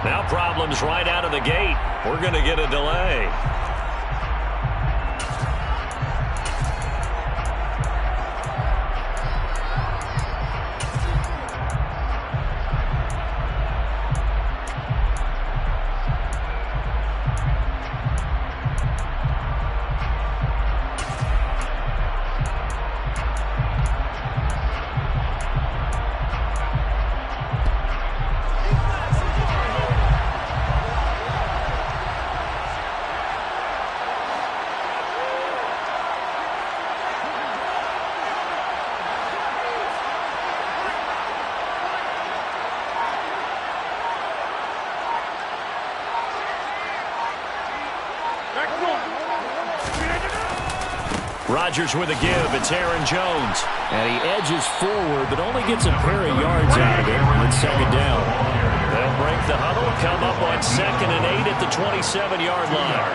Now problems right out of the gate. We're going to get a delay. Rodgers with a give. It's Aaron Jones. And he edges forward, but only gets a pair of yards out of it with second down. They'll break the huddle, come up on 2nd and 8 at the 27-yard line.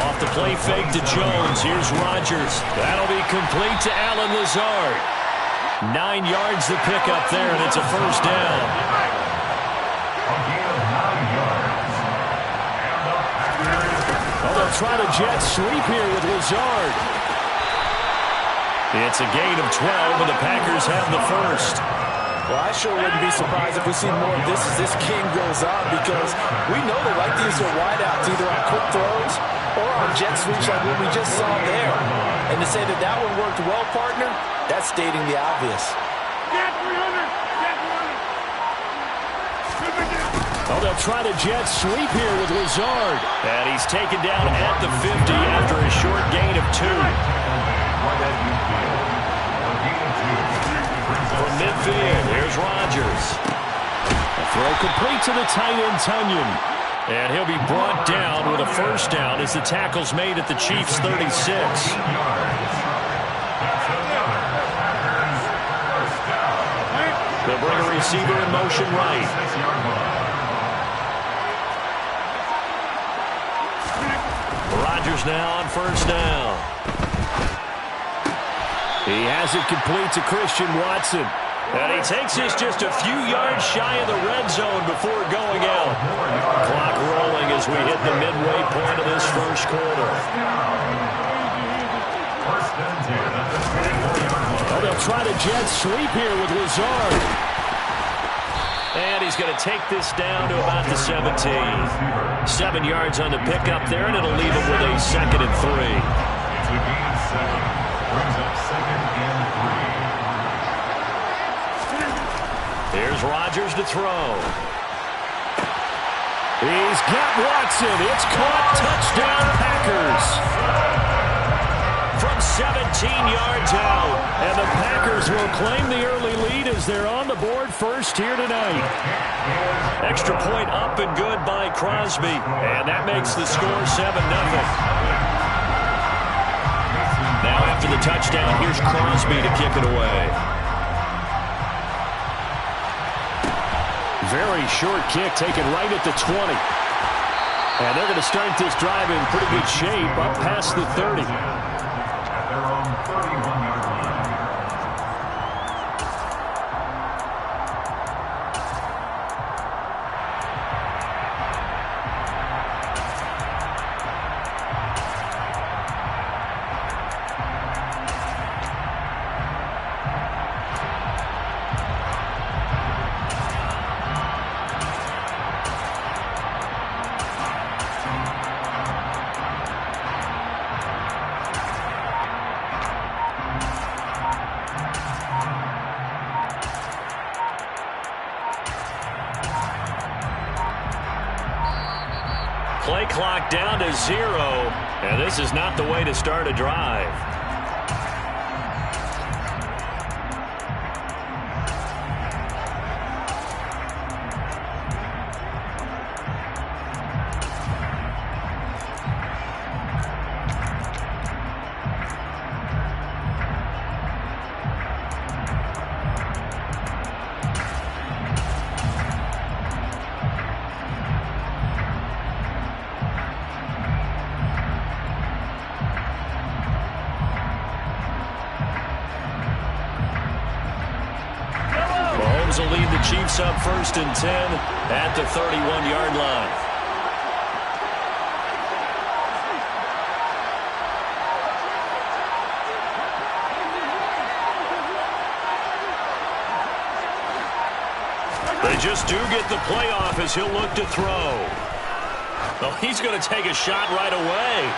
Off the play fake to Jones. Here's Rodgers. That'll be complete to Allen Lazard. 9 yards the pickup there, and it's a first down. They'll try to jet sweep here with Lazard. It's a gain of 12, and the Packers have the first. Well, I sure wouldn't be surprised if we see more of this as this game goes on, because we know they like these wideouts either on quick throws or on jet sweeps like what we just saw there. And to say that that one worked well, partner, that's stating the obvious. Oh, they'll try to jet sweep here with Lazard. And he's taken down at the 50 after a short gain of 2. From midfield, here's Rodgers. A throw complete to the tight end, Tunyon. And he'll be brought down with a first down as the tackle's made at the Chiefs' 36. They'll bring a receiver in motion right. Rodgers now on first down. He has it complete to Christian Watson. And he takes this just a few yards shy of the red zone before going out. Clock rolling as we hit the midway point of this first quarter. Oh, they'll try to jet sweep here with Lazard. And he's going to take this down to about the 17. 7 yards on the pickup there, and it'll leave him with a 2nd and 3. Here's Rodgers to throw. He's got Watson. It's caught. Touchdown, Packers. From 17 yards out. And the Packers will claim the early lead as they're on the board first here tonight. Extra point up and good by Crosby. And that makes the score 7-0. Now after the touchdown, here's Crosby to kick it away. Very short kick taken right at the 20. And they're going to start this drive in pretty good shape up past the 30. They're on 31-yard line. Play clock down to 0, and this is not the way to start a drive. will lead the Chiefs up 1st and 10 at the 31-yard line. They just do get the playoff as he'll look to throw. Oh, he's going to take a shot right away.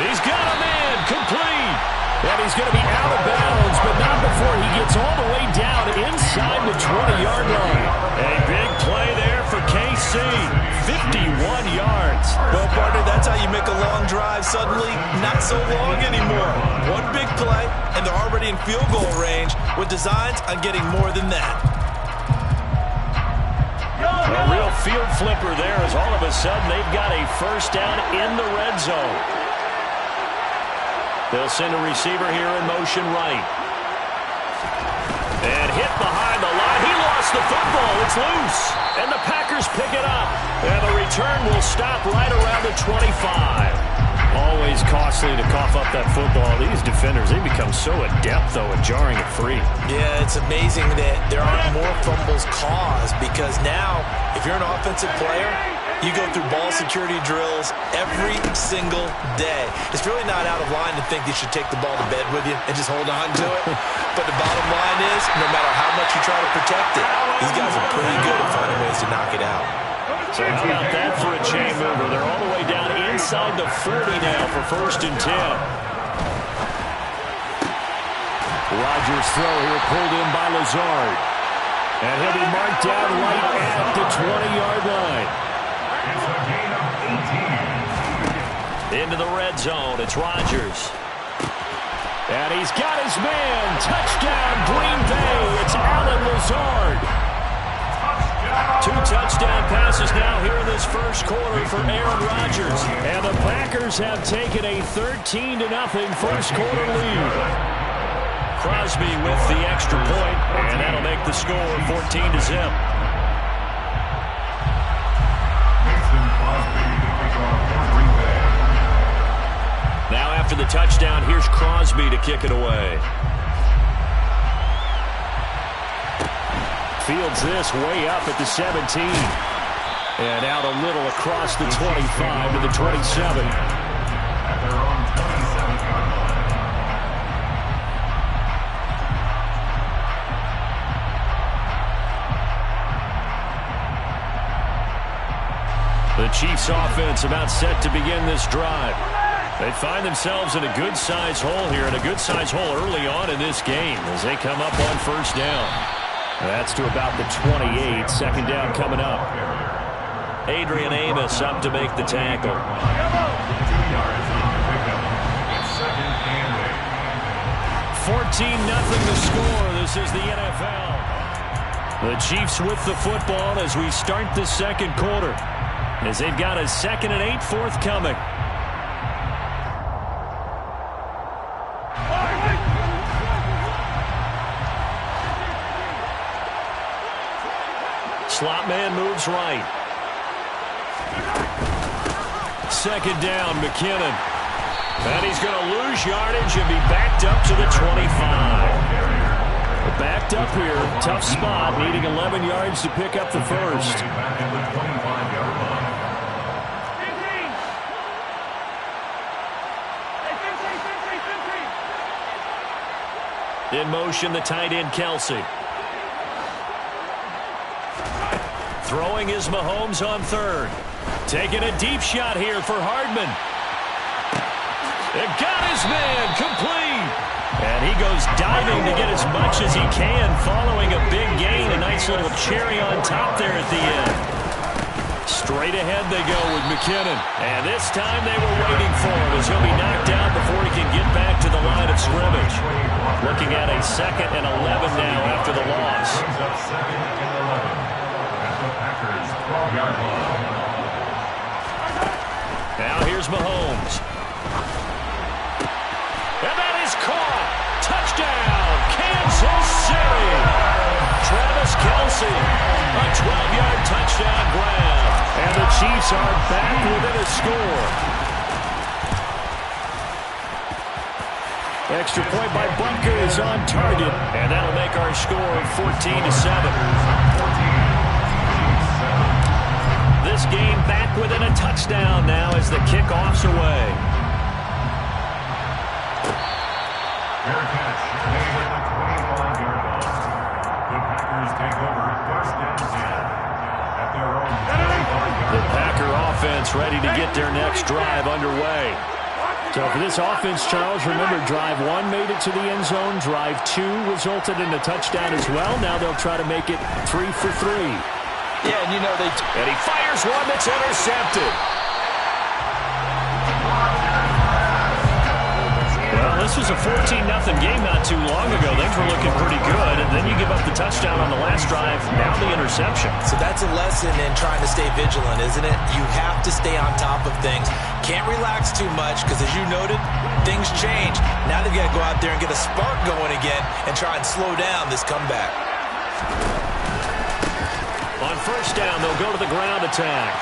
He's got a man complete. And he's going to be out of bounds, but not before he gets all the way down inside the 20-yard line. A big play there for KC. 51 yards. Well, partner, that's how you make a long drive suddenly not so long anymore. One big play, and they're already in field goal range with designs on getting more than that. A real field flipper there as all of a sudden they've got a first down in the red zone. They'll send a receiver here in motion right. And hit behind the line. He lost the football. It's loose. And the Packers pick it up. And the return will stop right around the 25. Always costly to cough up that football. These defenders, they become so adept, though, at jarring it free. Yeah, it's amazing that there aren't more fumbles caused because now, if you're an offensive player, you go through ball security drills every single day. It's really not out of line to think you should take the ball to bed with you and just hold on to it. But the bottom line is, no matter how much you try to protect it, these guys are pretty good at finding ways to knock it out. So how about that for a chain mover? They're all the way down inside the 40 now for 1st and 10. Rodgers throw here pulled in by Lazard. And he'll be marked down right at the 20-yard line. Into the red zone, it's Rodgers. And he's got his man. Touchdown, Green Bay. It's Allen Lazard. 2 touchdown passes now here in this first quarter for Aaron Rodgers. And the Packers have taken a 13-0 first quarter lead. Crosby with the extra point, and that'll make the score 14-0. Now after the touchdown, here's Crosby to kick it away. Fields this way up at the 17. And out a little across the 25 to the 27. The Chiefs offense about set to begin this drive. They find themselves in a good-sized hole here, and a good-sized hole early on in this game as they come up on first down. That's to about the 28. Second down coming up. Adrian Amos up to make the tackle. 14-0 the score. This is the NFL. The Chiefs with the football as we start the second quarter, as they've got a 2nd and 8 forthcoming. Slot man moves right. Second down, McKinnon. And he's going to lose yardage and be backed up to the 25. Backed up here, tough spot, needing 11 yards to pick up the first. In motion, the tight end, Kelsey. Throwing is Mahomes on third. Taking a deep shot here for Hardman. It got his man complete. And he goes diving to get as much as he can following a big gain. A nice little cherry on top there at the end. Straight ahead they go with McKinnon. And this time they were waiting for him as he'll be knocked out before he can get back to the line of scrimmage. Looking at a 2nd and 11 now after the loss. Now here's Mahomes. And that is caught. Touchdown, Kansas City. Travis Kelce, a 12-yard touchdown grab. And the Chiefs are back within a score. Extra point by Butker is on target, and that'll make our score 14-7. This game back within a touchdown now as the kickoff's away. Fair catch made at the 21-yard line. The Packers take over first and 10 at their own 25-yard line. The Packer offense ready to get their next drive underway. So for this offense, Charles, remember, drive 1 made it to the end zone. Drive 2 resulted in a touchdown as well. Now they'll try to make it 3 for 3. Yeah, and you know and he fires one that's intercepted. Well, this was a 14-0 game not too long ago. Things were looking pretty good, and then you give up the touchdown on the last drive, now the interception. So that's a lesson in trying to stay vigilant, isn't it? You have to stay on top of things. Can't relax too much because, as you noted, things change. Now they've got to go out there and get a spark going again and try and slow down this comeback. On first down, they'll go to the ground attack.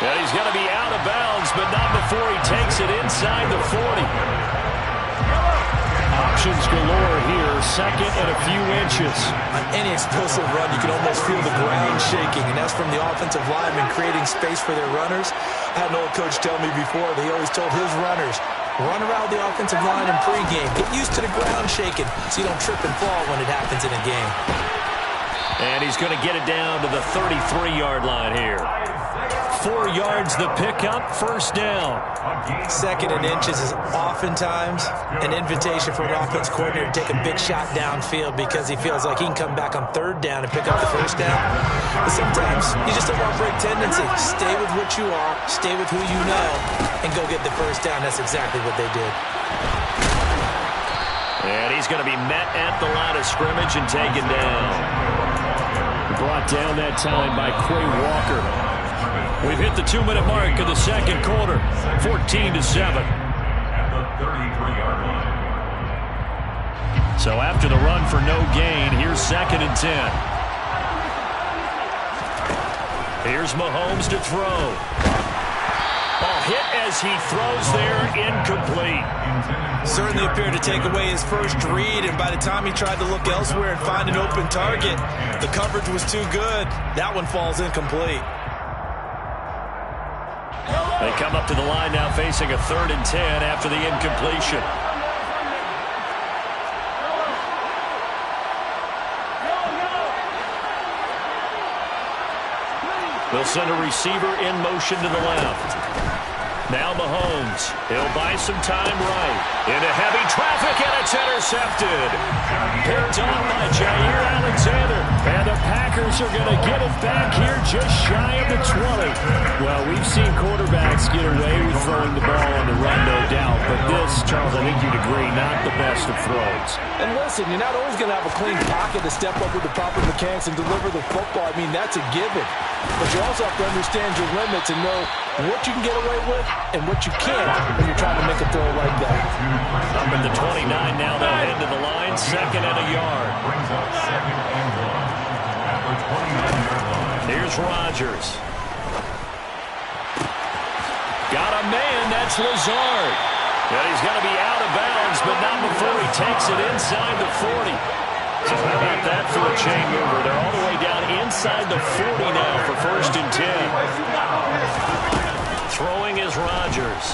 And he's going to be out of bounds, but not before he takes it inside the 40. Options galore here, second and a few inches. On any explosive run, you can almost feel the ground shaking, and that's from the offensive linemen creating space for their runners. I had an old coach tell me before, they always told his runners, run around the offensive line in pregame. Get used to the ground shaking so you don't trip and fall when it happens in a game. And he's going to get it down to the 33-yard line here. 4 yards the pickup, first down. Second and inches is oftentimes an invitation for an offense coordinator to take a big shot downfield because he feels like he can come back on third down and pick up the first down. But sometimes you just don't want to break tendency. Stay with what you are, stay with who you know, and go get the first down. That's exactly what they did. And he's going to be met at the line of scrimmage and taken down. Brought down that time by Quay Walker. We've hit the 2-minute mark of the second quarter, 14-7. At the 33-yard line. So after the run for no gain, here's second and 10. Here's Mahomes to throw. Ball hit as he throws there, incomplete. Certainly appeared to take away his first read, and by the time he tried to look elsewhere and find an open target, the coverage was too good. That one falls incomplete. They come up to the line now facing a 3rd and 10 after the incompletion. They'll send a receiver in motion to the left. Now Mahomes. He'll buy some time right. Into heavy traffic, and it's intercepted. Picked off by Jair Alexander. And the Packers are going to get it back here just shy of the 20. Well, we've seen quarterbacks get away with throwing the ball on the run, no doubt. But this, Charles, I think you'd agree, not the best of throws. And listen, you're not always going to have a clean pocket to step up with the proper mechanics and deliver the football. I mean, that's a given. But you also have to understand your limits and know what you can get away with and what you can't when you're trying to make a throw like that. Up at the 29 now, they'll head to the line, 2nd and a yard. Brings up 2nd and 1 at the 29-yard line. Here's Rodgers. Got a man, that's Lazard. And he's going to be out of bounds, but not before he takes it inside the 40. So how about that for a chain mover? They're all the way down inside the 40 now for 1st and 10. Throwing is Rodgers.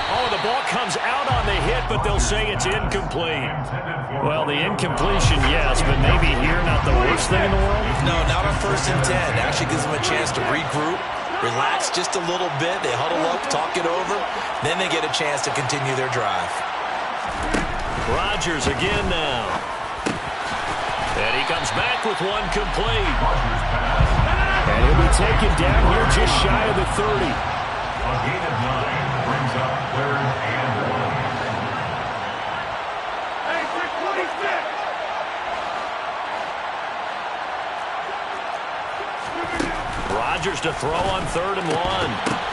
Oh, the ball comes out on the hit, but they'll say it's incomplete. Well, the incompletion, yes, but maybe here not the worst thing in the world? No, not on 1st and 10. Actually gives them a chance to regroup, relax just a little bit. They huddle up, talk it over. Then they get a chance to continue their drive. Rodgers again now. And he comes back with one complete. And he'll be taken down here just shy of the 30. A gain of 9 brings up 3rd and 1. Rodgers to throw on 3rd and 1.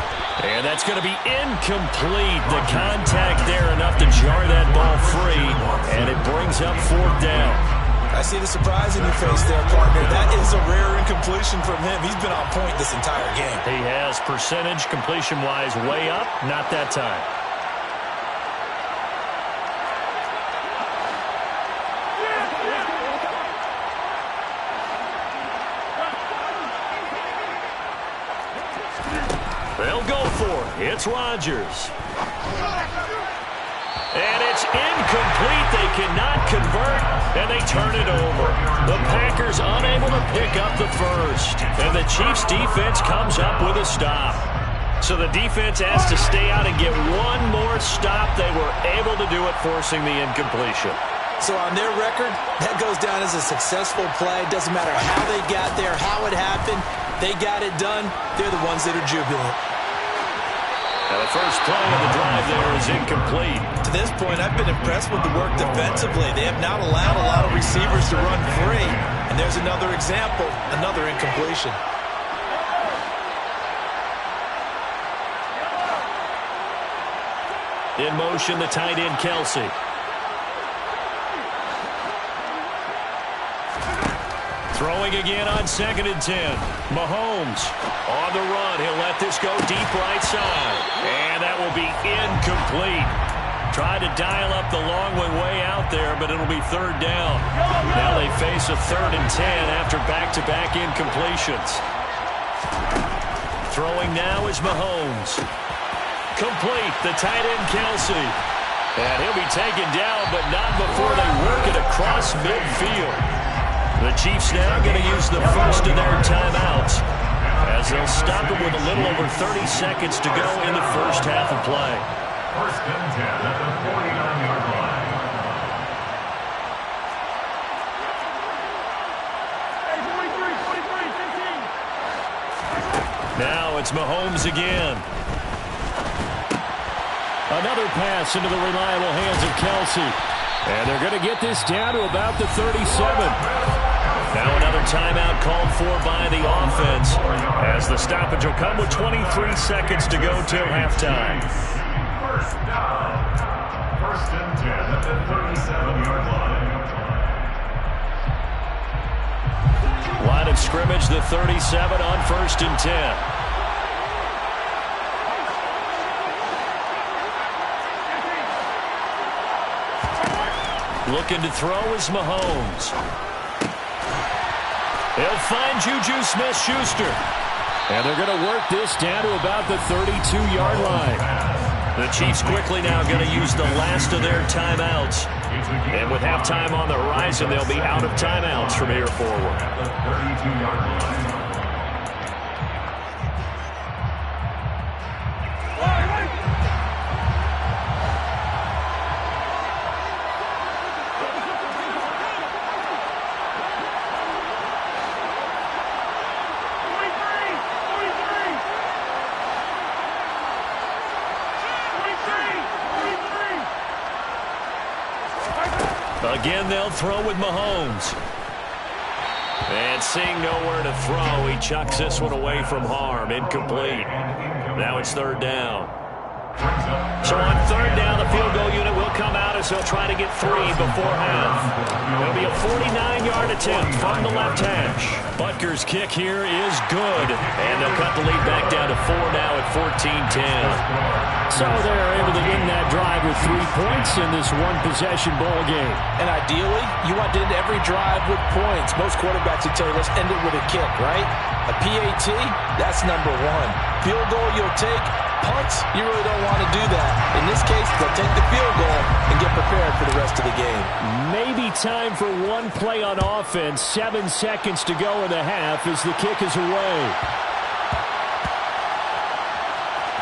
And that's going to be incomplete. The contact there enough to jar that ball free. And it brings up 4th down. I see the surprise in your face there, partner. That is a rare incompletion from him. He's been on point this entire game. He has percentage completion-wise way up. Not that time. It's Rodgers. And it's incomplete. They cannot convert, and they turn it over. The Packers unable to pick up the first. And the Chiefs defense comes up with a stop. So the defense has to stay out and get one more stop. They were able to do it, forcing the incompletion. So on their record, that goes down as a successful play. Doesn't matter how they got there, how it happened. They got it done. They're the ones that are jubilant. Now the first play of the drive there is incomplete. To this point, I've been impressed with the work defensively. They have not allowed a lot of receivers to run free. And there's another example, another incompletion. In motion, the tight end, Kelsey. Throwing again on 2nd and 10. Mahomes on the run. He'll let this go deep right side. And that will be incomplete. Tried to dial up the long one way out there, but it'll be 3rd down. Now they face a 3rd and 10 after back-to-back incompletions. Throwing now is Mahomes. Complete, the tight end, Kelsey. And he'll be taken down, but not before they work it across midfield. The Chiefs now going to use the first of their timeouts as they'll stop it with a little over 30 seconds to go in the first half of play. 1st and 10 at the 49-yard line. Now it's Mahomes again. Another pass into the reliable hands of Kelsey. And they're going to get this down to about the 37. Now another timeout called for by the offense as the stoppage will come with 23 seconds to go till halftime. 1st down. 1st and 10 at the 37-yard line. Line of scrimmage, the 37 on 1st and 10. Looking to throw is Mahomes. He'll find Juju Smith-Schuster. And they're going to work this down to about the 32-yard line. The Chiefs quickly now going to use the last of their timeouts. And with halftime on the horizon, they'll be out of timeouts from here forward. At the 32-yard line. Again, they'll throw with Mahomes. And seeing nowhere to throw, he chucks this one away from harm. Incomplete. Now it's 3rd down. So on 3rd down, the field goal unit will come out as they'll try to get 3 before half. It'll be a 49-yard attempt from the left hash. Butker's kick here is good. And they'll cut the lead back down to 4 now at 14-10. So they're able to end that drive with 3 points in this one-possession ball game. And ideally, you want to end every drive with points. Most quarterbacks would tell you, let's end it with a kick, right? A PAT, that's number 1. Field goal you'll take. Punts, you really don't want to do that. In this case, they'll take the field goal and get prepared for the rest of the game. Maybe time for one play on offense. 7 seconds to go in the half as the kick is away.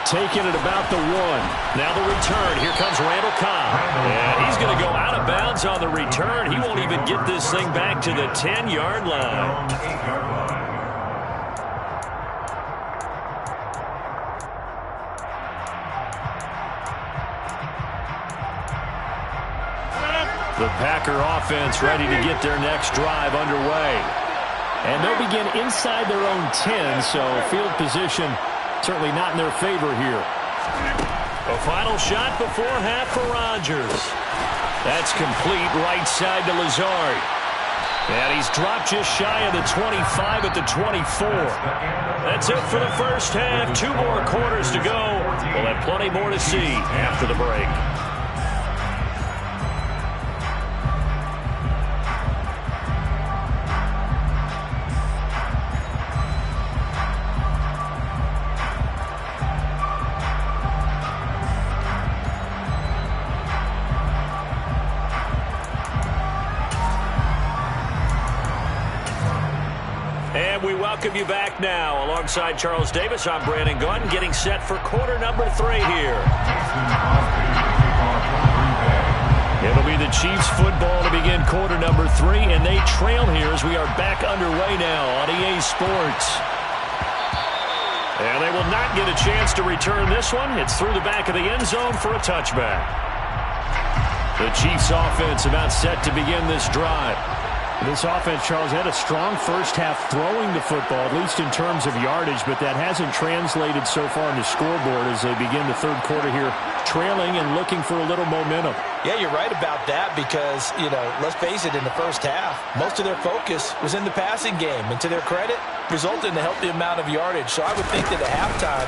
Taking it about the 1. Now the return. Here comes Randall Cobb. And he's going to go out of bounds on the return. He won't even get this thing back to the 10-yard line. The Packer offense ready to get their next drive underway. And they'll begin inside their own 10, so field position certainly not in their favor here. A final shot before half for Rodgers. That's complete right side to Lazard. And he's dropped just shy of the 25 at the 24. That's it for the first half. 2 more quarters to go. We'll have plenty more to see after the break. And we welcome you back now. Alongside Charles Davis, I'm Brandon Gunn, getting set for quarter number 3 here. It'll be the Chiefs football to begin quarter number 3, and they trail here as we are back underway now on EA Sports. And they will not get a chance to return this one. It's through the back of the end zone for a touchback. The Chiefs offense about set to begin this drive. This offense, Charles, had a strong first half throwing the football, at least in terms of yardage, but that hasn't translated so far in the scoreboard as they begin the third quarter here, trailing and looking for a little momentum. Yeah, you're right about that because, let's face it, in the first half, most of their focus was in the passing game. And to their credit, resulted in a healthy amount of yardage. So I would think that at halftime,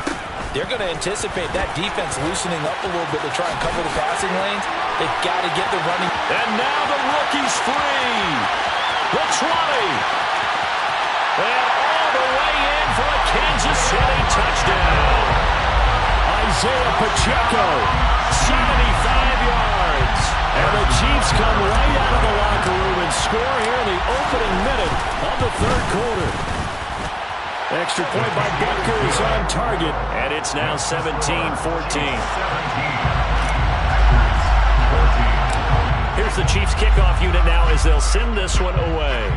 they're going to anticipate that defense loosening up a little bit to try and cover the passing lanes. They've got to get the running. And now the rookie's free. The 20. And all the way in for a Kansas City touchdown. Isaiah Pacheco, 75 yards. And the Chiefs come right out of the locker room and score here in the opening minute of the third quarter. Extra point by Butker is on target. And it's now 17-14. Here's the Chiefs kickoff unit now as they'll send this one away.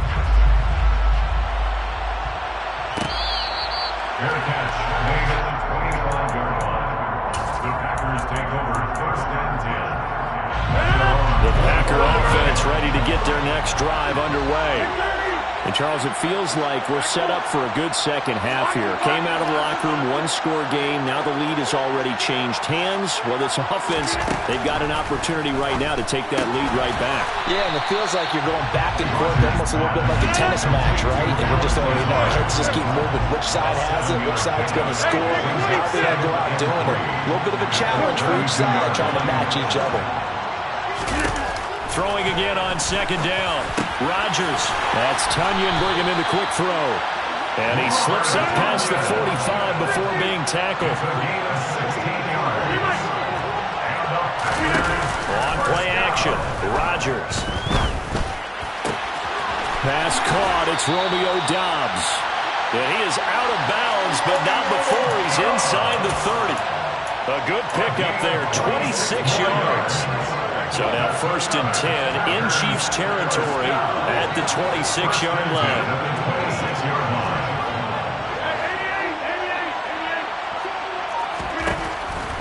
Fair catch made at the 25-yard line. The Packers take over first and 10. The Packer offense ready to get their next drive underway. And, Charles, it feels like we're set up for a good second half here. Came out of the locker room, one-score game. Now the lead has already changed hands. Well, this offense, they've got an opportunity right now to take that lead right back. Yeah, and it feels like you're going back and forth almost a little bit like a tennis match, right? And we're just, our heads just keep moving. Which side has it? Which side's going to score? How are they going to go out doing it? A little bit of a challenge for each side trying to match each other. Throwing again on second down. Rodgers. That's Tunyon bringing in the quick throw. And he slips up past the 45 before being tackled. On play action, Rodgers. Pass caught. It's Romeo Doubs. And he is out of bounds, but not before he's inside the 30. A good pickup there, 26 yards. So now first and 10 in Chiefs territory at the 26-yard line.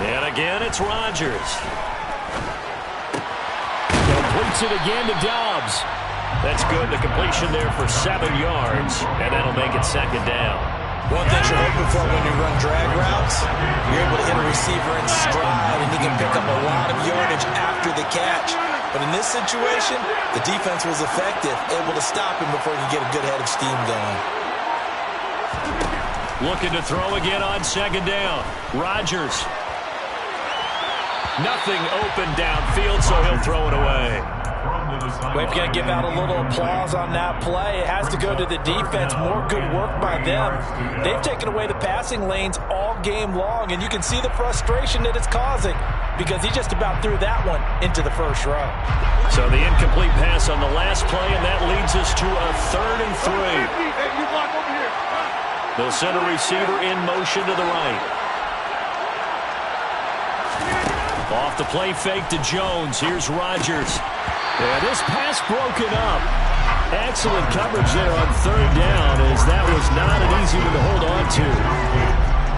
And again, it's Rodgers. Completes it again to Doubs. That's good. The completion there for 7 yards, and that'll make it second down. One thing you're hoping for when you run drag routes, you're able to hit a receiver in stride, and he can pick up a lot of yardage after the catch. But in this situation, the defense was effective, able to stop him before he could get a good head of steam going. Looking to throw again on second down. Rodgers. Nothing open downfield, so he'll throw it away. We've got to give out a little applause on that play. It has to go to the defense. More good work by them. They've taken away the passing lanes all game long, and you can see the frustration that it's causing because he just about threw that one into the first row. So the incomplete pass on the last play, and that leads us to a 3rd and 3. They'll send a receiver in motion to the right. Off the play fake to Jones. Here's Rodgers. And this pass broken up. Excellent coverage there on 3rd down, as that was not an easy one to hold on to.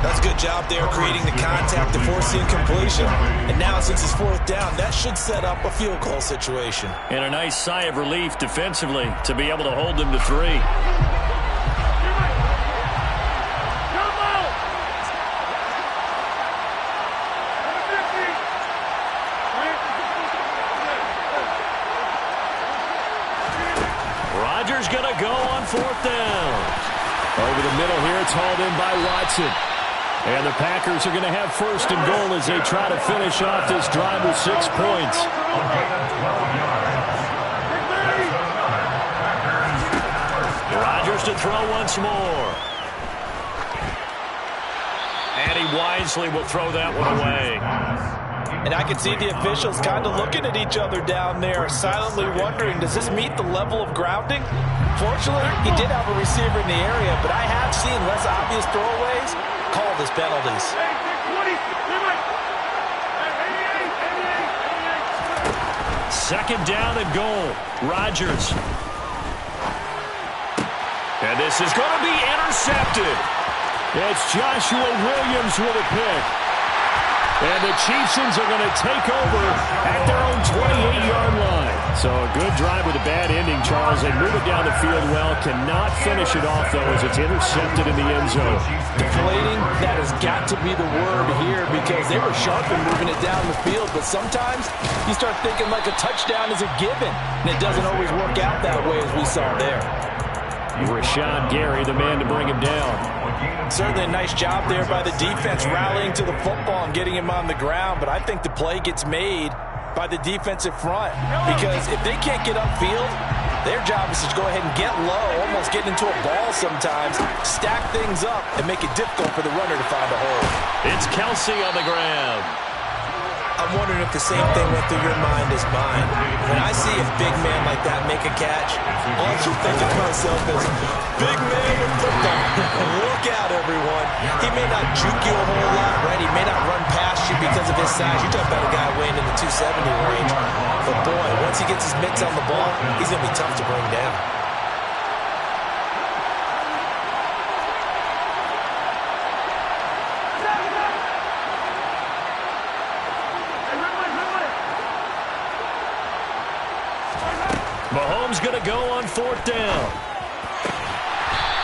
That's a good job there creating the contact to force the incompletion. And now since it's 4th down, that should set up a field goal situation. And a nice sigh of relief defensively to be able to hold them to 3. Rodgers going to go on 4th down. Over the middle here, it's hauled in by Watson. And the Packers are going to have 1st and goal as they try to finish off this drive with 6 points. Rodgers to throw once more. And he wisely will throw that one away. And I can see the officials kind of looking at each other down there, silently wondering, does this meet the level of grounding? Fortunately, he did have a receiver in the area, but I have seen less obvious throwaways called as penalties. Second down and goal. Rodgers. And this is going to be intercepted. It's Joshua Williams with a pick. And the Chiefs are going to take over at their own 28-yard line. So a good drive with a bad ending, Charles. They move it down the field well. Cannot finish it off, though, as it's intercepted in the end zone. Deflating, that has got to be the word here because they were sharp in moving it down the field. But sometimes you start thinking like a touchdown is a given. And it doesn't always work out that way as we saw there. Rashawn Gary, the man to bring him down. Certainly a nice job there by the defense rallying to the football and getting him on the ground. But I think the play gets made by the defensive front because if they can't get upfield, their job is to go ahead and get low, almost get into a ball sometimes, stack things up, and make it difficult for the runner to find a hole. It's Kelsey on the ground. I'm wondering if the same thing went through your mind as mine. When I see a big man like that make a catch, all I keep thinking to myself is, big man in football. Look out, everyone. He may not juke you a whole lot, right? He may not run past you because of his size. You're talking about a guy weighing in the 270 range. But boy, once he gets his mitts on the ball, he's going to be tough to bring down. Mahomes going to go on fourth down.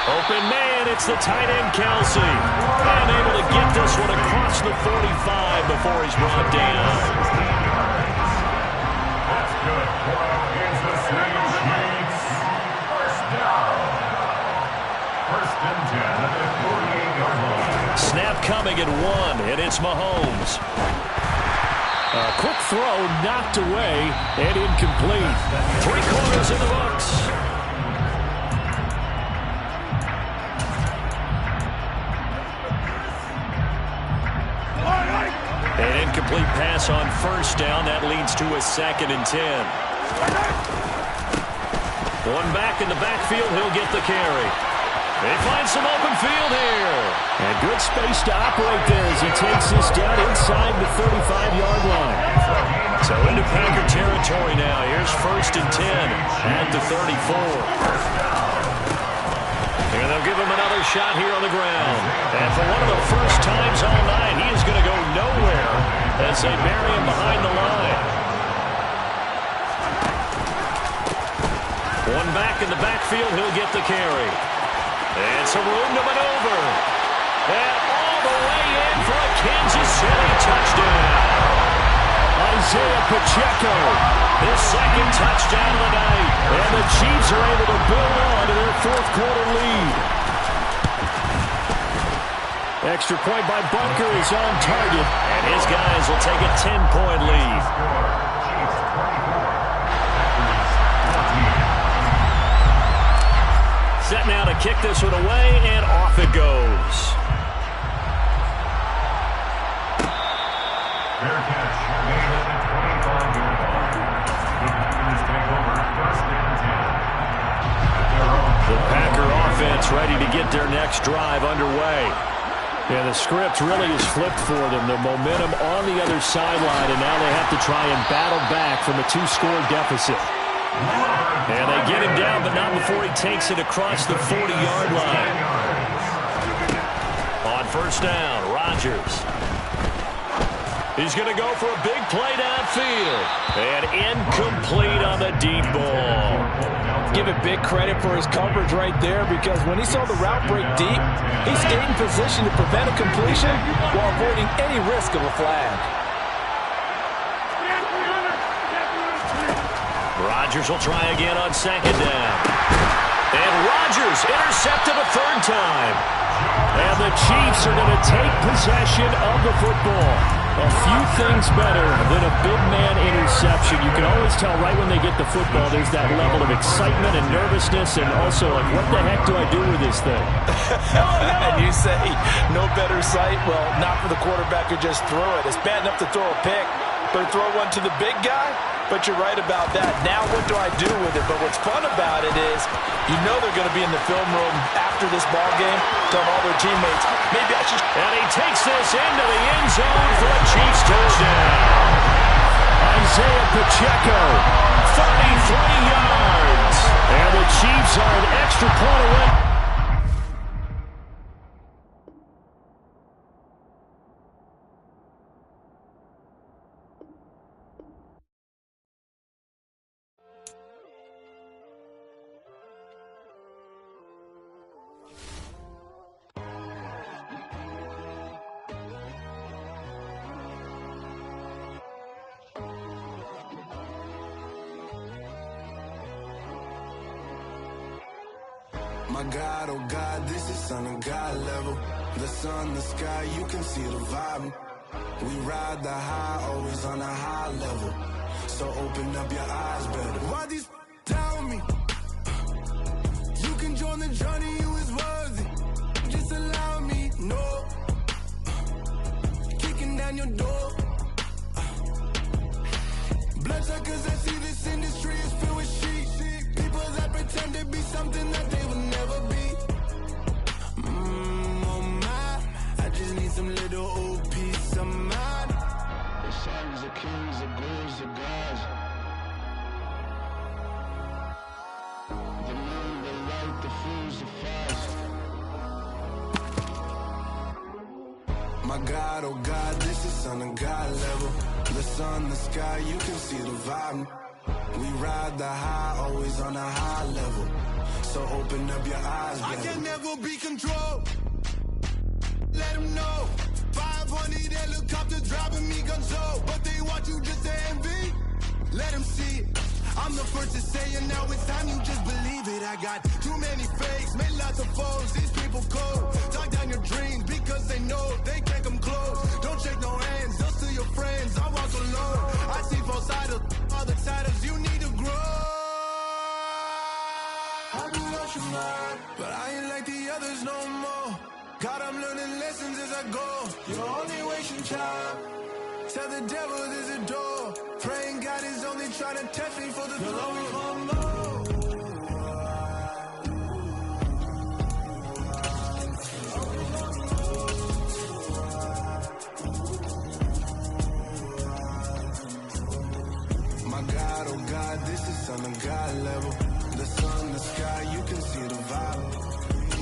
Open man, it's the tight end Kelsey. And able to get this one across the 45 before he's brought down. That's good. Kansas City Chiefs. First down. First and 10 at the 48-yard line. Snap coming at 1, and it's Mahomes. A quick throw knocked away and incomplete. 3 quarters in the books. An incomplete pass on first down. That leads to a 2nd and 10. One back in the backfield. He'll get the carry. They find some open field here. And good space to operate there as he takes this down inside the 35-yard line. So into Packer territory now. Here's 1st and 10 at the 34. And they'll give him another shot here on the ground. And for one of the first times all night, he is going to go nowhere as they bury him behind the line. One back in the backfield. He'll get the carry. And some room to maneuver. And all the way in for a Kansas City touchdown. Isaiah Pacheco, his 2nd touchdown of the night. And the Chiefs are able to build on to their 4th quarter lead. Extra point by Bunker is on target. And his guys will take a 10-point lead. Set now to kick this one away, and off it goes. Fair catch made at the 25-yard line. The Packers take over 1st and 10 at their own. The Packer offense ready to get their next drive underway. Yeah, the script really is flipped for them. The momentum on the other sideline, and now they have to try and battle back from a 2-score deficit. And they get him down, but not before he takes it across the 40-yard line. On first down, Rodgers. He's going to go for a big play downfield. And incomplete on the deep ball. Give it big credit for his coverage right there because when he saw the route break deep, he stayed in position to prevent a completion while avoiding any risk of a flag. Rodgers will try again on 2nd down. And Rodgers intercepted a 3rd time. And the Chiefs are going to take possession of the football. A few things better than a big man interception. You can always tell right when they get the football, there's that level of excitement and nervousness and also like, what the heck do I do with this thing? And you say, no better sight? Well, not for the quarterback who just threw it. It's bad enough to throw a pick, but throw one to the big guy. But you're right about that. Now what do I do with it? But what's fun about it is you know they're going to be in the film room after this ball game, telling all their teammates, maybe I should. And he takes this into the end zone for a Chiefs touchdown. Isaiah Pacheco, 33 yards. And the Chiefs are an extra point away. My God, oh God, this is Son of God level. The sun, the sky, you can see the vibe. We ride the high, always on a high level. So open up your eyes better. Why these tell me? You can join the journey, you is worthy. Just allow me, no. Kicking down your door. Bloodsuckers, I see this industry is filled with sheep. People that pretend to be something that they will never be. Oh my, I just need some little old peace of mind. The sons of kings, the ghouls, the gods. The moon, the light, the fools, the fast. My God, oh God, this is Son of God level. The sun, the sky, you can see the vibe. We ride the high, always on a high level. So open up your eyes, baby. I can never be controlled. Let them know. 500 helicopters driving me gonzo. But they want you just to envy. Let them see it. I'm the first to say it, now it's time you just believe it. I got too many fakes, made lots of foes. These people cold. Talk down your dreams because they know they can't come close. Don't shake no hands, they'll steal your friends. I walk alone. I see both sides of other titles. You need to grow. I do lost your mind, but I ain't like the others no more. God, I'm learning lessons as I go. You're only wasting time. Tell the devil there's a door. Praying God is only trying to test me for the glory. My God, oh God, this is Son of God level. The sun, the sky, you can see the vibe.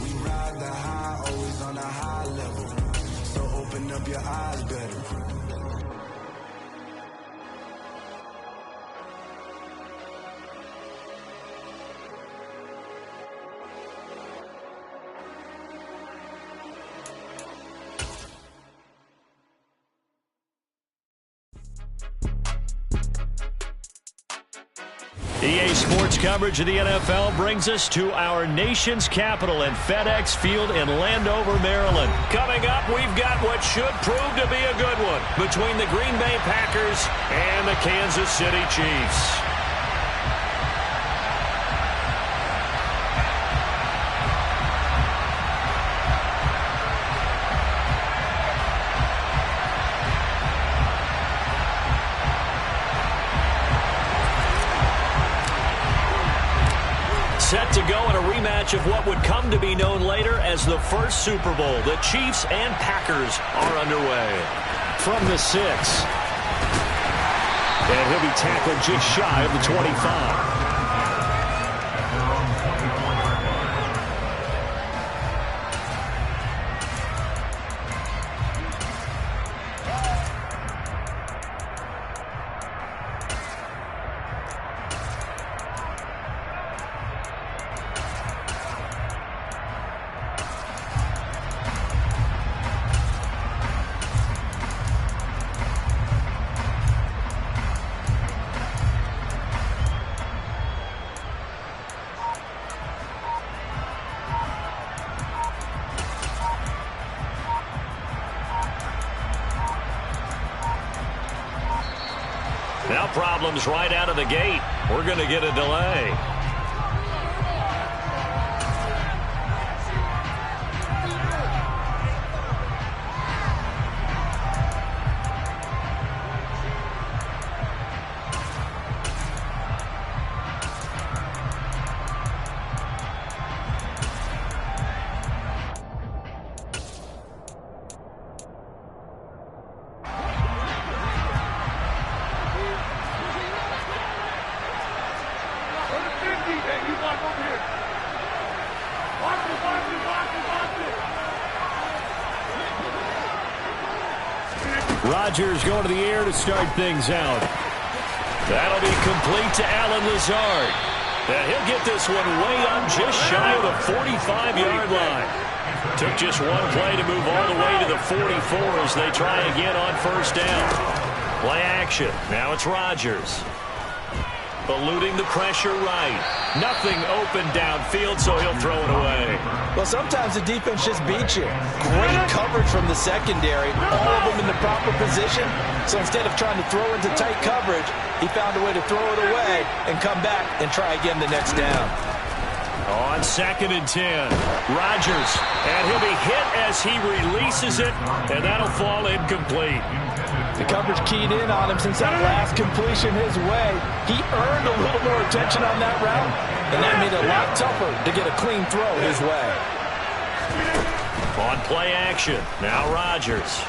We ride the high, always on a high level. So open up your eyes better. EA Sports coverage of the NFL brings us to our nation's capital in FedEx Field in Landover, Maryland. Coming up, we've got what should prove to be a good one between the Green Bay Packers and the Kansas City Chiefs. Set to go in a rematch of what would come to be known later as the first Super Bowl. The Chiefs and Packers are underway. From the 6. And he'll be tackled just shy of the 25. Now problems right out of the gate. We're going to get a delay. Rodgers going to the air to start things out. That'll be complete to Allen Lazard. And he'll get this one way up just shy of the 45-yard line. Took just one play to move all the way to the 44 as they try again on first down. Play action. Now it's Rodgers. Eluding the pressure right. Nothing open downfield, so he'll throw it away. Well, sometimes the defense just beats you. Great coverage from the secondary. All of them in the proper position. So instead of trying to throw into tight coverage, he found a way to throw it away and come back and try again the next down. On 2nd and 10, Rodgers. And he'll be hit as he releases it, and that'll fall incomplete. The coverage keyed in on him since that last completion his way. He earned a little more attention on that route, and that made it a lot tougher to get a clean throw his way. On play action, now Rodgers.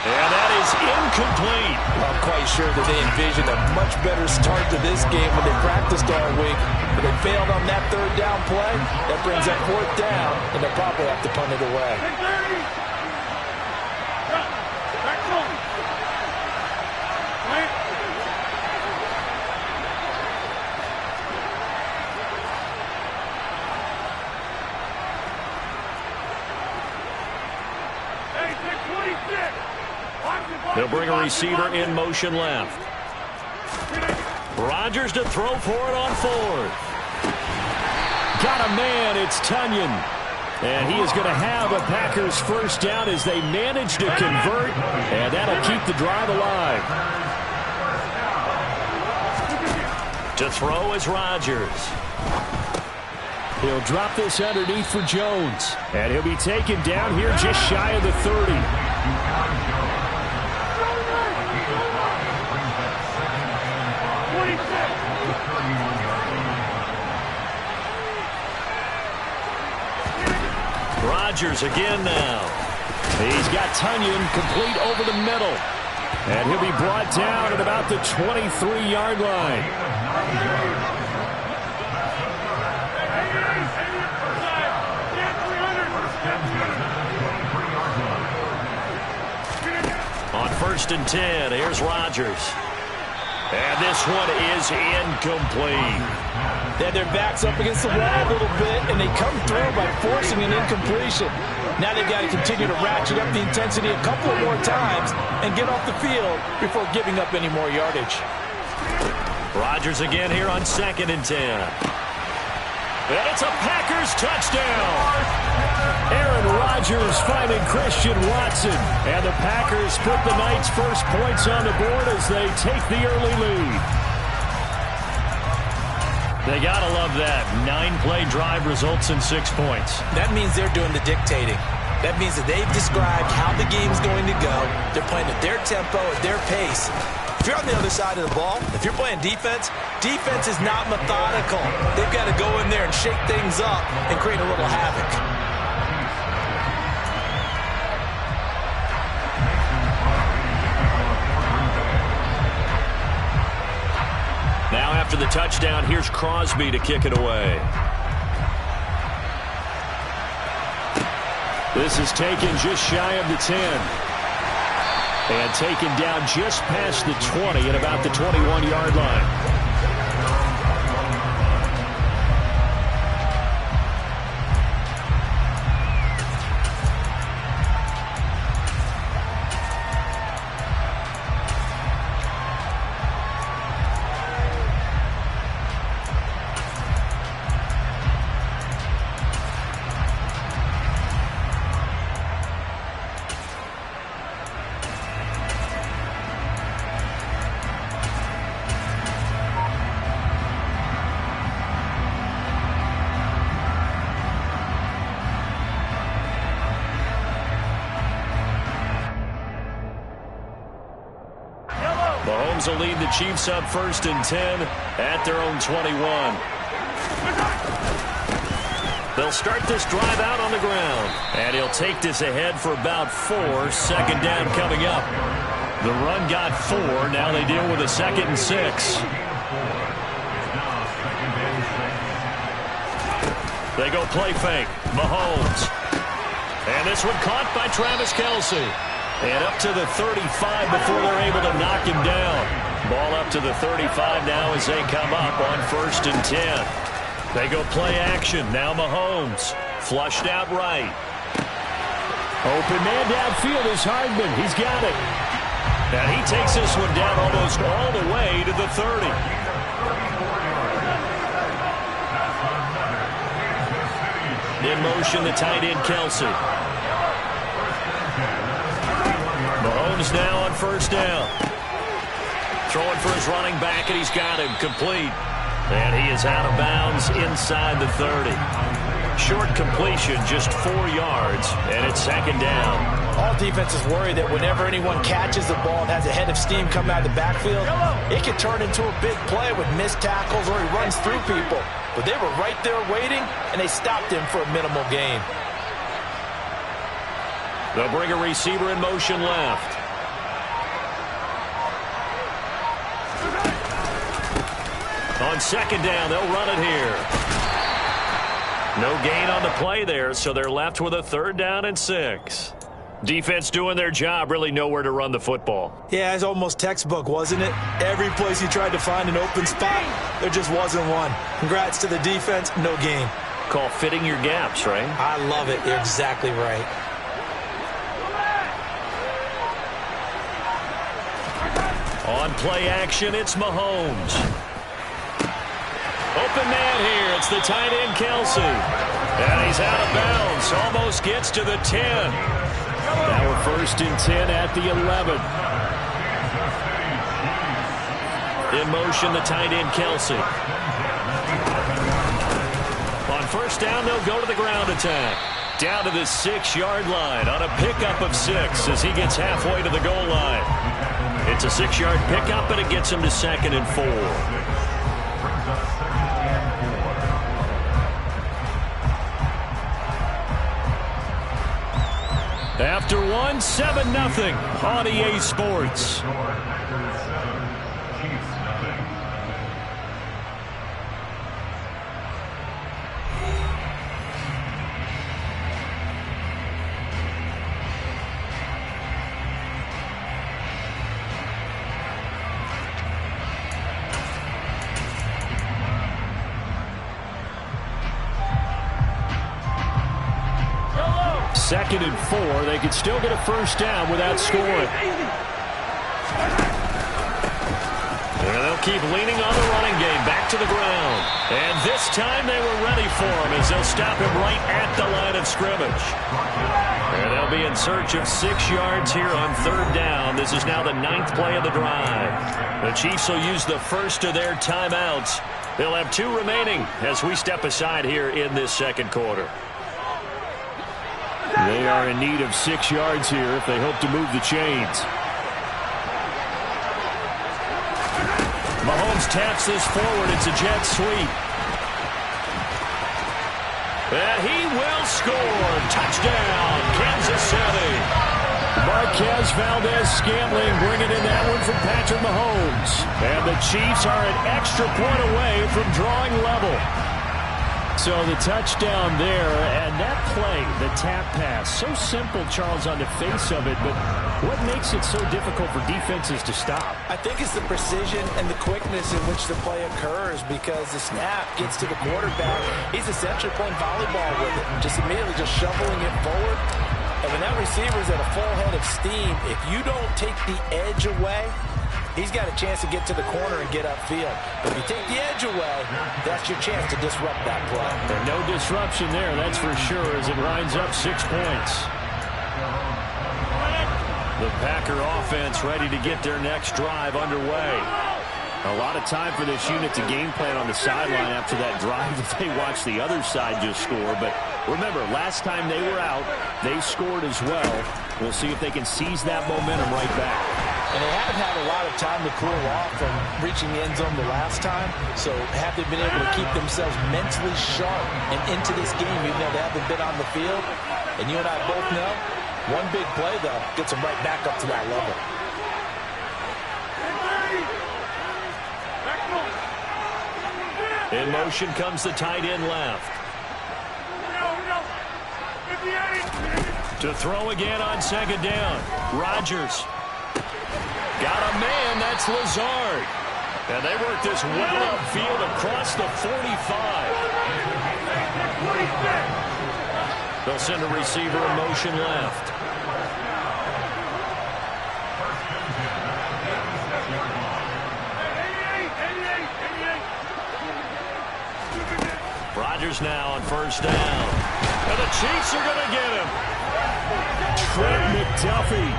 And that is incomplete. I'm quite sure that they envisioned a much better start to this game when they practiced all week. But they failed on that third down play. That brings up 4th down, and they'll probably have to punt it away. They'll bring a receiver in motion left. Rodgers to throw for it on 4th. Got a man, it's Tunyon. And he is going to have a Packers first down as they manage to convert, and that'll keep the drive alive. To throw is Rodgers. He'll drop this underneath for Jones, and he'll be taken down here just shy of the 30. Rodgers again now. He's got Tunyon complete over the middle. And he'll be brought down at about the 23-yard line. On 1st and 10, here's Rodgers. And this one is incomplete. They had their backs up against the wall a little bit, and they come through by forcing an incompletion. Now they've got to continue to ratchet up the intensity a couple more times and get off the field before giving up any more yardage. Rodgers again here on 2nd and 10. And it's a Packers touchdown. Aaron Rodgers finding Christian Watson. And the Packers put the Knights' first points on the board as they take the early lead. They got to love that. 9-play drive results in 6 points. That means they're doing the dictating. That means that they've described how the game's going to go. They're playing at their tempo, at their pace. If you're on the other side of the ball, if you're playing defense, defense is not methodical. They've got to go in there and shake things up and create a little havoc. Now after the touchdown, here's Crosby to kick it away. This is taken just shy of the 10. And taken down just past the 20 at about the 21-yard line. Mahomes will lead the Chiefs up 1st and 10 at their own 21. They'll start this drive out on the ground. And he'll take this ahead for about 4. 2nd down coming up. The run got 4. Now they deal with a 2nd and 6. They go play fake. Mahomes. And this one caught by Travis Kelce. And up to the 35 before they're able to knock him down. Ball up to the 35 now as they come up on 1st and 10. They go play action. Now Mahomes. Flushed out right. Open man downfield is Hardman. He's got it. And he takes this one down almost all the way to the 30. In motion, the tight end, Kelce. Mahomes now on 1st down. Throwing for his running back, and he's got him complete. And he is out of bounds inside the 30. Short completion, just 4 yards, and it's 2nd down. All defenses worry that whenever anyone catches the ball and has a head of steam coming out of the backfield, it can turn into a big play with missed tackles or he runs through people. But they were right there waiting, and they stopped him for a minimal gain. They'll bring a receiver in motion left. On 2nd down, they'll run it here. No gain on the play there, so they're left with a 3rd down and 6. Defense doing their job, really nowhere to run the football. Yeah, it's almost textbook, wasn't it? Every place he tried to find an open spot, there just wasn't one. Congrats to the defense, no gain. Call fitting your gaps, right? I love it. You're exactly right. On play action, it's Mahomes. Open man here. It's the tight end, Kelce. And he's out of bounds. Almost gets to the 10. Now we're 1st and 10 at the 11. In motion, the tight end, Kelce. On 1st down, they'll go to the ground attack. Down to the 6-yard line on a pickup of 6 as he gets halfway to the goal line. It's a 6-yard pickup, and it gets him to 2nd and 4. After 1, 7-0 on EA Sports. Second and 4. They could still get a 1st down without scoring. And they'll keep leaning on the running game. Back to the ground. And this time they were ready for him as they'll stop him right at the line of scrimmage. And they'll be in search of 6 yards here on 3rd down. This is now the 9th play of the drive. The Chiefs will use the first of their timeouts. They'll have 2 remaining as we step aside here in this 2nd quarter. They are in need of 6 yards here if they hope to move the chains. Mahomes taps this forward. It's a jet sweep. And he will score. Touchdown, Kansas City. Marquez Valdez-Scantling bringing in that one from Patrick Mahomes. And the Chiefs are an extra point away from drawing level. So the touchdown there, and that play, the tap pass, so simple, Charles, on the face of it, but what makes it so difficult for defenses to stop? I think it's the precision and the quickness in which the play occurs because the snap gets to the quarterback. He's essentially playing volleyball with it, just immediately just shoveling it forward. And when that receiver's at a full head of steam, if you don't take the edge away, he's got a chance to get to the corner and get upfield. But if you take the edge away, that's your chance to disrupt that play. And no disruption there, that's for sure, as it winds up 6 points. The Packer offense ready to get their next drive underway. A lot of time for this unit to game plan on the sideline after that drive that they watched the other side just score. But remember, last time they were out, they scored as well. We'll see if they can seize that momentum right back. And they haven't had a lot of time to cool off from reaching the end zone the last time. So have they been able to keep themselves mentally sharp and into this game, even though they haven't been on the field? And you and I both know, one big play, though, gets them right back up to that level. In motion comes the tight end left. To throw again on second down. Rodgers. Got a man. That's Lazard. And they work this well upfield across the 45. They'll send a receiver in motion left. Rodgers now on first down. And the Chiefs are going to get him. Trent McDuffie.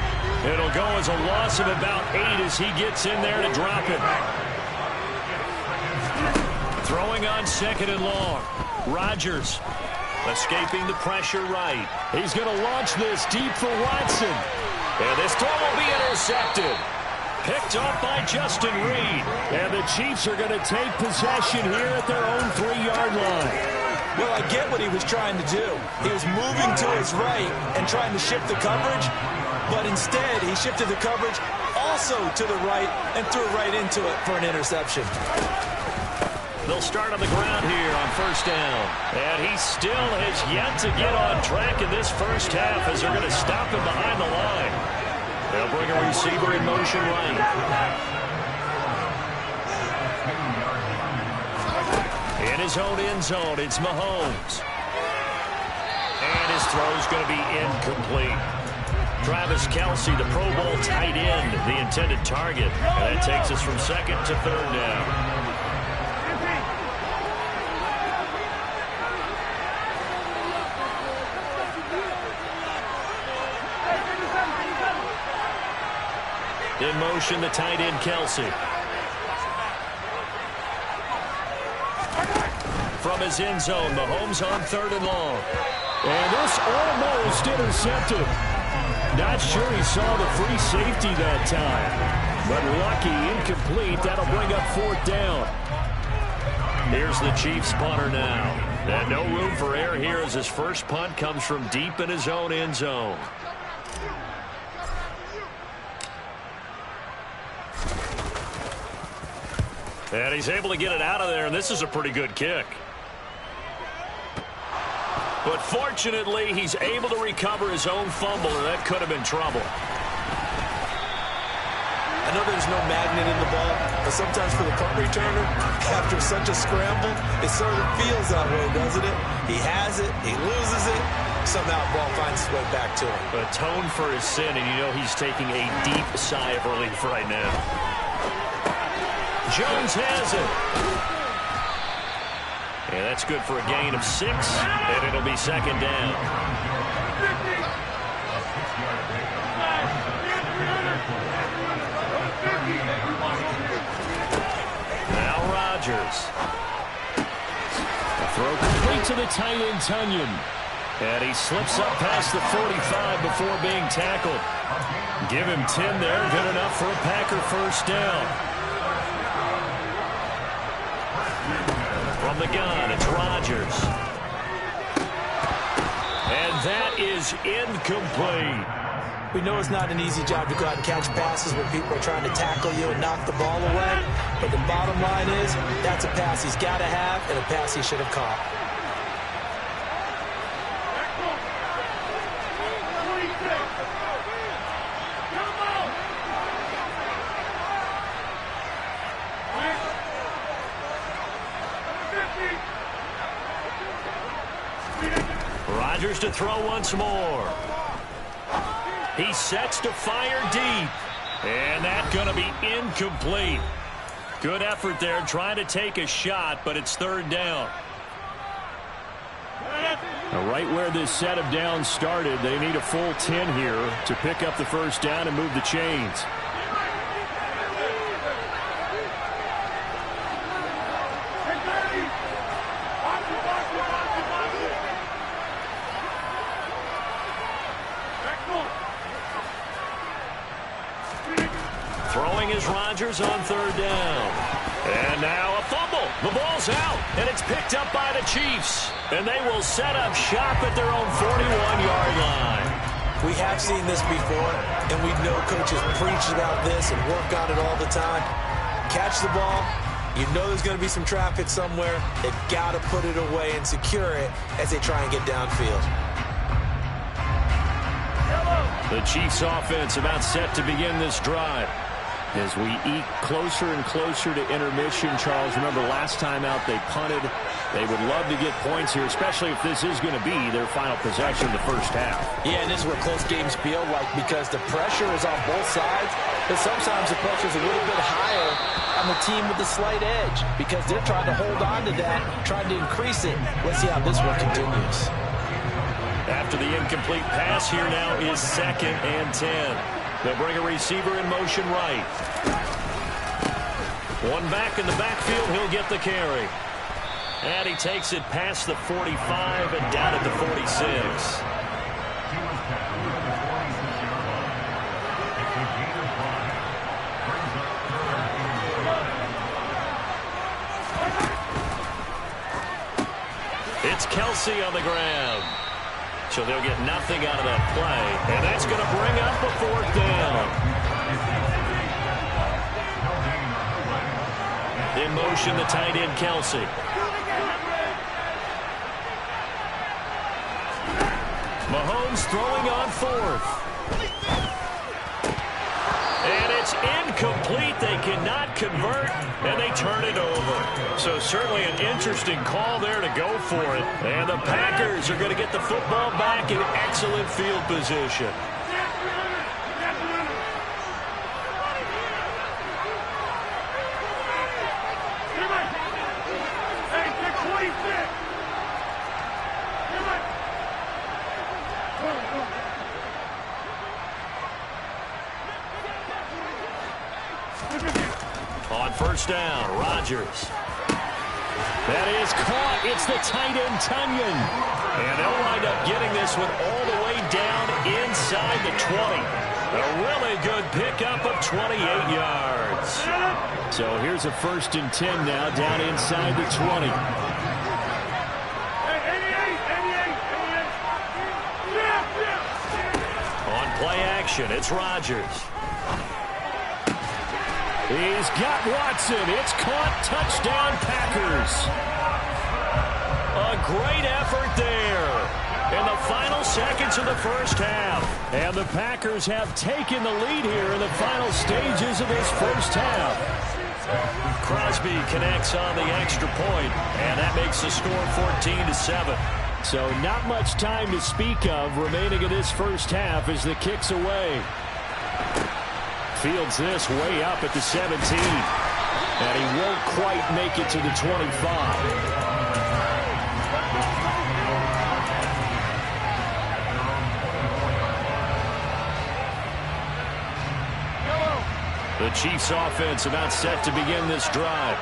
It'll go as a loss of about 8 as he gets in there to drop it. Throwing on second and long. Rodgers escaping the pressure right. He's going to launch this deep for Watson. And this throw will be intercepted. Picked off by Justin Reed. And the Chiefs are going to take possession here at their own 3-yard line. Well, I get what he was trying to do. He was moving to his right and trying to shift the coverage, but instead he shifted the coverage also to the right and threw right into it for an interception. They'll start on the ground here on first down. And he still has yet to get on track in this first half as they're going to stop him behind the line. They'll bring a receiver in motion right. In his own end zone, it's Mahomes. And his throw's going to be incomplete. Travis Kelce, the Pro Bowl tight end, the intended target. And that takes us from second to third down. In motion, the tight end, Kelce. From his end zone, Mahomes on third and long. And this almost intercepted. Not sure he saw the free safety that time. But lucky, incomplete. That'll bring up fourth down. Here's the Chiefs punter now. And no room for error here as his first punt comes from deep in his own end zone. And he's able to get it out of there, and this is a pretty good kick. But fortunately, he's able to recover his own fumble, and that could have been trouble. I know there's no magnet in the ball, but sometimes for the punt returner, after such a scramble, it sort of feels that way, doesn't it? He has it, he loses it, somehow the ball finds its way back to him. Atone for his sin, and you know he's taking a deep sigh of relief right now. Jones has it. And that's good for a gain of 6, and it'll be second down. Now Rodgers. A throw complete to the tight end, Tunyon. And he slips up past the 45 before being tackled. Give him 10 there, good enough for a Packer first down. From the gun, it's Rodgers. And that is incomplete. We know it's not an easy job to go out and catch passes when people are trying to tackle you and knock the ball away. But the bottom line is, that's a pass he's got to have and a pass he should have caught. Rodgers to throw once more. He sets to fire deep. And that's going to be incomplete. Good effort there trying to take a shot, but it's third down. Now, right where this set of downs started, they need a full 10 here to pick up the first down and move the chains. Throwing is Rodgers on third down. And now a fumble. The ball's out, and it's picked up by the Chiefs. And they will set up shop at their own 41-yard line. We have seen this before, and we know coaches preach about this and work on it all the time. Catch the ball. You know there's going to be some traffic somewhere. They've got to put it away and secure it as they try and get downfield. The Chiefs offense about set to begin this drive. As we eke closer and closer to intermission, Charles, remember last time out they punted. They would love to get points here, especially if this is going to be their final possession of the first half. Yeah, and this is where close games feel like, because the pressure is on both sides, but sometimes the pressure is a little bit higher on the team with the slight edge because they're trying to hold on to that, trying to increase it. Let's see how this one continues. After the incomplete pass, here now is 2nd and 10. They'll bring a receiver in motion right. One back in the backfield, he'll get the carry. And he takes it past the 45 and down at the 46. It's Kelsey on the ground. So they'll get nothing out of that play. And that's going to bring up a 4th down. In motion, the tight end, Kelsey. Mahomes throwing on 4th. And it's incomplete. They cannot convert, and they turn it over. So certainly an interesting call there to go for it. And the Packers are going to get the football back in excellent field position. On 1st down, Rodgers. That is caught. It's the tight end, Tunyon. And they'll wind up getting this one all the way down inside the 20. A really good pickup of 28 yards. So here's a 1st and 10 now down inside the 20. On play action, it's Rodgers. He's got Watson. It's caught. Touchdown, Packers. A great effort there in the final seconds of the first half. And the Packers have taken the lead here in the final stages of this first half. Crosby connects on the extra point, and that makes the score 14-7. So not much time to speak of remaining in this first half as the kick's away. Fields this way up at the 17. And he won't quite make it to the 25. The Chiefs offense about set to begin this drive.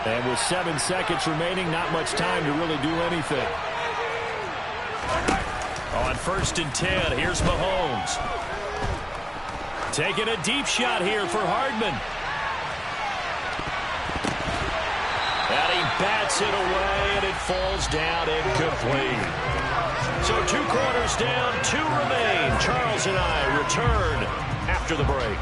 And with 7 seconds remaining, not much time to really do anything. On 1st and 10, here's Mahomes. Taking a deep shot here for Hardman. And he bats it away, and it falls down incomplete. So 2 quarters down, 2 remain. Charles and I return after the break.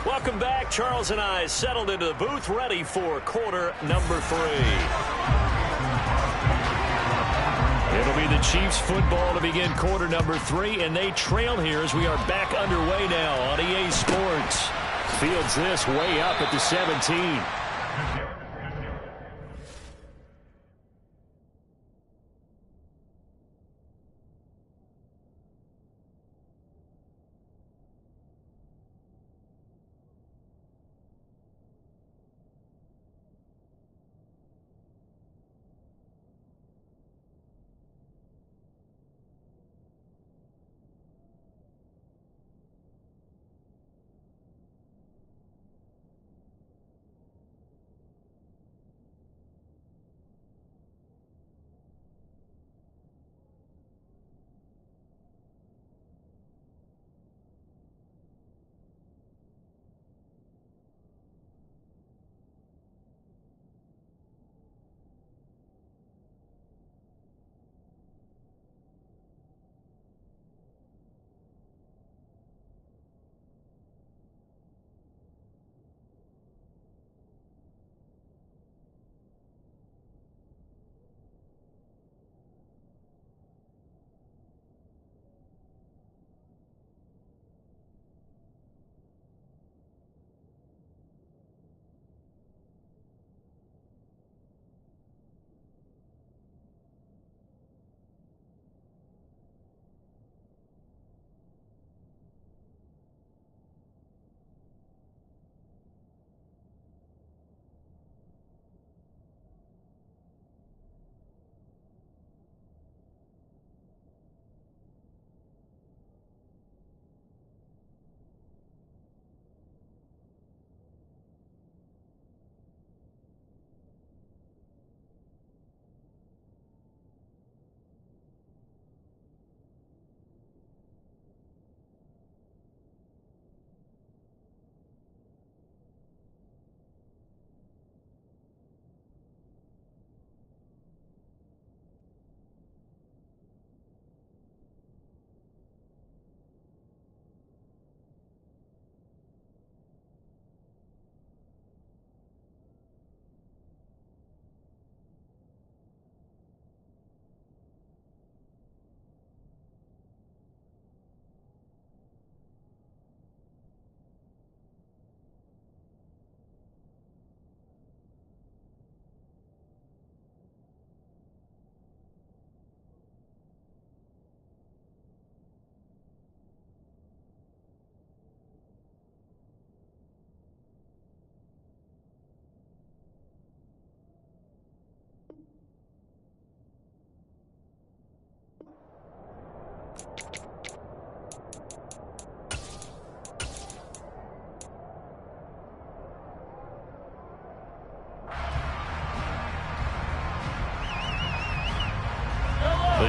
Welcome back. Charles and I settled into the booth, ready for quarter number 3. It'll be the Chiefs football to begin quarter number 3, and they trail here as we are back underway now on EA Sports. Fields this way up at the 17.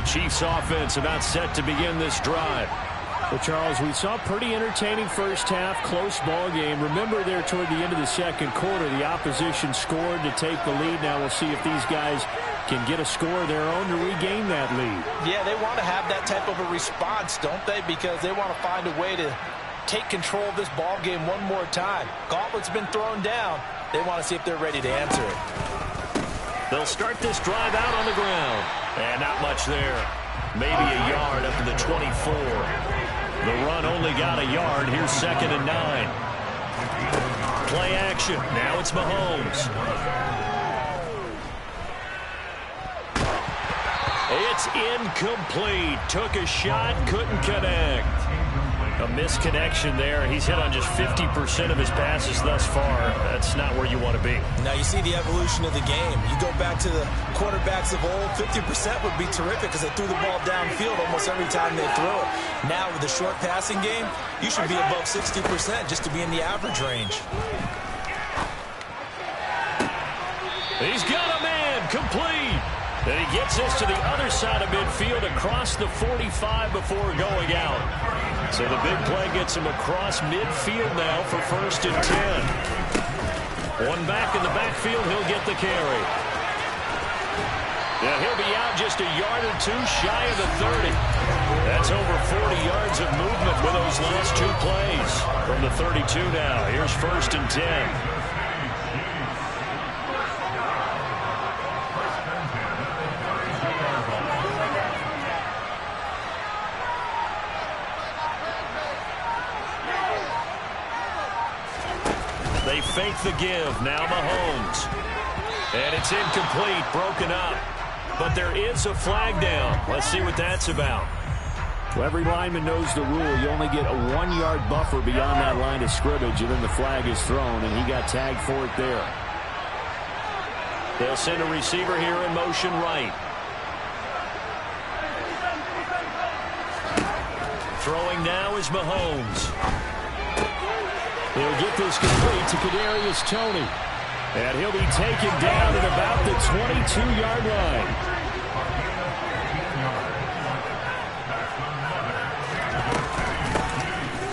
The Chiefs offense about set to begin this drive. Well, Charles, we saw a pretty entertaining first half, close ball game. Remember there toward the end of the second quarter, the opposition scored to take the lead. Now we'll see if these guys can get a score of their own to regain that lead. Yeah, they want to have that type of a response, don't they? Because they want to find a way to take control of this ball game one more time. Gauntlet's been thrown down. They want to see if they're ready to answer it. They'll start this drive out on the ground. And not much there. Maybe a yard up to the 24. The run only got a yard. Here's 2nd and 9. Play action. Now it's Mahomes. It's incomplete. Took a shot, couldn't connect. A misconnection there. He's hit on just 50% of his passes thus far. That's not where you want to be. Now you see the evolution of the game. You go back to the quarterbacks of old, 50% would be terrific because they threw the ball downfield almost every time they throw it. Now with the short passing game, you should be above 60% just to be in the average range. He's got a man, complete. And he gets this to the other side of midfield across the 45 before going out. So the big play gets him across midfield now for 1st and 10. One back in the backfield, he'll get the carry. Yeah, he'll be out just a yard or two shy of the 30. That's over 40 yards of movement with those last 2 plays. From the 32 now, here's 1st and 10. They fake the give. Now Mahomes. And it's incomplete. Broken up. But there is a flag down. Let's see what that's about. Well, every lineman knows the rule. You only get a 1-yard buffer beyond that line of scrimmage, and then the flag is thrown, and he got tagged for it there. They'll send a receiver here in motion right. Throwing now is Mahomes. He'll get this complete to Kadarius Toney. And he'll be taken down at about the 22-yard line.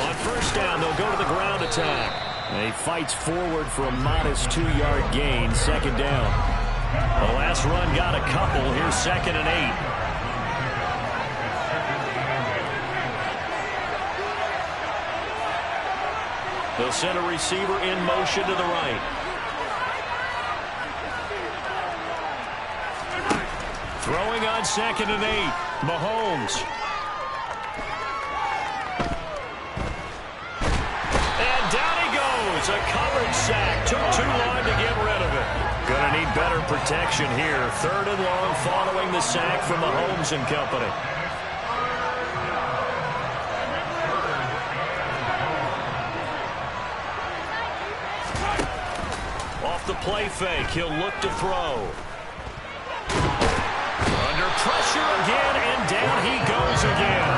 On 1st down, they'll go to the ground attack. And he fights forward for a modest 2-yard gain. 2nd down. The last run got a couple. Here's 2nd and 8. They'll send a receiver in motion to the right. Throwing on 2nd and 8. Mahomes. And down he goes. A coverage sack. Took too long to get rid of it. Gonna need better protection here. 3rd and long following the sack from Mahomes and company. The play fake. He'll look to throw. Under pressure again, and down he goes again.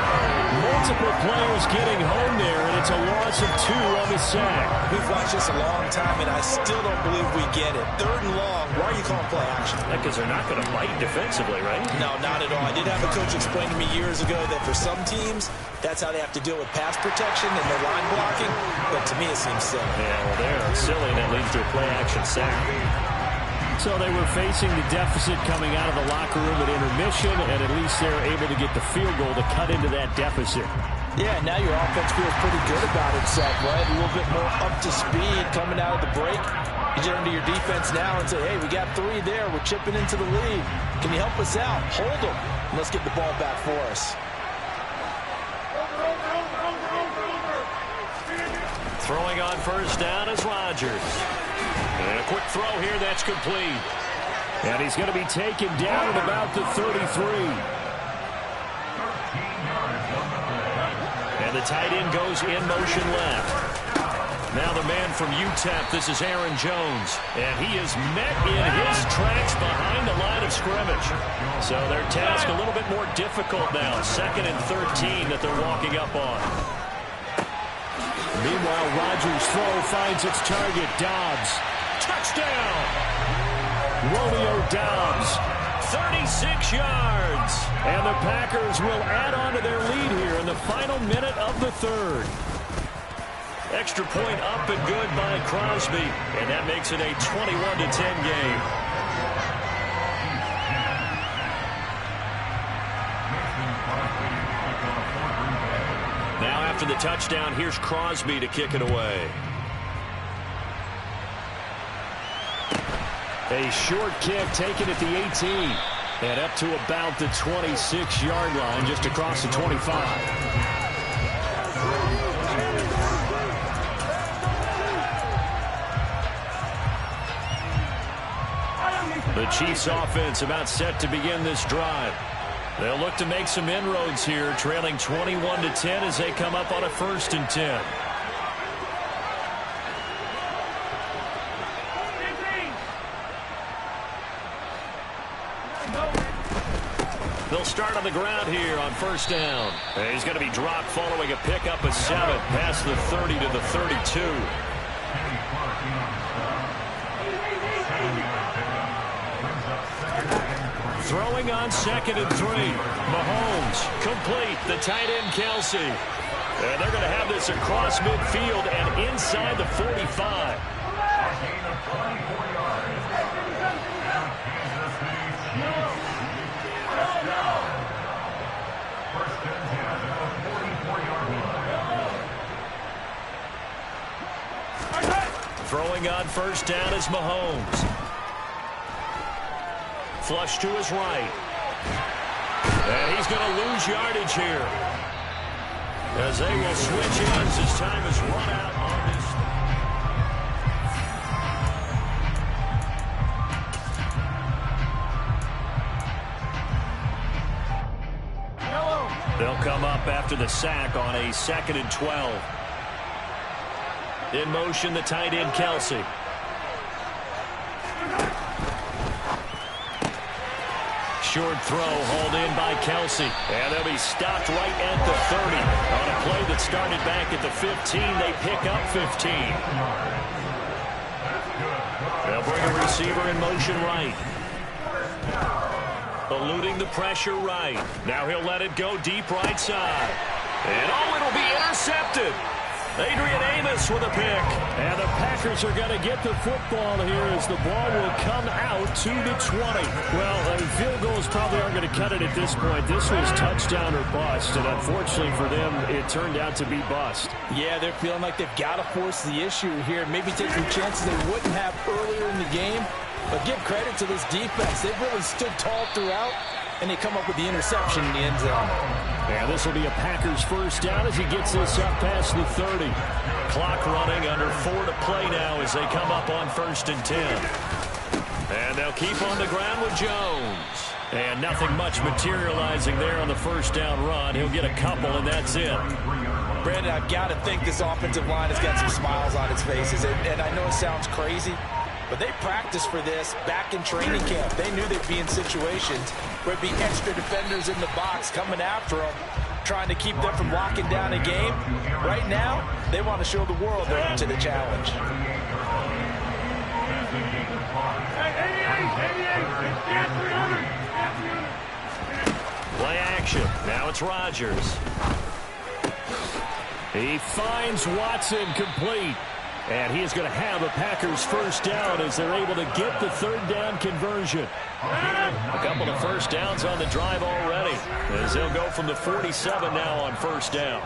Multiple players getting home there, and it's a loss of 2 on the sack. We've watched this a long time, and I still don't believe we get it. 3rd and long. Why are you calling play action? Because they're not going to bite defensively, right? No, not at all. I did have a coach explain to me years ago that for some teams, that's how they have to deal with pass protection and their line blocking. But to me, it seems silly. Yeah, well, they're silly, and that leads to a play action sack. So they were facing the deficit coming out of the locker room at intermission, and at least they're able to get the field goal to cut into that deficit. Yeah, now your offense feels pretty good about itself, right? A little bit more up to speed coming out of the break. You turn to your defense now and say, hey, we got 3 there. We're chipping into the lead. Can you help us out? Hold them. And let's get the ball back for us. Throwing on 1st down is Rodgers. And a quick throw here that's complete. And he's going to be taken down at about the 33. And the tight end goes in motion left. Now the man from UTEP, this is Aaron Jones. And he is met in his tracks behind the line of scrimmage. So their task a little bit more difficult now. 2nd and 13 that they're walking up on. Meanwhile, Rodgers' throw finds its target, Dobbs. Touchdown! Romeo Dobbs 36 yards. And the Packers will add on to their lead here in the final minute of the third. Extra point up and good by Crosby. And that makes it a 21-10 game. Now after the touchdown, here's Crosby to kick it away. A short kick taken at the 18. And up to about the 26-yard line, just across the 25. The Chiefs offense about set to begin this drive. They'll look to make some inroads here, trailing 21-10 as they come up on a 1st and 10. They'll start on the ground here on 1st down. And he's going to be dropped following a pickup of 7 past the 30 to the 32. Throwing on 2nd and 3. Mahomes complete. The tight end Kelce. And they're going to have this across midfield and inside the 45. Throwing on 1st down is Mahomes. Flush to his right. And he's going to lose yardage here, as they will switch ends as time is run out on this. They'll come up after the sack on a 2nd and 12. In motion, the tight end Kelce. Short throw hauled in by Kelce. And they'll be stopped right at the 30. On a play that started back at the 15, they pick up 15. They'll bring a receiver in motion right. Eluding the pressure right. Now he'll let it go deep right side. And it'll be intercepted. Adrian Amos with a pick. And the Packers are going to get the football here as the ball will come out to the 20. Well, field goals probably aren't going to cut it at this point. This was touchdown or bust, and unfortunately for them, it turned out to be bust. Yeah, they're feeling like they've got to force the issue here. Maybe take some chances they wouldn't have earlier in the game. But give credit to this defense. They've really stood tall throughout, and they come up with the interception in the end zone. And this will be a Packers 1st down as he gets this up past the 30. Clock running, under 4 to play now as they come up on 1st and 10. And they'll keep on the ground with Jones. And nothing much materializing there on the 1st down run. He'll get a couple, and that's it. Brandon, I've got to think this offensive line has got some smiles on its faces. And I know it sounds crazy, but they practiced for this back in training camp. They knew they'd be in situations where it'd be extra defenders in the box coming after them, trying to keep them from locking down a game. Right now, they want to show the world they're up to the challenge. Play action. Now it's Rodgers. He finds Watson complete. And he is going to have a Packers 1st down as they're able to get the 3rd down conversion. A couple of 1st downs on the drive already, as they'll go from the 47 now on 1st down.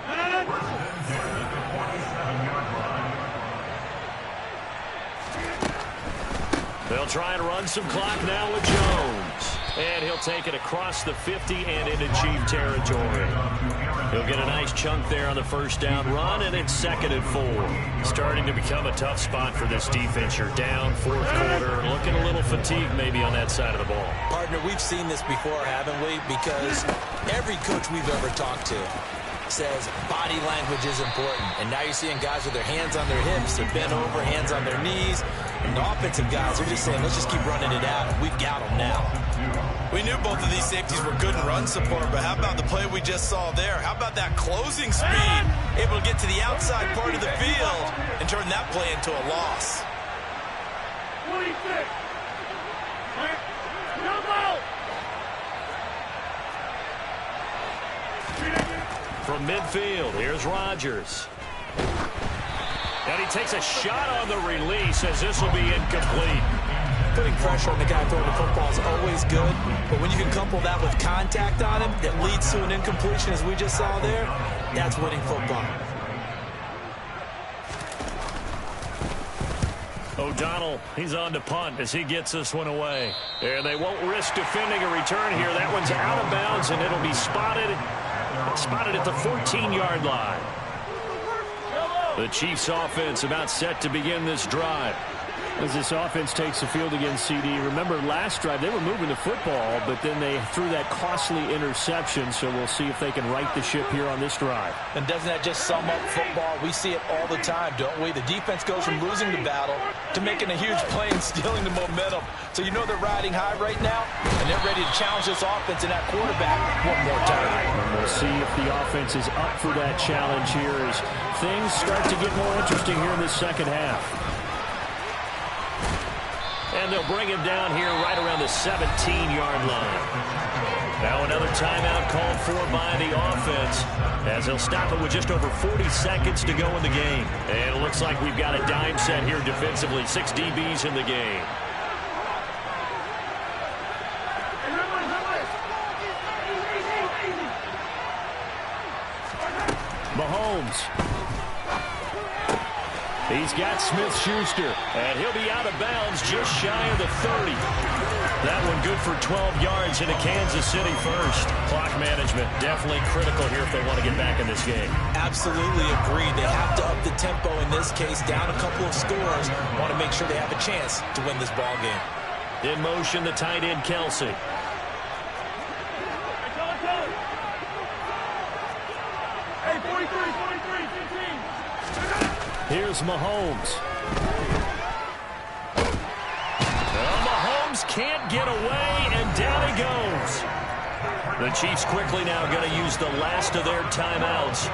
They'll try and run some clock now with Jones. And he'll take it across the 50 and into Chief territory. He'll get a nice chunk there on the 1st down run, and it's 2nd and 4. Starting to become a tough spot for this defense. You're down 4th quarter, looking a little fatigued maybe on that side of the ball. Partner, we've seen this before, haven't we? Because every coach we've ever talked to says body language is important. And now you're seeing guys with their hands on their hips, they're bent over, hands on their knees. And the offensive guys are just saying, let's just keep running it out. We've got them now. We knew both of these safeties were good in run support, but how about the play we just saw there? How about that closing speed? Able to get to the outside part of the field and turn that play into a loss. 26. Jump out. from midfield. Here's Rodgers. And he takes a shot on the release as this will be incomplete. Putting pressure on the guy throwing the football is always good, but when you can couple that with contact on him that leads to an incompletion, as we just saw there, that's winning football. O'Donnell, he's on to punt as he gets this one away. And they won't risk defending a return here. That one's out of bounds, and it'll be spotted at the 14-yard line. The Chiefs offense about set to begin this drive. As this offense takes the field against CD, remember last drive they were moving the football, but then they threw that costly interception, so we'll see if they can right the ship here on this drive. And doesn't that just sum up football? We see it all the time, don't we? The defense goes from losing the battle to making a huge play and stealing the momentum. So you know they're riding high right now, and they're ready to challenge this offense and that quarterback one more time. And we'll see if the offense is up for that challenge here as things start to get more interesting here in the second half. And they'll bring him down here right around the 17-yard line. Now another timeout called for by the offense as they'll stop it with just over 40 seconds to go in the game. And it looks like we've got a dime set here defensively. 6 DBs in the game. Mahomes. He's got Smith-Schuster, and he'll be out of bounds just shy of the 30. That one good for 12 yards into Kansas City first. Clock management definitely critical here if they want to get back in this game. Absolutely agreed. They have to up the tempo in this case, down a couple of scores. Want to make sure they have a chance to win this ball game. In motion, the tight end, Kelsey. Hey, 43, 15. Here's Mahomes. Well, Mahomes can't get away, and down he goes. The Chiefs quickly now going to use the last of their timeouts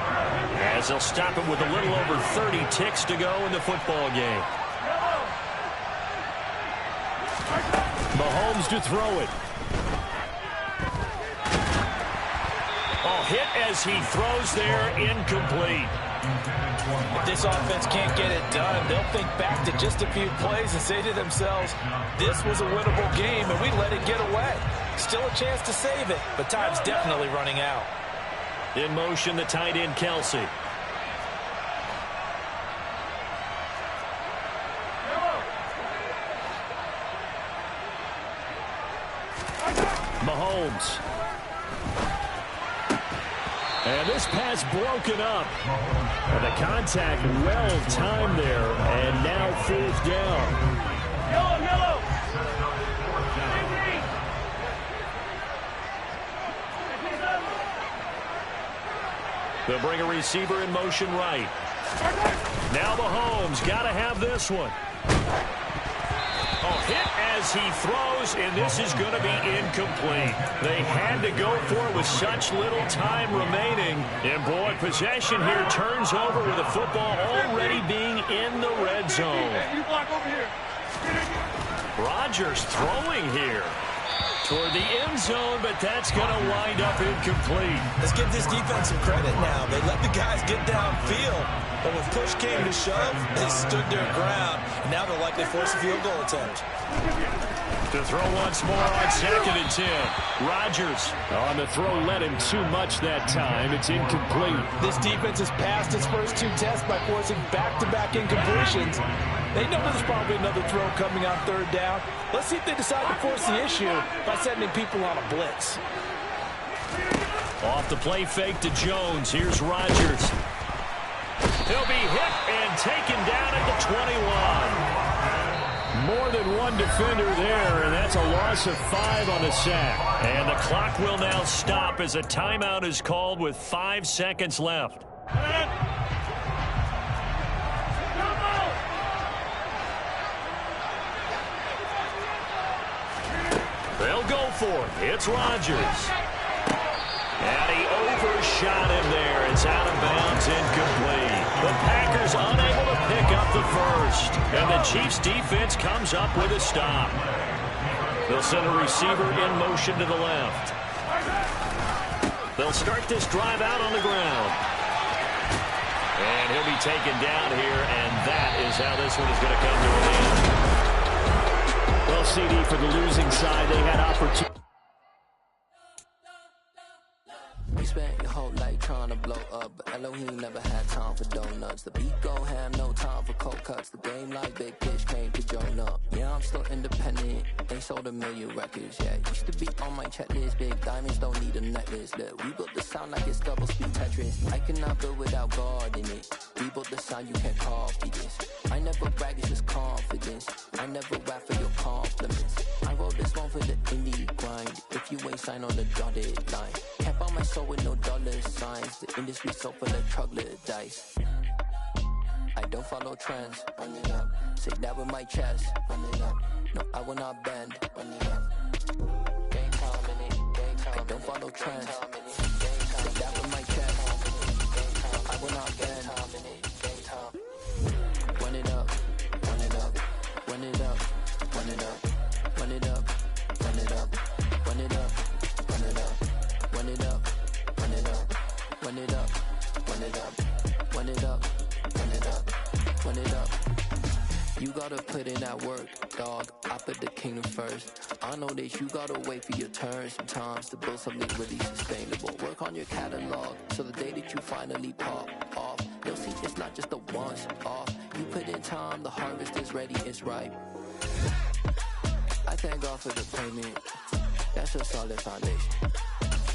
as they'll stop it with a little over 30 ticks to go in the football game. Mahomes to throw it. Oh, hit as he throws there, incomplete. If this offense can't get it done, they'll think back to just a few plays and say to themselves, this was a winnable game and we let it get away. Still a chance to save it, but time's definitely running out. In motion, the tight end, Kelsey. Mahomes. And this pass broken up. And the contact well timed there. And now 4th down. Yellow. They'll bring a receiver in motion right. Now Mahomes got to have this one. Oh, hit as he throws, and this is going to be incomplete. They had to go for it with such little time remaining. And, boy, possession here turns over with the football already being in the red zone. You block over here. Rodgers throwing here toward the end zone, but that's going to wind up incomplete. Let's give this defense some credit now. They let the guys get downfield, but when push came to shove, they stood their ground. And now they'll likely force a field goal attempt. To throw once more on 2nd and 10. Rodgers on the throw led him too much that time. It's incomplete. This defense has passed its first 2 tests by forcing back-to-back incompletions. They know there's probably another throw coming on 3rd down. Let's see if they decide to force the issue by sending people on a blitz. Off the play fake to Jones. Here's Rodgers. He'll be hit and taken down at the 21. More than one defender there, and that's a loss of 5 on the sack. And the clock will now stop as a timeout is called with 5 seconds left. They'll go for it. It's Rodgers. And he overshot him there. It's out of bounds, incomplete. The Packers unable to pick up the first. And the Chiefs defense comes up with a stop. They'll send a receiver in motion to the left. They'll start this drive out on the ground. And he'll be taken down here, and that is how this one is going to come to an end. Well, CD, for the losing side, they had opportunity. You spent your whole life trying to blow up, but Elohim never had time for donuts. The beat go ham, no time for cold cuts. The game like Big Fish came to join up. Yeah, I'm still independent. They sold 1 million records, yeah. Used to be on my checklist. Big diamonds don't need a necklace. Look, we built the sound like it's double speed Tetris. I cannot build without God in it. We built the sound, you can't copy this. I never brag, it's just confidence. I never rap for your compliments. I wrote this one for the indie grind. If you ain't signed on the dotted line, can't buy my soul with no dollar signs. The industry so full of troglodytes. I don't follow trends. Run it up. Say that with my chest. Run it up. No, I will not bend. Run it up. Game time in it. Game time. I don't follow trends. Say that with my chest. I will not bend. Game time. Run it up. Run it up. Run it up. Run it up. Run it up. Run it up. Run it up. Run it up. Run it up. Run it up. Run it up. Run it up. Run it up. Run it up. Run it up. You gotta put in that work, dog. I put the kingdom first. I know that you gotta wait for your turn sometimes to build something really sustainable. Work on your catalog, so the day that you finally pop off, you'll see it's not just a once off. You put in time, the harvest is ready, it's ripe. I thank God for the payment. That's a solid foundation.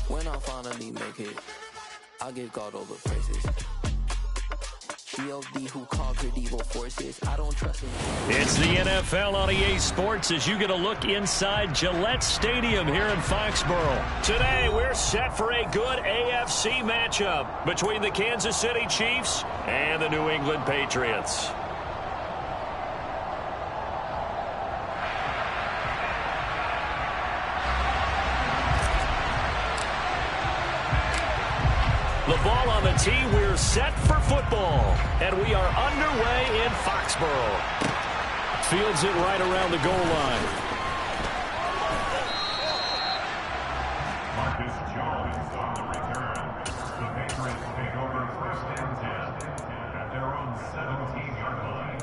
When I finally make it, I'll give God all the praises. G.O.D. who conquered evil forces. I don't trust him. It's the NFL on EA Sports as you get a look inside Gillette Stadium here in Foxborough. Today, we're set for a good AFC matchup between the Kansas City Chiefs and the New England Patriots. The ball on the tee, we're set for football. And we are underway in Foxborough. Fields it right around the goal line. Marcus Jones on the return. The Patriots take over 1st and 10 at their own 17-yard line.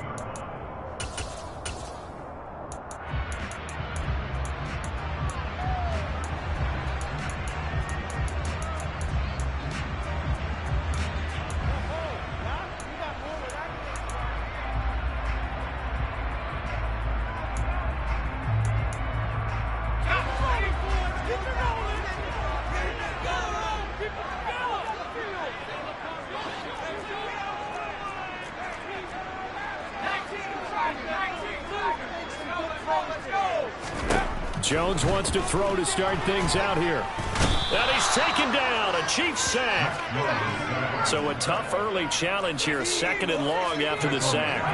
Jones wants to throw to start things out here. And he's taken down, a Chiefs sack. So a tough early challenge here, 2nd and long after the sack.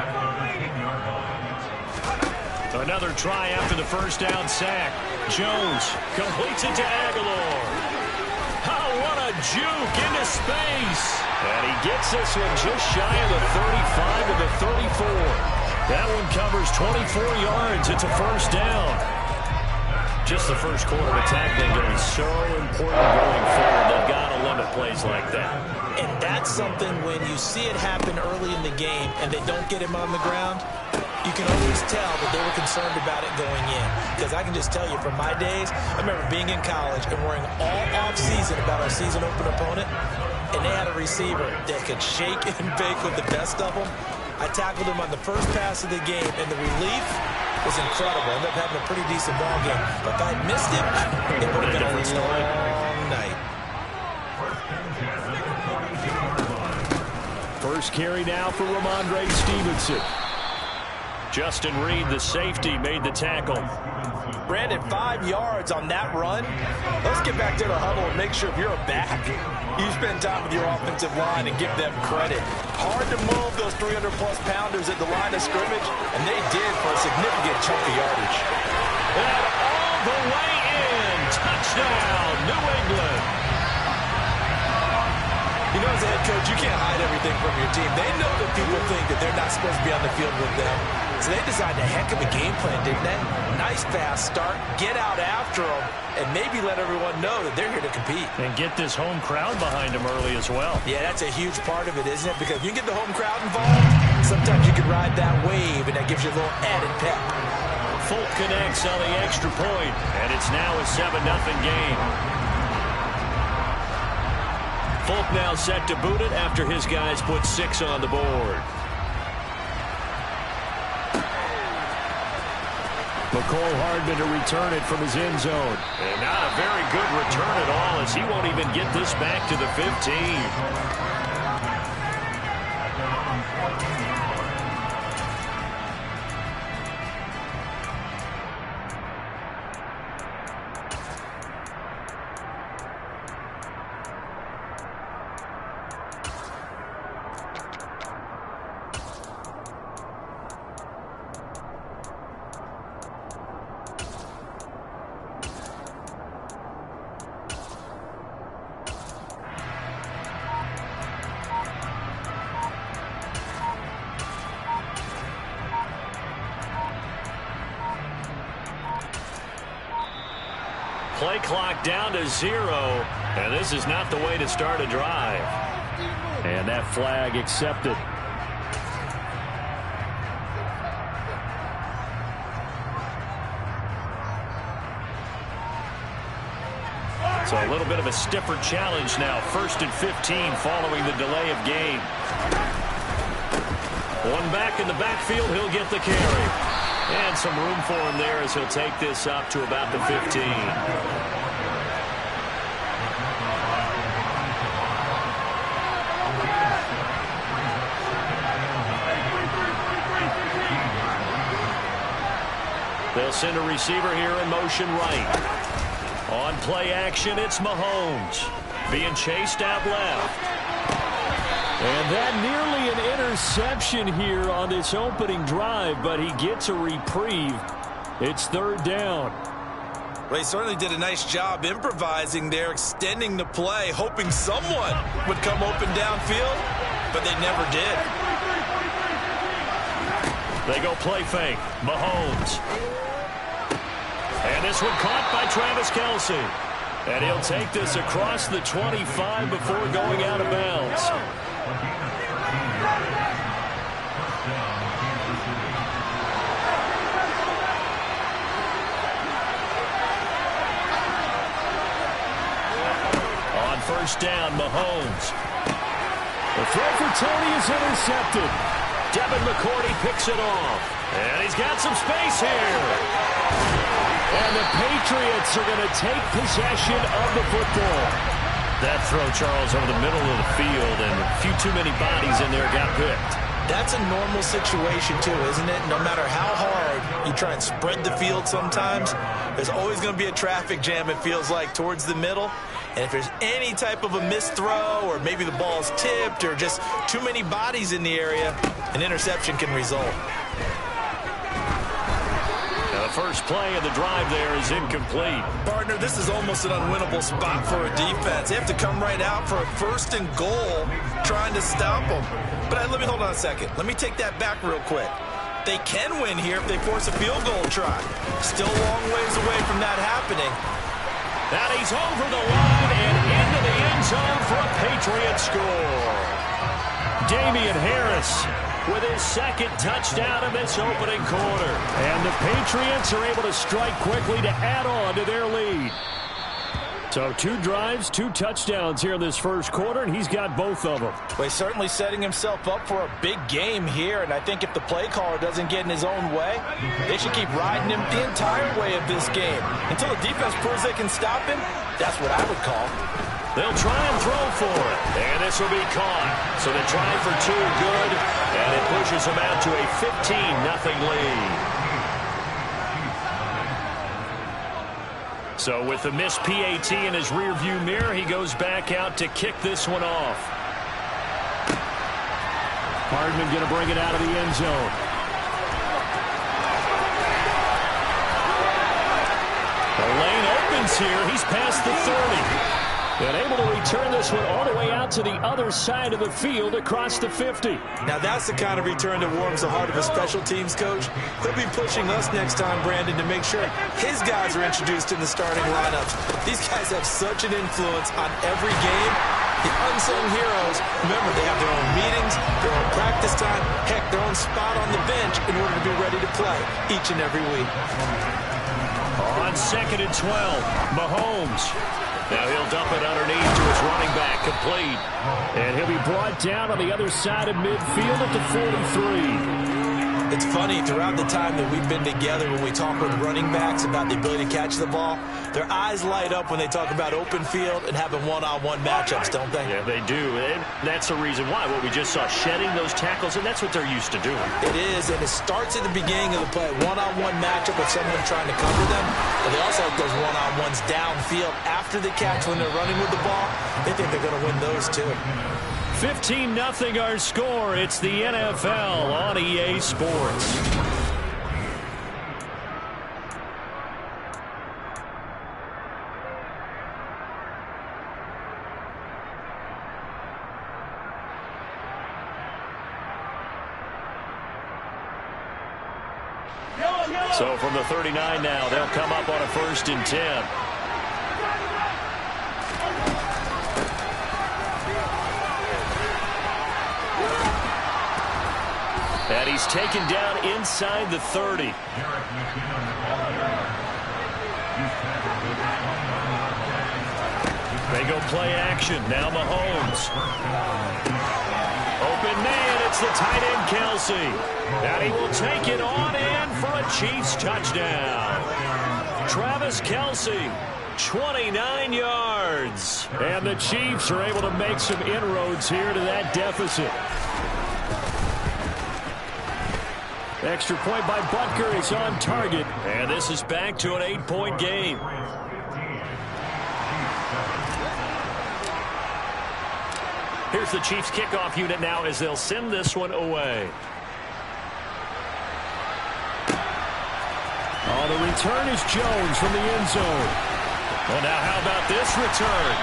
Another try after the first down sack. Jones completes it to Aguilar. Oh, what a juke into space. And he gets this one just shy of the 35 to the 34. That one covers 24 yards. It's a first down. Just the first quarter of attack thing going so important going forward. They've got to limit plays like that. And that's something when you see it happen early in the game and they don't get him on the ground, you can always tell that they were concerned about it going in. Because I can just tell you from my days, I remember being in college and worrying all off-season about our season open opponent, and they had a receiver that could shake and bake with the best of them. I tackled him on the first pass of the game, and the relief was incredible. Ended up having a pretty decent ball game. But if I'd missed him, it would have been a long night. First carry now for Ramondre Stevenson. Justin Reed, the safety, made the tackle. Brandon, 5 yards on that run. Let's get back to the huddle and make sure if you're a back, you spend time with your offensive line and give them credit. Hard to move those 300-plus pounders at the line of scrimmage, and they did for a significant chunk of yardage. And all the way in. Touchdown, New England. You know, as a head coach, you can't hide everything from your team. They know that people think that they're not supposed to be on the field with them. So they designed a heck of a game plan, didn't they? Nice fast start, get out after them, and maybe let everyone know that they're here to compete. And get this home crowd behind them early as well. Yeah, that's a huge part of it, isn't it? Because if you get the home crowd involved, sometimes you can ride that wave, and that gives you a little added pep. Folk connects on the extra point, and it's now a 7-0 game. Folk now set to boot it after his guys put 6 on the board. McCole Hardman to return it from his end zone. And not a very good return at all, as he won't even get this back to the 15. Play clock down to 0, and this is not the way to start a drive. And that flag accepted. So a little bit of a stiffer challenge now. 1st and 15 following the delay of game. One back in the backfield, he'll get the carry. And some room for him there as he'll take this up to about the 15. They'll send a receiver here in motion right. On play action, it's Mahomes. Being chased out left. And that nearly an interception here on this opening drive, but he gets a reprieve. It's 3rd down. Well, he certainly did a nice job improvising there, extending the play, hoping someone would come open downfield, but they never did. They go play fake. Mahomes. And this one caught by Travis Kelce. And he'll take this across the 25 before going out of bounds. On 1st down, Mahomes. The throw for Tony is intercepted. Devin McCourty picks it off. And he's got some space here. And the Patriots are going to take possession of the football. That throw, Charles, over the middle of the field, and a few too many bodies in there got picked. That's a normal situation, too, isn't it? No matter how hard you try and spread the field sometimes, there's always going to be a traffic jam, it feels like, towards the middle. And if there's any type of a missed throw, or maybe the ball's tipped, or just too many bodies in the area, an interception can result. The first play of the drive there is incomplete. Partner, this is almost an unwinnable spot for a defense. They have to come right out for a 1st and goal trying to stop them. But let me hold on a second. Let me take that back real quick. They can win here if they force a field goal try. Still a long ways away from that happening. Now he's over the line and into the end zone for a Patriot score. Damian Harris with his 2nd touchdown of this opening quarter. And the Patriots are able to strike quickly to add on to their lead. So 2 drives, 2 touchdowns here in this first quarter, and he's got both of them. Well, he's certainly setting himself up for a big game here, and I think if the play caller doesn't get in his own way, they should keep riding him the entire way of this game. Until the defense proves they can stop him, that's what I would call. They'll try and throw for it, and this will be caught. So they try for 2, good, and it pushes them out to a 15-0 lead. So with the missed PAT in his rearview mirror, he goes back out to kick this one off. Hardman going to bring it out of the end zone. The lane opens here. He's past the 30. And able to return this one all the way out to the other side of the field across the 50. Now that's the kind of return that warms the heart of a special teams coach. He'll be pushing us next time, Brandon, to make sure his guys are introduced in the starting lineups. These guys have such an influence on every game. The unsung heroes, remember, they have their own meetings, their own practice time, heck, their own spot on the bench in order to be ready to play each and every week. On 2nd and 12, Mahomes. Now he'll dump it underneath to his running back, complete. And he'll be brought down on the other side of midfield at the 43. It's funny, throughout the time that we've been together, when we talk with running backs about the ability to catch the ball, their eyes light up when they talk about open field and having one-on-one matchups, don't they? Yeah, they do. And that's the reason why. What we just saw, shedding those tackles, and that's what they're used to doing. It is, and it starts at the beginning of the play. One-on-one matchup with someone trying to cover them, but they also have those one-on-ones downfield after the catch when they're running with the ball. They think they're going to win those, too. 15-0 our score. It's the NFL on EA Sports. So from the 39 now, they'll come up on a 1st and 10. And he's taken down inside the 30. They go play action. Now Mahomes. Open man. It's the tight end, Kelce. And he will take it on in for a Chiefs touchdown. Travis Kelce, 29 yards. And the Chiefs are able to make some inroads here to that deficit. Extra point by Butker is on target. And this is back to an 8-point game. Here's the Chiefs kickoff unit now as they'll send this one away. Oh, the return is Jones from the end zone. Well, now how about this return?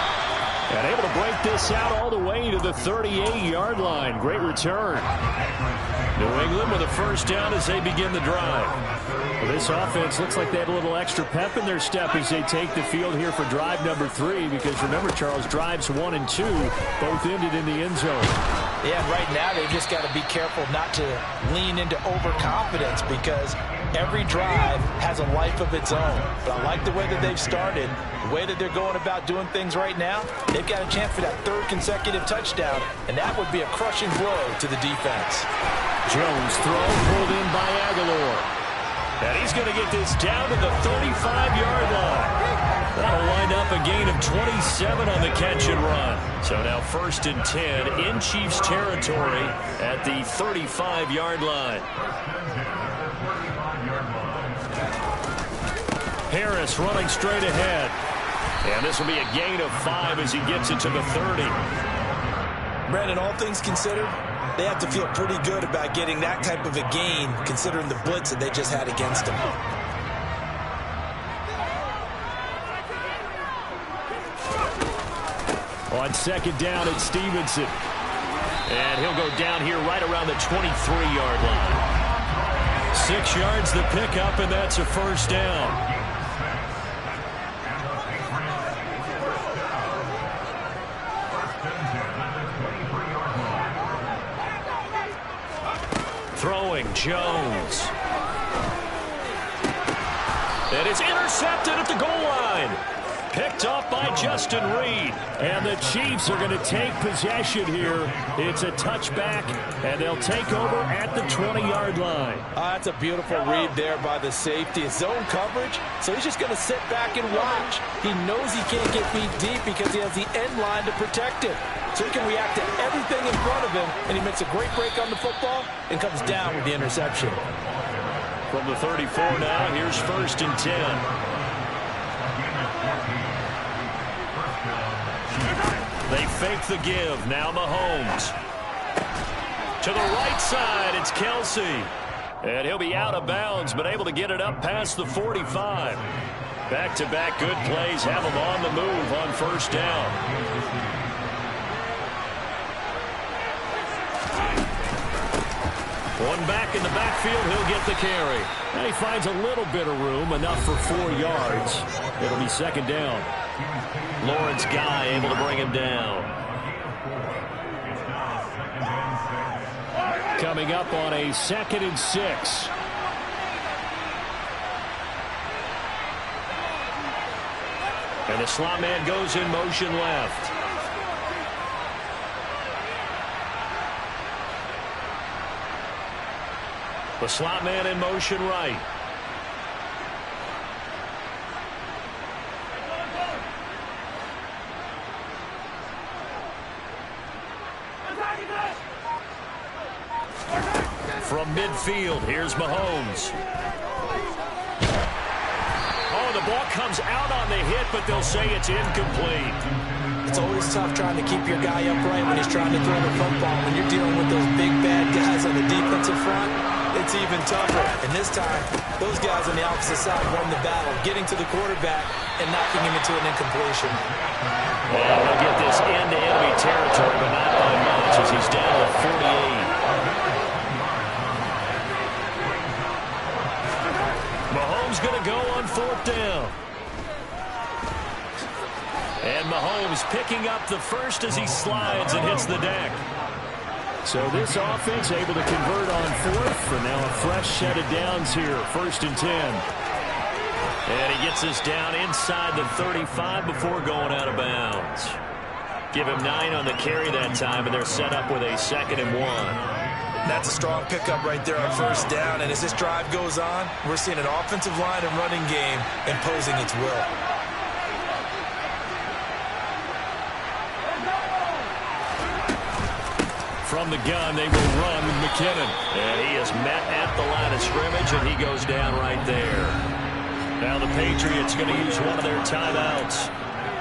And able to break this out all the way to the 38-yard line. Great return. New England with a 1st down as they begin the drive. Well, this offense looks like they have a little extra pep in their step as they take the field here for drive number 3. Because remember, Charles, drives 1 and 2 both ended in the end zone. Yeah, right now they've just got to be careful not to lean into overconfidence because every drive has a life of its own. But I like the way that they've started, the way that they're going about doing things right now. They've got a chance for that 3rd consecutive touchdown, and that would be a crushing blow to the defense. Jones throw pulled in by Aguilar. And he's going to get this down to the 35-yard line. That'll wind up a gain of 27 on the catch and run. So now 1st and 10 in Chiefs territory at the 35-yard line. Harris running straight ahead. And this will be a gain of 5 as he gets it to the 30. Brandon, all things considered, they have to feel pretty good about getting that type of a gain considering the blitz that they just had against them. On 2nd down, it's Stevenson. And he'll go down here right around the 23-yard line. 6 yards the pickup, and that's a 1st down. Throwing Jones. And it's intercepted at the goal line. Picked off by Justin Reed. And the Chiefs are going to take possession here. It's a touchback, and they'll take over at the 20-yard line. That's a beautiful read there by the safety. It's zone coverage, so he's just going to sit back and watch. He knows he can't get beat deep because he has the end line to protect him. So he can react to everything in front of him, and he makes a great break on the football and comes down with the interception. From the 34 now, here's 1st and 10. They fake the give. Now Mahomes. To the right side, it's Kelce. And he'll be out of bounds, but able to get it up past the 45. Back-to-back good plays have them on the move on first down. One back in the backfield, he'll get the carry. And he finds a little bit of room, enough for 4 yards. It'll be second down. Lawrence Guy able to bring him down. Coming up on a 2nd and 6. And the slot man goes in motion left. The slot man in motion right. From midfield, here's Mahomes. Oh, the ball comes out on the hit, but they'll say it's incomplete. It's always tough trying to keep your guy upright when he's trying to throw the football. When you're dealing with those big, bad guys on the defensive front, it's even tougher. And this time, those guys on the opposite side won the battle, getting to the quarterback and knocking him into an incompletion. Well, he'll get this into enemy territory, but not by much as he's down to 48. Mahomes going to go on 4th down. And Mahomes picking up the first as he slides and hits the deck. So this offense able to convert on 4th for now a fresh set of downs here. 1st and 10. And he gets us down inside the 35 before going out of bounds. Give him 9 on the carry that time, and they're set up with a 2nd and 1. That's a strong pickup right there on 1st down. And as this drive goes on, we're seeing an offensive line and running game imposing its will. From the gun, they will run McKinnon. And he is met at the line of scrimmage, and he goes down right there. Now the Patriots going to use one of their timeouts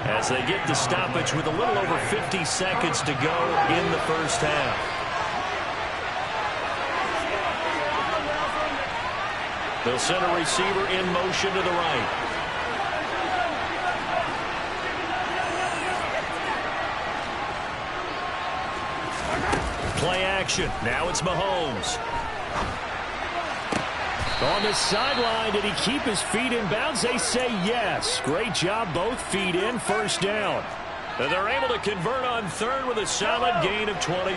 as they get the stoppage with a little over 50 seconds to go in the first half. They'll send a receiver in motion to the right. Play action. Now it's Mahomes. On the sideline, did he keep his feet in bounds? They say yes. Great job, both feet in, 1st down. And they're able to convert on 3rd with a solid gain of 23.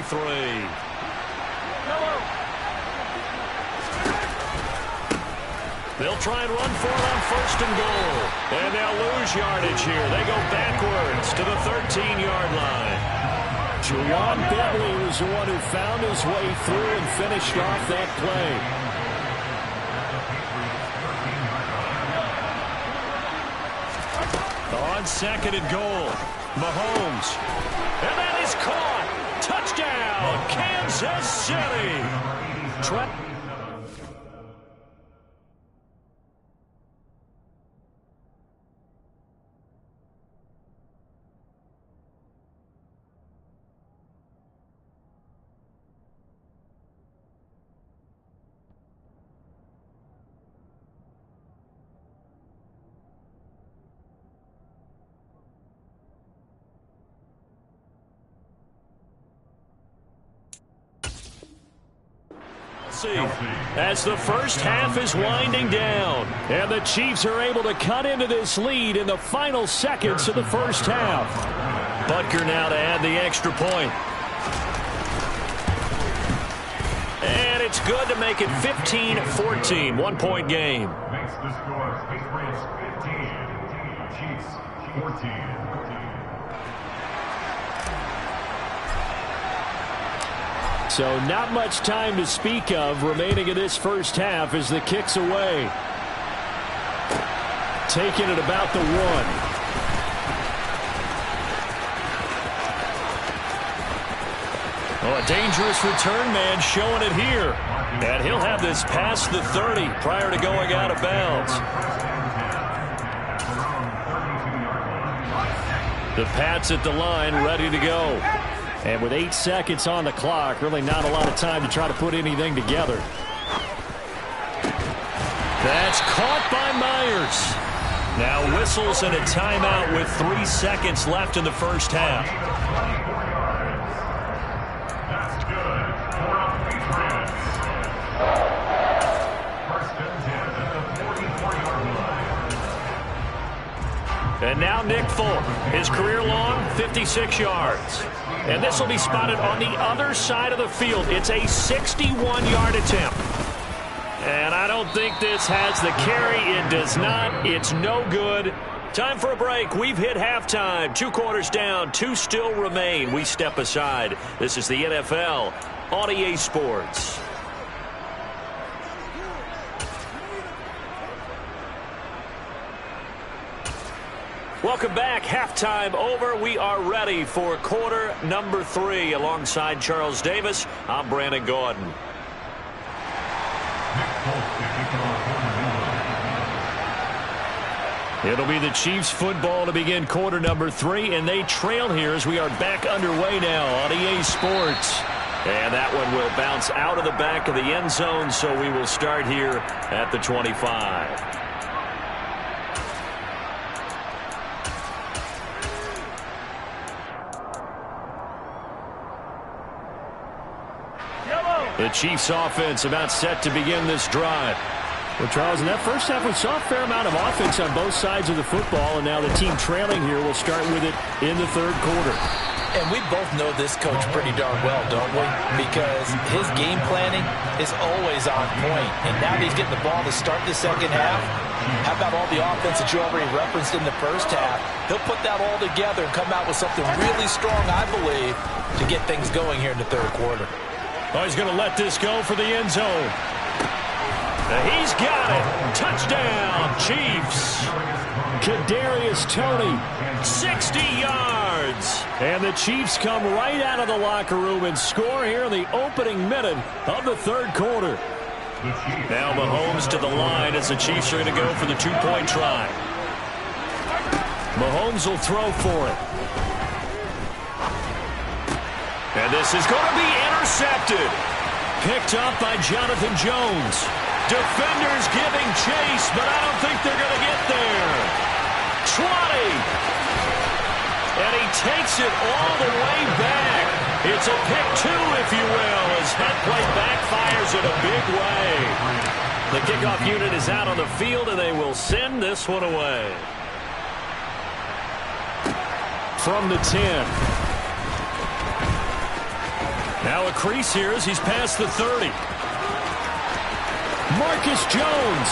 They'll try and run for it on 1st and goal. And they'll lose yardage here. They go backwards to the 13-yard line. Juwan Bentley was the one who found his way through and finished off that play. On 2nd and goal, Mahomes. And that is caught. Touchdown, Kansas City. As the first half is winding down, and the Chiefs are able to cut into this lead in the final seconds of the first half. Butker now to add the extra point. And it's good to make it 15-14, 1-point game. Makes the score. Patriots 15, Chiefs 14. So not much time to speak of remaining in this first half as the kick's away. Taking it about the 1. Oh, a dangerous return man showing it here. And he'll have this past the 30 prior to going out of bounds. The Pats at the line ready to go. And with 8 seconds on the clock, really not a lot of time to try to put anything together. That's caught by Myers. Now whistles and a timeout with 3 seconds left in the first half. That's good for the Patriots. First and 10 at the 44-yard line. And now Nick Folk, his career long, 56 yards. And this will be spotted on the other side of the field. It's a 61-yard attempt. And I don't think this has the carry. It does not. It's no good. Time for a break. We've hit halftime. 2 quarters down. 2 still remain. We step aside. This is the NFL on EA Sports. Welcome back. Halftime over. We are ready for quarter number 3. Alongside Charles Davis, I'm Brandon Gaudin. It'll be the Chiefs football to begin quarter number 3, and they trail here as we are back underway now on EA Sports. And that one will bounce out of the back of the end zone, so we will start here at the 25. The Chiefs offense about set to begin this drive. Well, Charles, in that first half, we saw a fair amount of offense on both sides of the football, and now the team trailing here will start with it in the third quarter. And we both know this coach pretty darn well, don't we? Because his game planning is always on point. And now that he's getting the ball to start the second half, how about all the offense that you already referenced in the first half? He'll put that all together and come out with something really strong, I believe, to get things going here in the third quarter. Oh, he's going to let this go for the end zone. He's got it. Touchdown, Chiefs. Kadarius Toney, 60 yards. And the Chiefs come right out of the locker room and score here in the opening minute of the third quarter. Now Mahomes to the line as the Chiefs are going to go for the 2-point try. Mahomes will throw for it. And this is going to be intercepted. Picked up by Jonathan Jones. Defenders giving chase, but I don't think they're going to get there. 20. And he takes it all the way back. It's a pick 2, if you will, as head play backfires in a big way. The kickoff unit is out on the field, and they will send this one away. From the 10. Now a crease here as he's past the 30. Marcus Jones.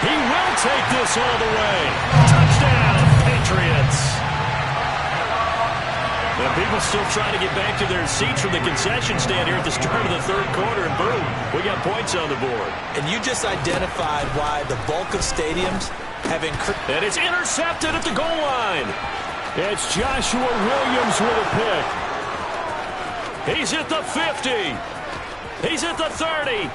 He will take this all the way. Touchdown, Patriots. The people still trying to get back to their seats from the concession stand here at the start of the third quarter, and boom, we got points on the board. And you just identified why the bulk of stadiums have increased. And it's intercepted at the goal line. It's Joshua Williams with a pick. He's at the 50. He's at the 30.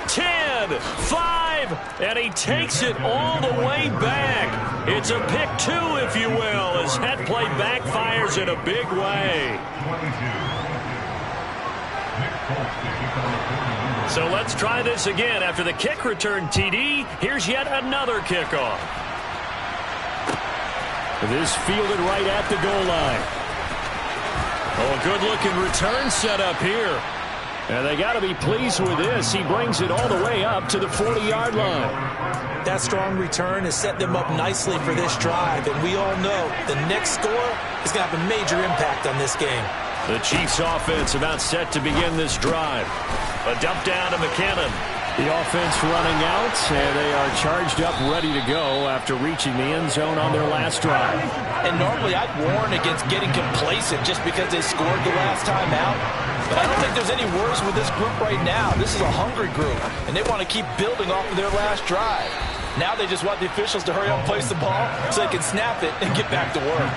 10, 5, and he takes it all the way back. It's a pick 2, if you will, as head play backfires in a big way. So let's try this again. After the kick return TD, here's yet another kickoff. This fielded right at the goal line. Oh, a good-looking return set up here. And they got to be pleased with this. He brings it all the way up to the 40-yard line. That strong return has set them up nicely for this drive. And we all know the next score is going to have a major impact on this game. The Chiefs offense about set to begin this drive. A dump down to McKinnon. The offense running out, and they are charged up, ready to go after reaching the end zone on their last drive. And normally I'd warn against getting complacent just because they scored the last time out. But I don't think there's any worries with this group right now. This is a hungry group, and they want to keep building off of their last drive. Now they just want the officials to hurry up and place the ball so they can snap it and get back to work.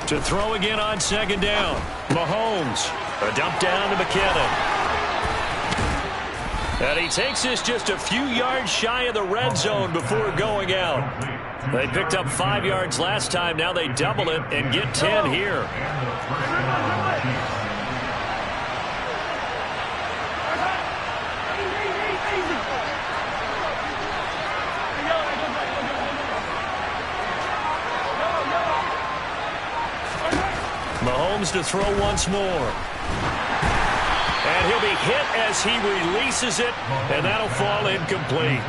To throw again on second down. Mahomes. A dump down to McKinnon. And he takes this just a few yards shy of the red zone before going out. They picked up 5 yards last time. Now they double it and get 10 here. Mahomes to throw once more. And he'll be hit as he releases it, and that'll fall incomplete.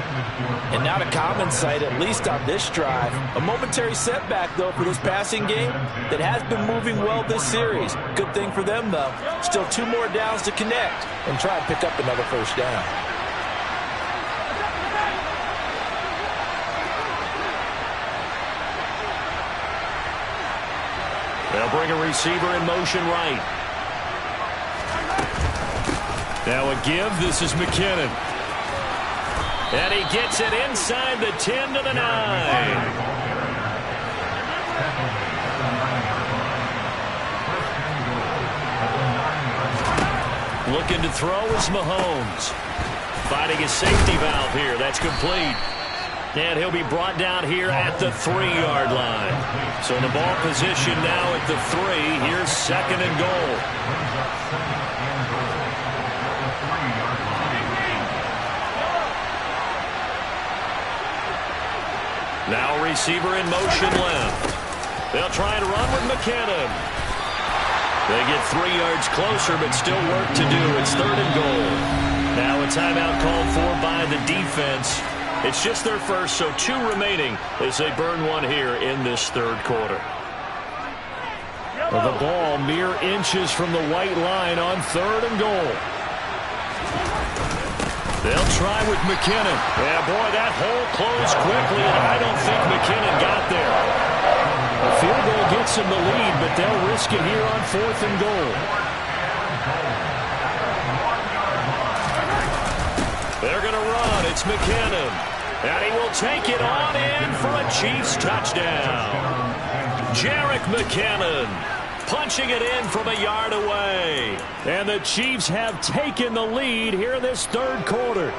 And not a common sight, at least on this drive. A momentary setback, though, for this passing game that has been moving well this series. Good thing for them, though. Still 2 more downs to connect and try and pick up another first down. They'll bring a receiver in motion right. Now a give. This is McKinnon. And he gets it inside the 10 to the 9. Looking to throw is Mahomes. Finding his safety valve here. That's complete. And he'll be brought down here at the 3-yard line. So the ball position now at the 3. Here's second and goal. Now receiver in motion left. They'll try and run with McKinnon. They get 3 yards closer, but still work to do. It's third and goal. Now a timeout called for by the defense. It's just their first, so 2 remaining as they burn one here in this third quarter. The ball mere inches from the white line on third and goal. They'll try with McKinnon. Yeah, boy, that hole closed quickly, and I don't think McKinnon got there. A field goal gets them the lead, but they'll risk it here on fourth and goal. They're going to run. It's McKinnon. And he will take it on in for a Chiefs touchdown. Jerick McKinnon punching it in from a yard away. And the Chiefs have taken the lead here in this third quarter.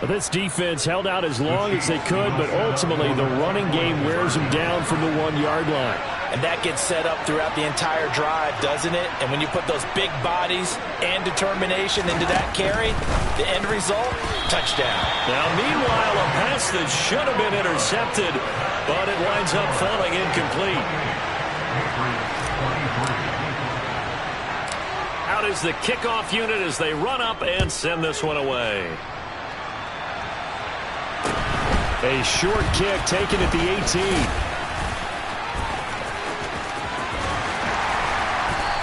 This defense held out as long as they could, but ultimately the running game wears them down from the 1-yard line. And that gets set up throughout the entire drive, doesn't it? And when you put those big bodies and determination into that carry, the end result, touchdown. Now, meanwhile, a pass that should have been intercepted, but it winds up falling incomplete. Out is the kickoff unit as they run up and send this one away. A short kick taken at the 18.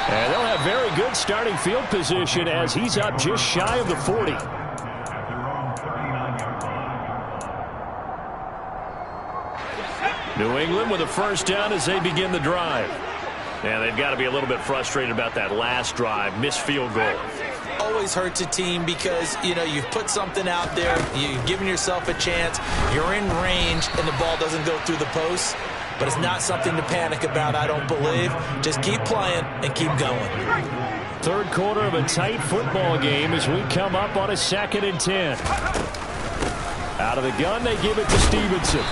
And they'll have very good starting field position as he's up just shy of the 40. New England with a first down as they begin the drive. And they've got to be a little bit frustrated about that last drive, missed field goal. Always hurts a team because, you know, you've put something out there, you've given yourself a chance, you're in range, and the ball doesn't go through the post. But it's not something to panic about, I don't believe. Just keep playing and keep going. Third quarter of a tight football game as we come up on a 2nd and 10. Out of the gun, they give it to Stevenson.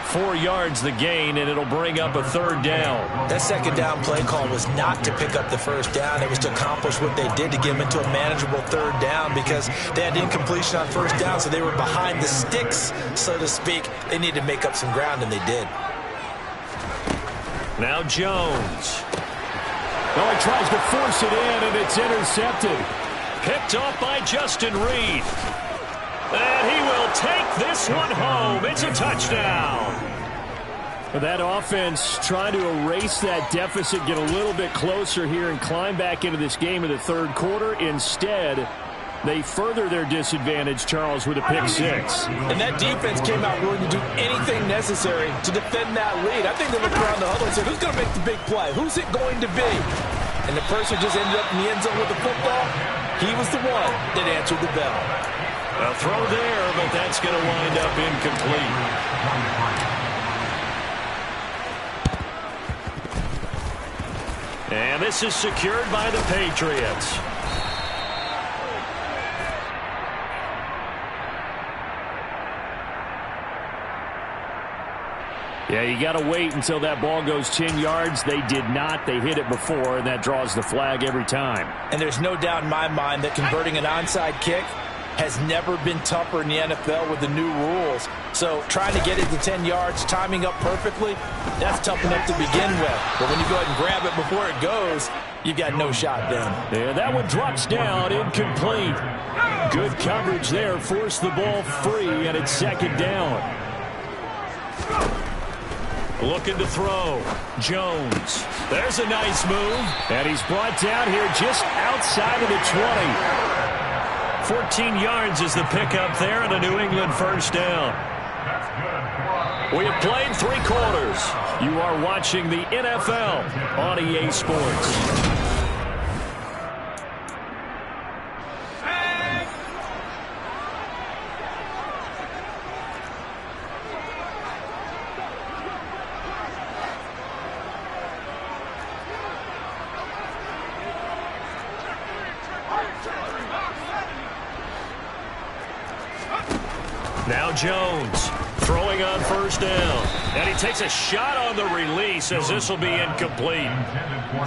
4 yards the gain, and it'll bring up a third down. That second down play call was not to pick up the first down. It was to accomplish what they did to get them into a manageable third down because they had incompletion on first down, so they were behind the sticks, so to speak. They needed to make up some ground, and they did. Now Jones. Well, he tries to force it in, and it's intercepted. Picked off by Justin Reed. And he will take this one home. It's a touchdown. That offense trying to erase that deficit, get a little bit closer here, and climb back into this game in the third quarter. Instead, they further their disadvantage, Charles, with a pick 6. And that defense came out willing to do anything necessary to defend that lead. I think they looked around the huddle and said, who's going to make the big play? Who's it going to be? And the person just ended up in the end zone with the football. He was the one that answered the bell. A throw there, but that's going to wind up incomplete. And this is secured by the Patriots. Yeah, you got to wait until that ball goes 10 yards. They did not. They hit it before, and that draws the flag every time. And there's no doubt in my mind that converting an onside kick has never been tougher in the NFL with the new rules. So trying to get it to 10 yards, timing up perfectly, that's tough enough to begin with. But when you go ahead and grab it before it goes, you've got no shot then. Yeah, that one drops down, incomplete. Good coverage there, forced the ball free, and it's second down. Looking to throw. Jones. There's a nice move. And he's brought down here just outside of the 20. 14 yards is the pickup there and a New England first down. We have played 3 quarters. You are watching the NFL on EA Sports. Now Jones throwing on first down. And he takes a shot on the release as this will be incomplete.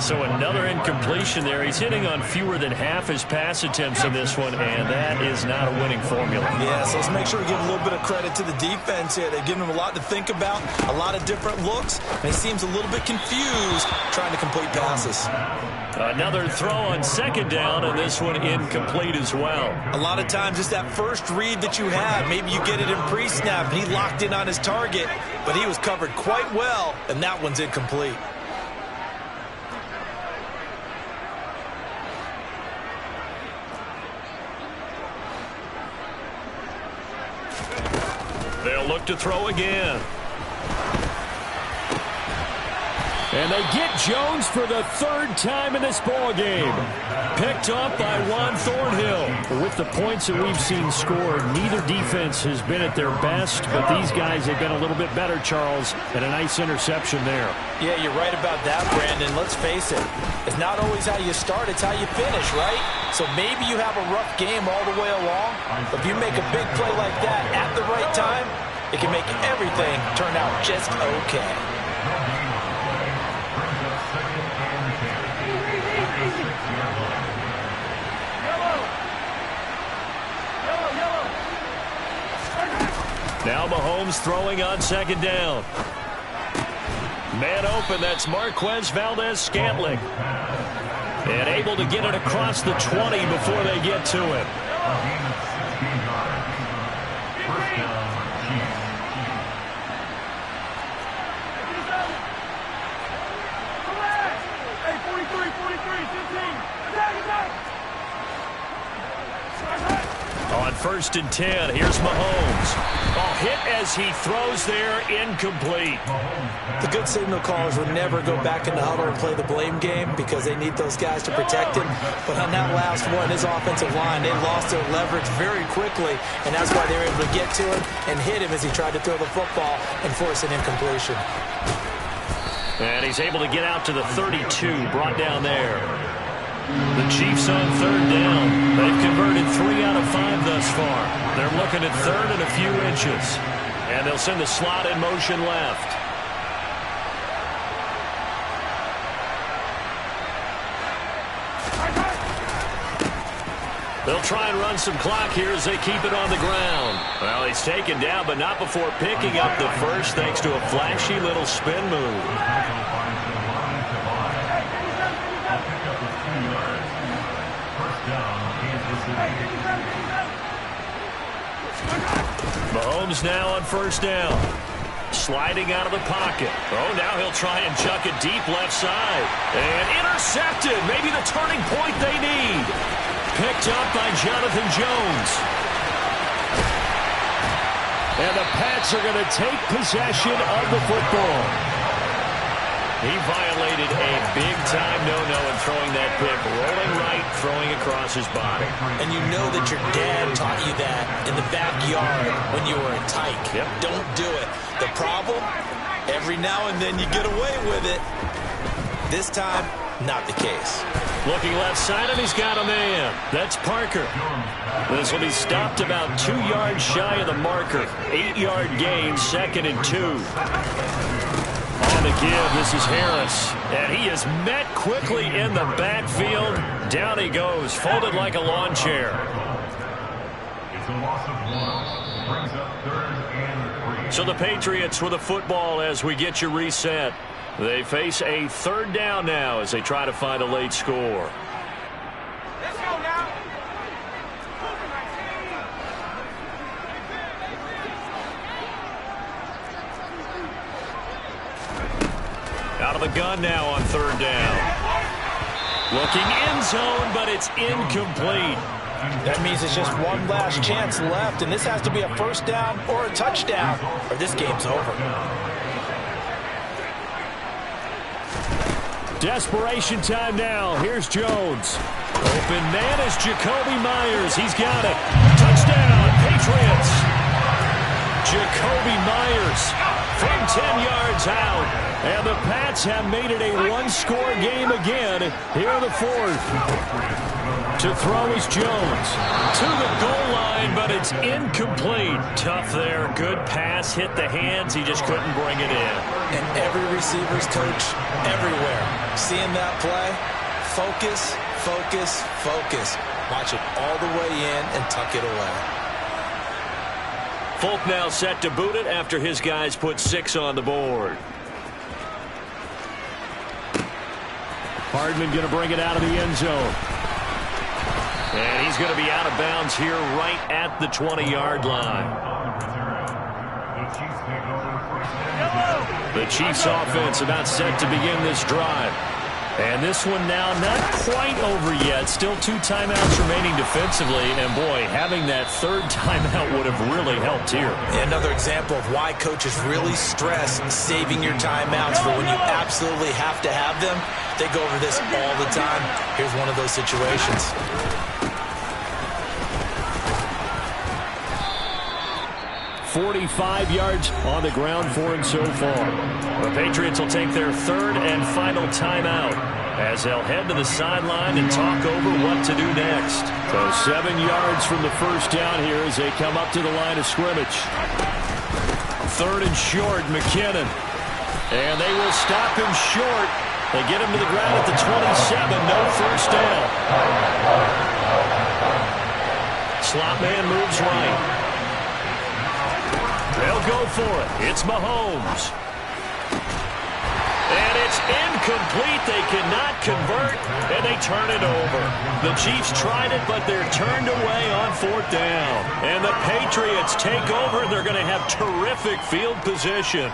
So another incompletion there. He's hitting on fewer than half his pass attempts in this one, and that is not a winning formula. Yeah, so let's make sure we give a little bit of credit to the defense here. They've given him a lot to think about, a lot of different looks, and he seems a little bit confused trying to complete passes. Another throw on second down, and this one incomplete as well. A lot of times it's that first read that you have. Maybe you get it in pre-snap, and he locked in on his target, but he was covered quite well, and that one's incomplete. They'll look to throw again. And they get Jones for the 3rd time in this ball game. Picked up by Juan Thornhill. With the points that we've seen scored, neither defense has been at their best, but these guys have been a little bit better, Charles, and a nice interception there. Yeah, you're right about that, Brandon. Let's face it. It's not always how you start, it's how you finish, right? So maybe you have a rough game all the way along, but if you make a big play like that at the right time, it can make everything turn out just okay. Now Mahomes throwing on second down. Man open, that's Marquez Valdes-Scantling. And able to get it across the 20 before they get to it. On 1st and 10, here's Mahomes. Hit as he throws there, incomplete. The good signal callers would never go back in the huddle and play the blame game because they need those guys to protect him. But on that last one, his offensive line, they lost their leverage very quickly, and that's why they were able to get to him and hit him as he tried to throw the football and force an incompletion. And he's able to get out to the 32, brought down there. The Chiefs on 3rd down. They've converted 3 out of 5 thus far. They're looking at 3rd and a few inches. And they'll send the slot in motion left. They'll try and run some clock here as they keep it on the ground. Well, he's taken down, but not before picking up the first thanks to a flashy little spin move. Mahomes now on 1st down. Sliding out of the pocket. Oh, now he'll try and chuck it deep left side. And intercepted. Maybe the turning point they need. Picked up by Jonathan Jones. And the Pats are going to take possession of the football. He violated a big-time no-no in throwing that pick. Rolling right, throwing across his body. And you know that your dad taught you that in the backyard when you were a tyke. Yep. Don't do it. The problem, every now and then you get away with it. This time, not the case. Looking left side, and he's got a man. That's Parker. This will be stopped about 2 yards shy of the marker. 8-yard gain, 2nd and 2. On the give, this is Harris. And he is met quickly in the backfield. Down he goes, folded like a lawn chair. It's a loss of 1. Brings up 3rd and 3. So the Patriots with the football as we get you reset. They face a 3rd down now as they try to find a late score. Let's go now. Out of the gun now on 3rd down. Looking end zone, but it's incomplete. That means it's just one last chance left, and this has to be a 1st down or a touchdown, or this game's over. Desperation time now. Here's Jones. Open man is Jacoby Myers. He's got it. Touchdown, Patriots. Jacoby Myers from 10 yards out. And the Pats have made it a one-score game again here in the 4th. To throw is Jones. To the goal line, but it's incomplete. Tough there. Good pass. Hit the hands. He just couldn't bring it in. And every receiver's coach everywhere. Seeing that play, focus, focus, focus. Watch it all the way in and tuck it away. Folk now set to boot it after his guys put 6 on the board. Hardman going to bring it out of the end zone. And he's going to be out of bounds here right at the 20-yard line. The Chiefs offense about set to begin this drive. And this one now not quite over yet. Still 2 timeouts remaining defensively. And, boy, having that 3rd timeout would have really helped here. Another example of why coaches really stress saving your timeouts for when you absolutely have to have them. They go over this all the time. Here's one of those situations. 45 yards on the ground for him so far. The Patriots will take their 3rd and final timeout as they'll head to the sideline and talk over what to do next. So 7 yards from the 1st down here as they come up to the line of scrimmage. 3rd and short, McKinnon. And they will stop him short. They get him to the ground at the 27. No 1st down. Slot man moves right. They'll go for it. It's Mahomes. And it's incomplete. They cannot convert, and they turn it over. The Chiefs tried it, but they're turned away on 4th down. And the Patriots take over. They're going to have terrific field position.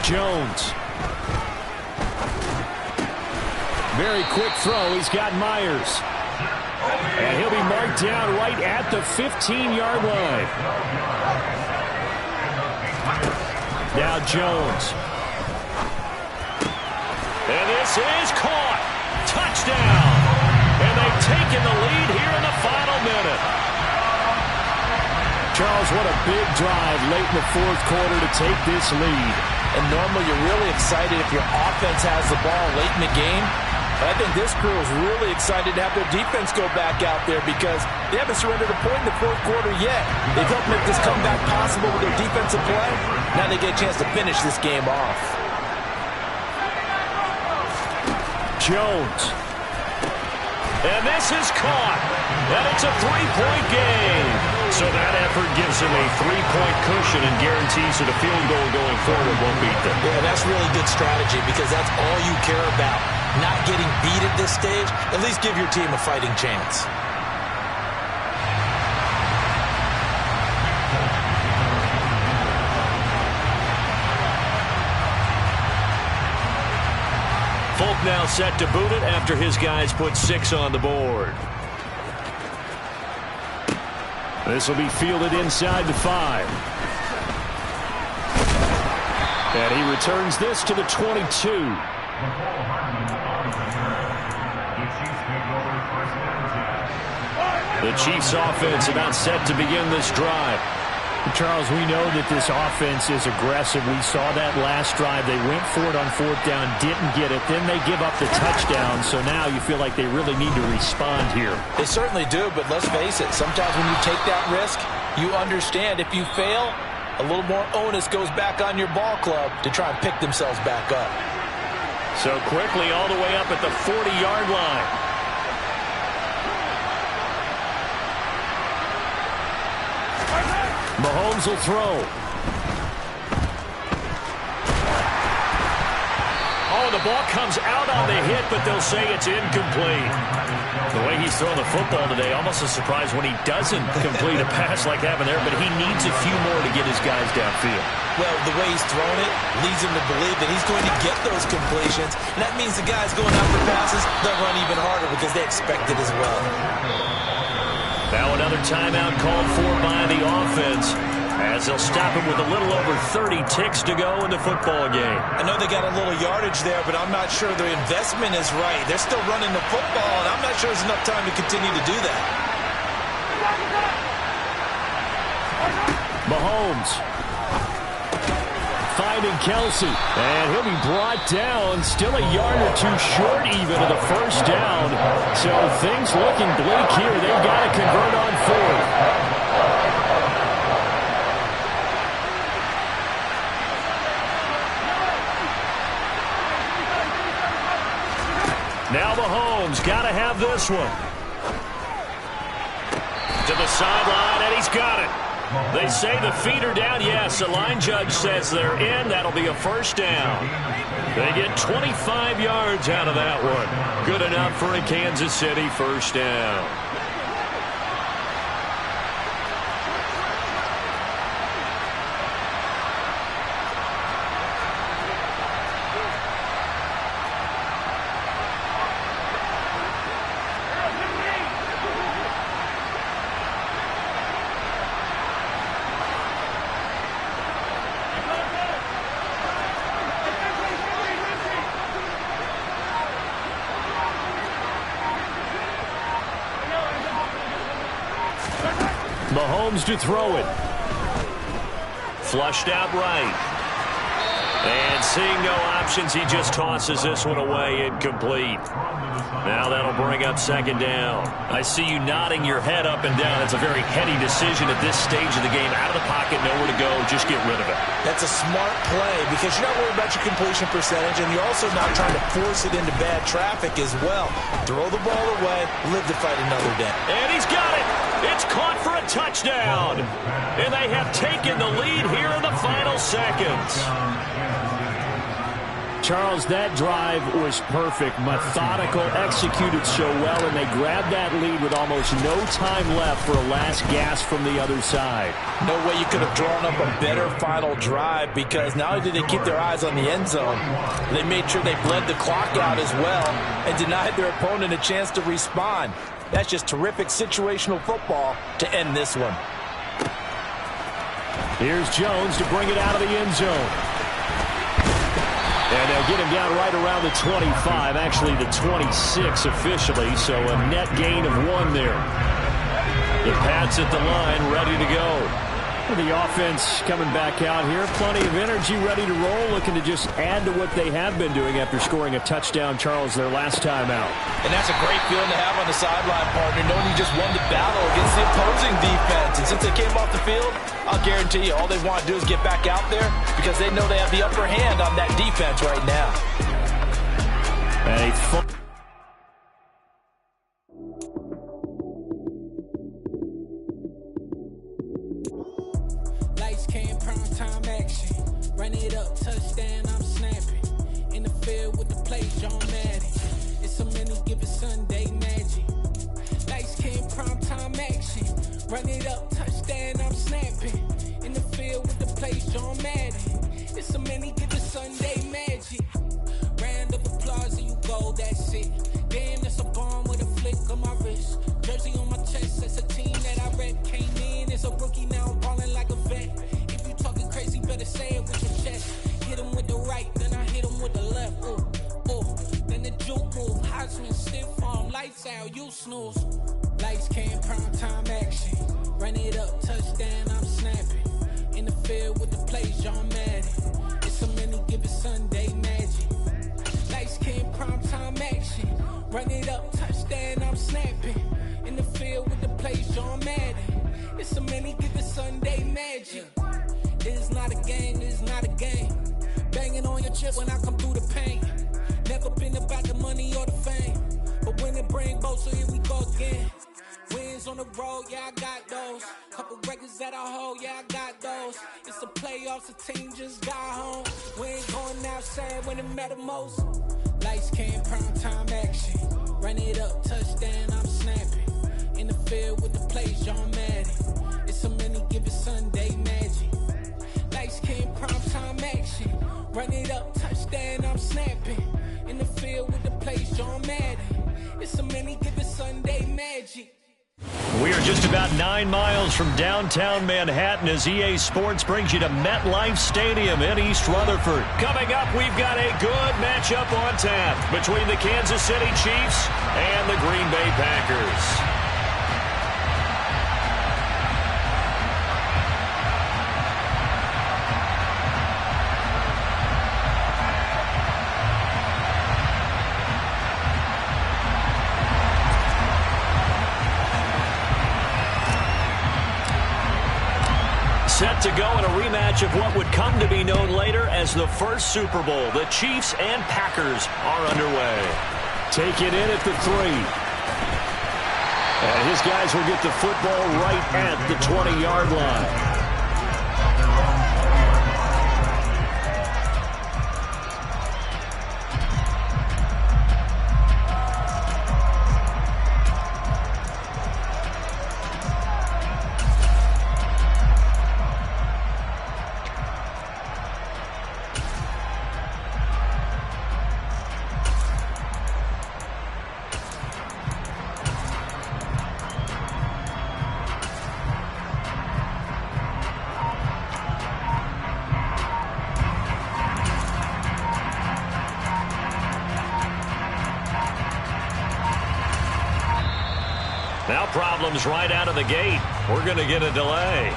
Jones. Very quick throw. He's got Myers. And he'll be marked down right at the 15-yard line. Now Jones. And this is caught. Touchdown. And they've taken the lead here in the final minute. Charles, what a big drive late in the 4th quarter to take this lead. And normally you're really excited if your offense has the ball late in the game. But I think this crew is really excited to have their defense go back out there because they haven't surrendered a point in the 4th quarter yet. They've helped make this comeback possible with their defensive play. Now they get a chance to finish this game off. Jones. And this is caught. And it's a three-point game. So that effort gives him a three-point cushion and guarantees that a field goal going forward won't beat them. Yeah, that's really good strategy because that's all you care about. Not getting beat at this stage, at least give your team a fighting chance. Folk now set to boot it after his guys put 6 on the board. This will be fielded inside the 5. And he returns this to the 22. The Chiefs offense about set to begin this drive. Charles, we know that this offense is aggressive. We saw that last drive. They went for it on 4th down, didn't get it. Then they give up the touchdown. So now you feel like they really need to respond here. They certainly do, but let's face it. Sometimes when you take that risk, you understand if you fail, a little more onus goes back on your ball club to try and pick themselves back up. So quickly all the way up at the 40-yard line. Mahomes will throw. Oh, the ball comes out on the hit, but they'll say it's incomplete. The way he's throwing the football today, almost a surprise when he doesn't complete a pass like happened there, but he needs a few more to get his guys downfield. Well, the way he's thrown it leads him to believe that he's going to get those completions, and that means the guys going after passes, they'll run even harder because they expect it as well. Now another timeout called for by the offense as they'll stop him with a little over 30 ticks to go in the football game. I know they got a little yardage there, but I'm not sure their investment is right. They're still running the football, and I'm not sure there's enough time to continue to do that. Mahomes finding Kelsey, and he'll be brought down, still a yard or two short even of the first down. So things looking bleak here. They've got to convert on 4th. Now Mahomes got to have this one. To the sideline, and he's got it. They say the feet are down. Yes, the line judge says they're in. That'll be a first down. They get 25 yards out of that one. Good enough for a Kansas City first down. Mahomes to throw it. Flushed out right. And seeing no options, he just tosses this one away, incomplete. Now that'll bring up second down. I see you nodding your head up and down. It's a very heady decision at this stage of the game. Out of the pocket, nowhere to go, just get rid of it. That's a smart play because you're not worried about your completion percentage, and you're also not trying to force it into bad traffic as well. Throw the ball away, live to fight another day. And he's got it. It's caught for a touchdown. And they have taken the lead here in the final seconds. Charles, that drive was perfect, methodical, executed so well, and they grabbed that lead with almost no time left for a last gasp from the other side. No way you could have drawn up a better final drive because not only did they keep their eyes on the end zone, they made sure they bled the clock out as well and denied their opponent a chance to respond. That's just terrific situational football to end this one. Here's Jones to bring it out of the end zone. And they'll get him down right around the 25, actually the 26 officially, so a net gain of 1 there. The Pats at the line, ready to go. The offense coming back out here, plenty of energy, ready to roll, looking to just add to what they have been doing after scoring a touchdown, Charles, their last time out. And that's a great feeling to have on the sideline, partner, knowing you just won the battle against the opposing defense. And since they came off the field, I'll guarantee you all they want to do is get back out there because they know they have the upper hand on that defense right now. And Run it up, touchdown, I'm snapping. In the field with the play, John Madden. It's so many, give it Sunday magic. Lights came, prime time action. Run it up, touchdown, I'm snapping. In the field with the play, John Madden. It's so many, give it Sunday magic. Round of applause and you go, that's it. Damn, that's a bomb with a flick on my wrist. Jersey on my chest, that's a team that I rep. Came in as a rookie, now I'm ballin' like a vet. If you talking crazy, better say it with your chest. Hit him with the right, then I hit him with the left. Then the juke move, Heisman, stiff arm, lights out, you snooze. Lights came, prime time action. Run it up, touchdown, I'm snapping. In the field with the plays, John Madden. It's so many, give it Sunday magic. Lights came, prime time action. Run it up, touchdown, I'm snapping. In the field with the plays, John Madden. It's so many, give it Sunday magic. This is not a game, this is not a game. Banging on your chest when I come through the paint. Never been about the money or the fame. But when it bring both, so here we go again. Wins on the road, yeah, I got those. Couple records that I hold, yeah, I got those. It's the playoffs, the team just got home. We ain't going outside when it matter most. Lights came, prime time action. Run it up, touchdown, I'm snapping. In the field with the plays, John Madden. It's so many, give it Sunday magic. Lights came, prime time action. Run it up, touchdown, I'm snapping. In the field with the plays, John Madden. It's so many, give it Sunday magic. We are just about 9 miles from downtown Manhattan as EA Sports brings you to MetLife Stadium in East Rutherford. Coming up, we've got a good matchup on tap between the Kansas City Chiefs and the Green Bay Packers. Set to go in a rematch of what would come to be known later as the first Super Bowl. The Chiefs and Packers are underway. Take it in at the 3. And his guys will get the football right at the 20-yard line. Now problems right out of the gate. We're going to get a delay.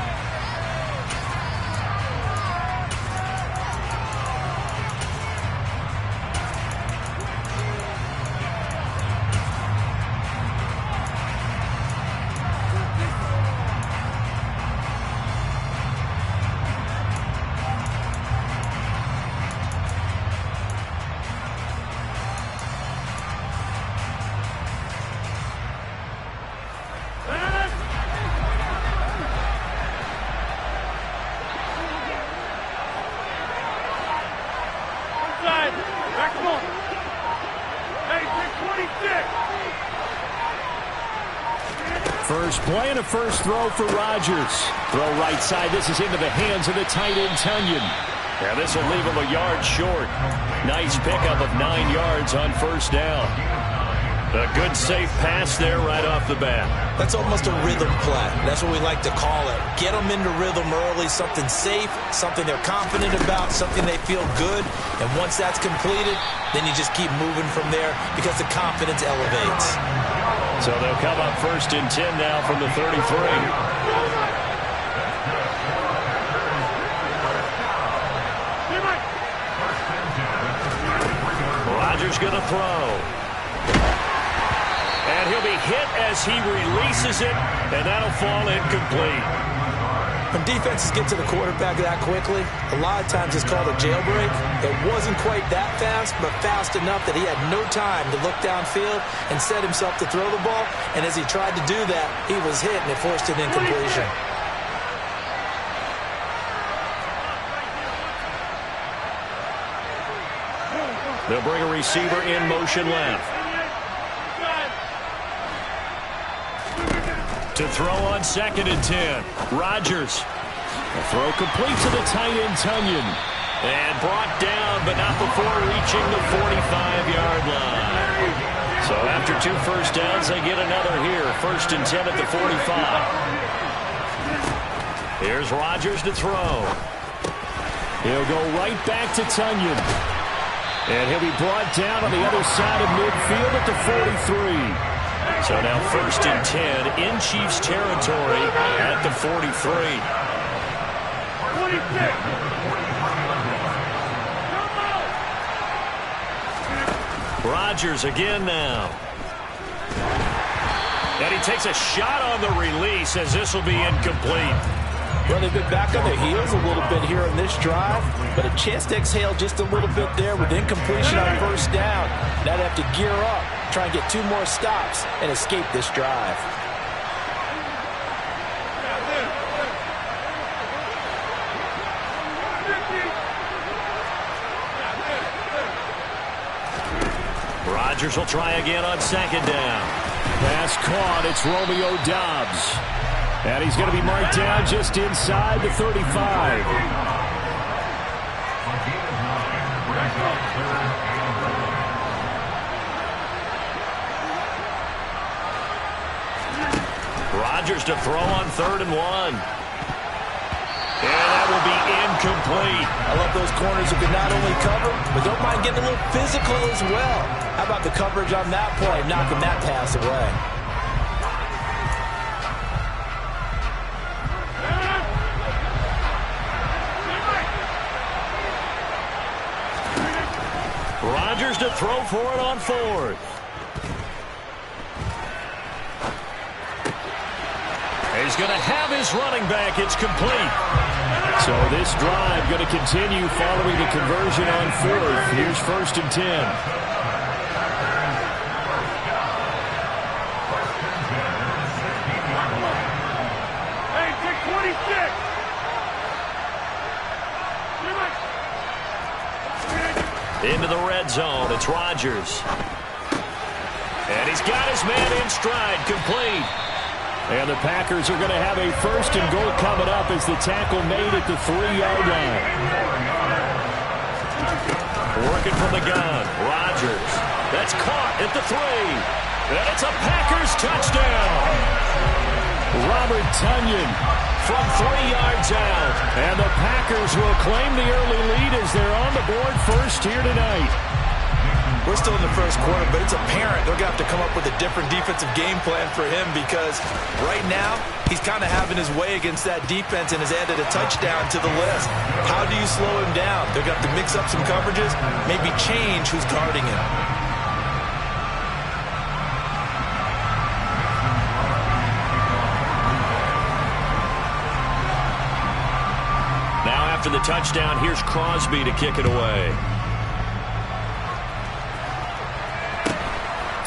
First play and a first throw for Rodgers. Throw right side. This is into the hands of the tight end, Tunyon. Yeah, this will leave him a yard short. Nice pickup of 9 yards on first down. A good, safe pass there right off the bat. That's almost a rhythm play. That's what we like to call it. Get them into rhythm early, something safe, something they're confident about, something they feel good. And once that's completed, then you just keep moving from there because the confidence elevates. So they'll come up first and 10 now from the 33. Rodgers going to throw. And he'll be hit as he releases it, and that'll fall incomplete. When defenses get to the quarterback that quickly, a lot of times it's called a jailbreak. It wasn't quite that fast, but fast enough that he had no time to look downfield and set himself to throw the ball. And as he tried to do that, he was hit, and it forced an incompletion. They'll bring a receiver in motion left. To throw on 2nd and 10. Rodgers. A throw complete to the tight end, Tonyan. And brought down, but not before reaching the 45-yard line. So after 2 first downs, they get another here. 1st and 10 at the 45. Here's Rodgers to throw. He'll go right back to Tonyan. And he'll be brought down on the other side of midfield at the 43. So now 1st and 10 in Chiefs territory at the 43. Rodgers again now. And he takes a shot on the release as this will be incomplete. Well, they've been back on their heels a little bit here on this drive, but a chance to exhale just a little bit there with incompletion on 1st down. Now they have to gear up, try and get 2 more stops and escape this drive. Rodgers will try again on 2nd down. Pass caught. It's Romeo Doubs. And he's going to be marked down just inside the 35. Rodgers to throw on 3rd and 1. And that will be incomplete. I love those corners who can not only cover, but don't mind getting a little physical as well. How about the coverage on that play, knocking that pass away? Rodgers to throw for it on 4th. He's going to have his running back. It's complete. So this drive going to continue following the conversion on 4th. Here's 1st and 10. Hey, take 26. Into the red zone. It's Rodgers. And he's got his man in stride. Complete. And the Packers are going to have a 1st and goal coming up as the tackle made at the 3-yard line. Working from the gun. Rodgers. That's caught at the 3. And it's a Packers touchdown. Robert Tonyan from 3 yards out. And the Packers will claim the early lead as they're on the board first here tonight. We're still in the 1st quarter, but it's apparent they're going to have to come up with a different defensive game plan for him because right now he's kind of having his way against that defense and has added a touchdown to the list. How do you slow him down? They're going to have to mix up some coverages, maybe change who's guarding him. Now after the touchdown, here's Crosby to kick it away.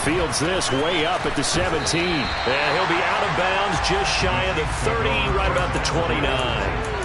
Fields this way up at the 17. And he'll be out of bounds just shy of the 30, right about the 29.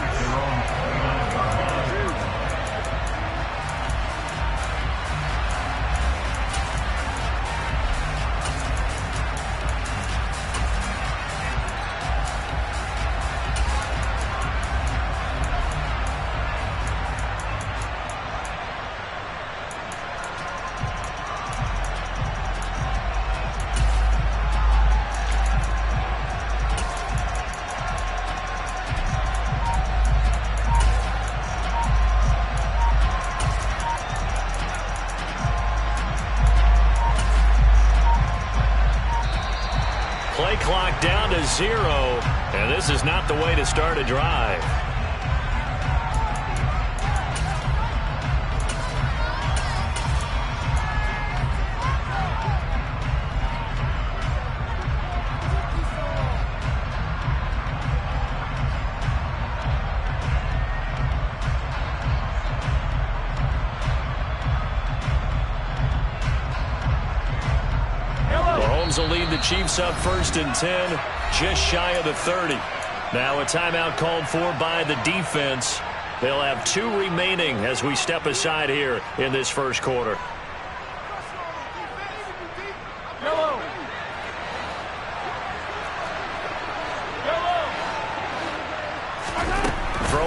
Play clock down to 0, and this is not the way to start a drive. Will lead the Chiefs up 1st and 10, just shy of the 30. Now a timeout called for by the defense. They'll have 2 remaining as we step aside here in this 1st quarter.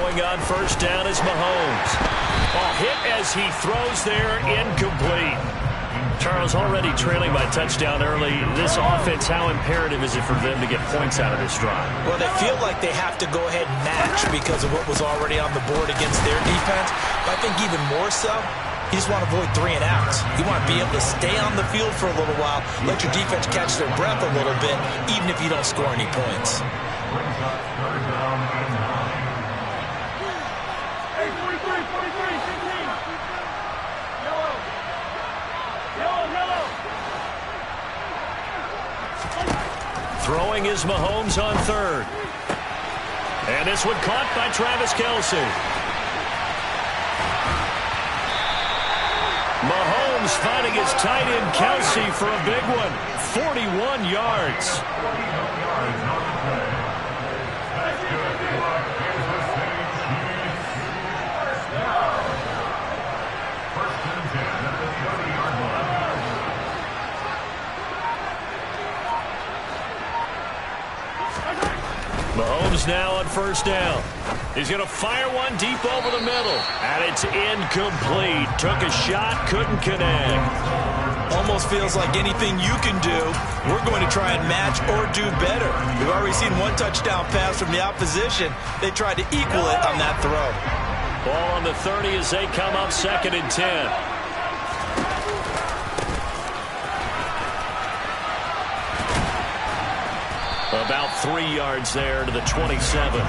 Throwing on first down is Mahomes. Hit as he throws there, incomplete. Charles, already trailing by touchdown early. This offense, how imperative is it for them to get points out of this drive? Well, they feel like they have to go ahead and match because of what was already on the board against their defense. But I think even more so, you just want to avoid 3 and outs. You want to be able to stay on the field for a little while, let your defense catch their breath a little bit, even if you don't score any points. Brings up third down and 9. Hey, 43, 16. Yellow. Throwing is Mahomes on third. And this one caught by Travis Kelce. Mahomes finding his tight end Kelce for a big one. 41 yards. Mahomes now on first down. He's going to fire one deep over the middle. And it's incomplete. Took a shot, couldn't connect. Almost feels like anything you can do, we're going to try and match or do better. We've already seen one touchdown pass from the opposition. They tried to equal it on that throw. Ball on the 30 as they come up 2nd and 10. About 3 yards there to the 27.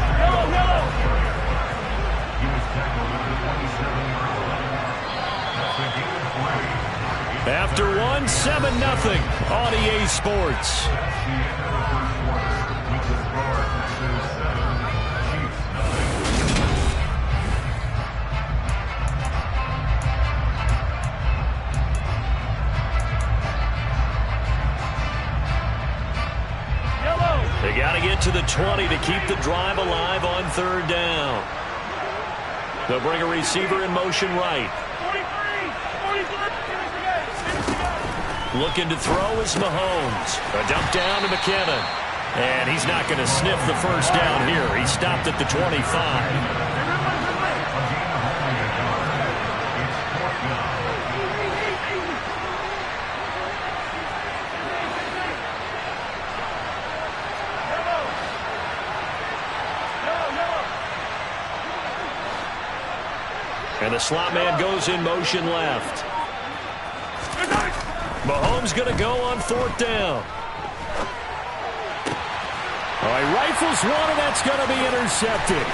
After one, 7-0 on EA Sports. They got to get to the 20 to keep the drive alive on third down. They'll bring a receiver in motion right. Looking to throw is Mahomes. A dump down to McKinnon. And he's not going to sniff the first down here. He stopped at the 25. And the slot man goes in motion left. Mahomes going to go on 4th down. All right, rifles one, and that's going to be intercepted.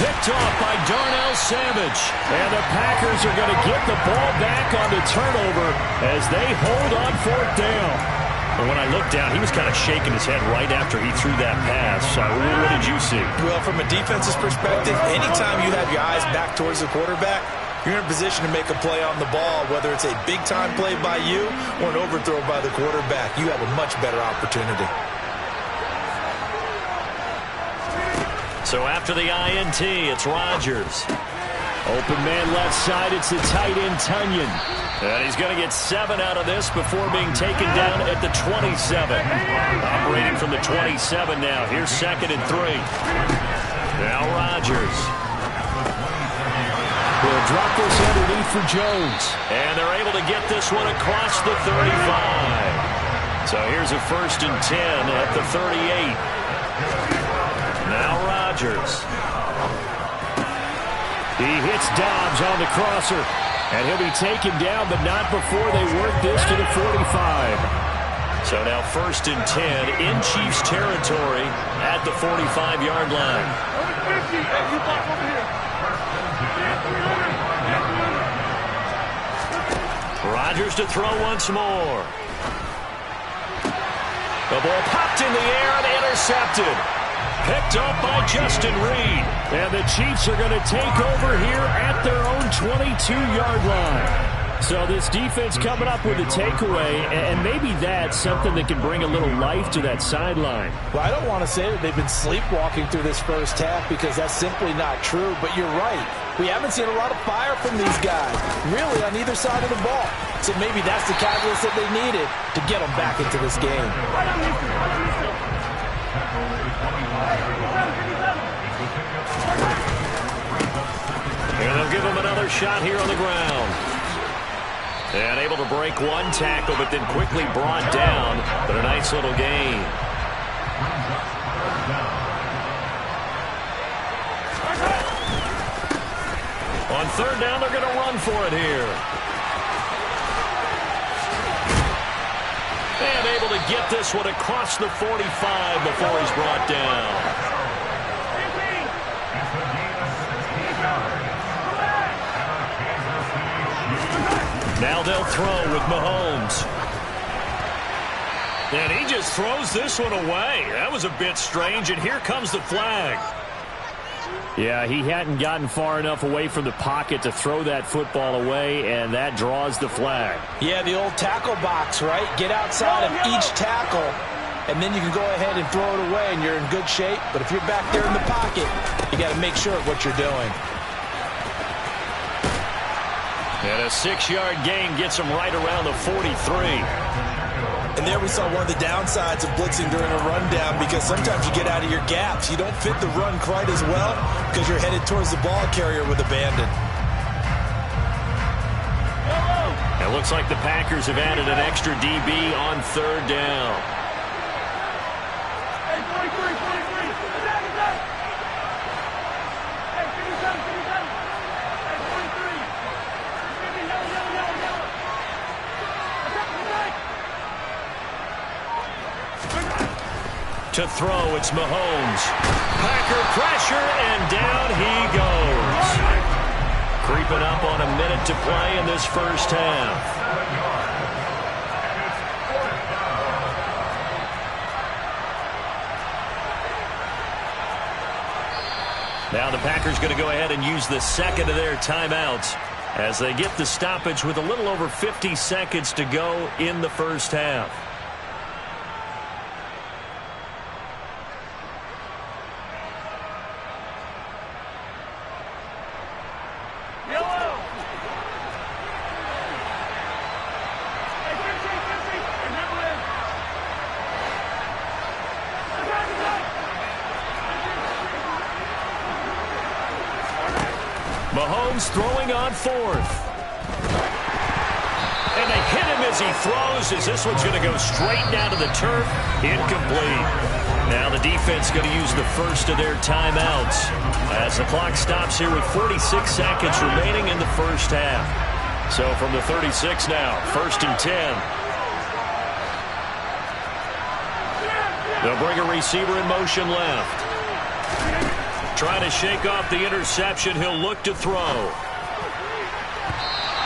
Picked off by Darnell Savage. And the Packers are going to get the ball back on the turnover as they hold on 4th down. And when I looked down, he was kind of shaking his head right after he threw that pass. What did you see? Well, from a defense's perspective, anytime you have your eyes back towards the quarterback, you're in a position to make a play on the ball, whether it's a big-time play by you or an overthrow by the quarterback. You have a much better opportunity. So after the INT, it's Rodgers. Open man left side, it's the tight end Tunyon. And he's going to get 7 out of this before being taken down at the 27. Operating from the 27 now. Here's 2nd and 3. Now Rodgers. Will drop this underneath for Jones. And they're able to get this one across the 35. So here's a 1st and 10 at the 38. Now Rodgers. He hits Dobbs on the crosser. And he'll be taken down, but not before they work this to the 45. So now 1st and 10 in Chiefs territory at the 45-yard line. Rodgers to throw once more. The ball popped in the air and intercepted. Picked up by Justin Reed. And the Chiefs are going to take over here at their own 22-yard line. So this defense coming up with a takeaway, and maybe that's something that can bring a little life to that sideline. Well, I don't want to say that they've been sleepwalking through this first half because that's simply not true, but you're right. We haven't seen a lot of fire from these guys, really, on either side of the ball. So maybe that's the catalyst that they needed to get them back into this game. shot here on the ground. And able to break one tackle, but then quickly brought down. But a nice little gain. On third down, they're going to run for it here. And able to get this one across the 45 before he's brought down. Now they'll throw with Mahomes. And he just throws this one away. That was a bit strange, and here comes the flag. Yeah, he hadn't gotten far enough away from the pocket to throw that football away, and that draws the flag. Yeah, the old tackle box, right? Get outside of each tackle, and then you can go ahead and throw it away, and you're in good shape. But if you're back there in the pocket, you got to make sure of what you're doing. And a 6-yard gain gets him right around the 43. And there we saw one of the downsides of blitzing during a rundown, because sometimes you get out of your gaps. You don't fit the run quite as well because you're headed towards the ball carrier with abandon. It looks like the Packers have added an extra DB on third down. To throw, it's Mahomes. Packer pressure, and down he goes. Creeping up on a minute to play in this first half. Now the Packers going to go ahead and use the second of their timeouts as they get the stoppage with a little over 50 seconds to go in the first half. Mahomes throwing on fourth. And they hit him as he throws, as this one's going to go straight down to the turf. Incomplete. Now the defense going to use the first of their timeouts as the clock stops here with 46 seconds remaining in the first half. So from the 36 now, 1st and 10. They'll bring a receiver in motion left. Trying to shake off the interception. He'll look to throw.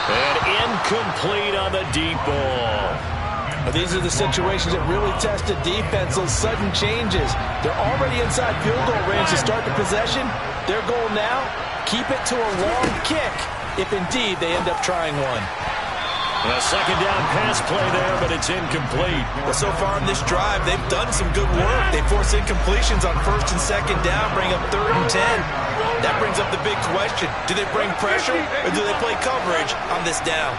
And incomplete on the deep ball. Now, these are the situations that really test a defense, those sudden changes. They're already inside field goal range to start the possession. Their goal now, keep it to a long kick, if indeed they end up trying one. A second down pass play there, but it's incomplete. Well, so far in this drive, they've done some good work. They force incompletions on 1st and 2nd down, bring up 3rd and 10. That brings up the big question. Do they bring pressure, or do they play coverage on this down?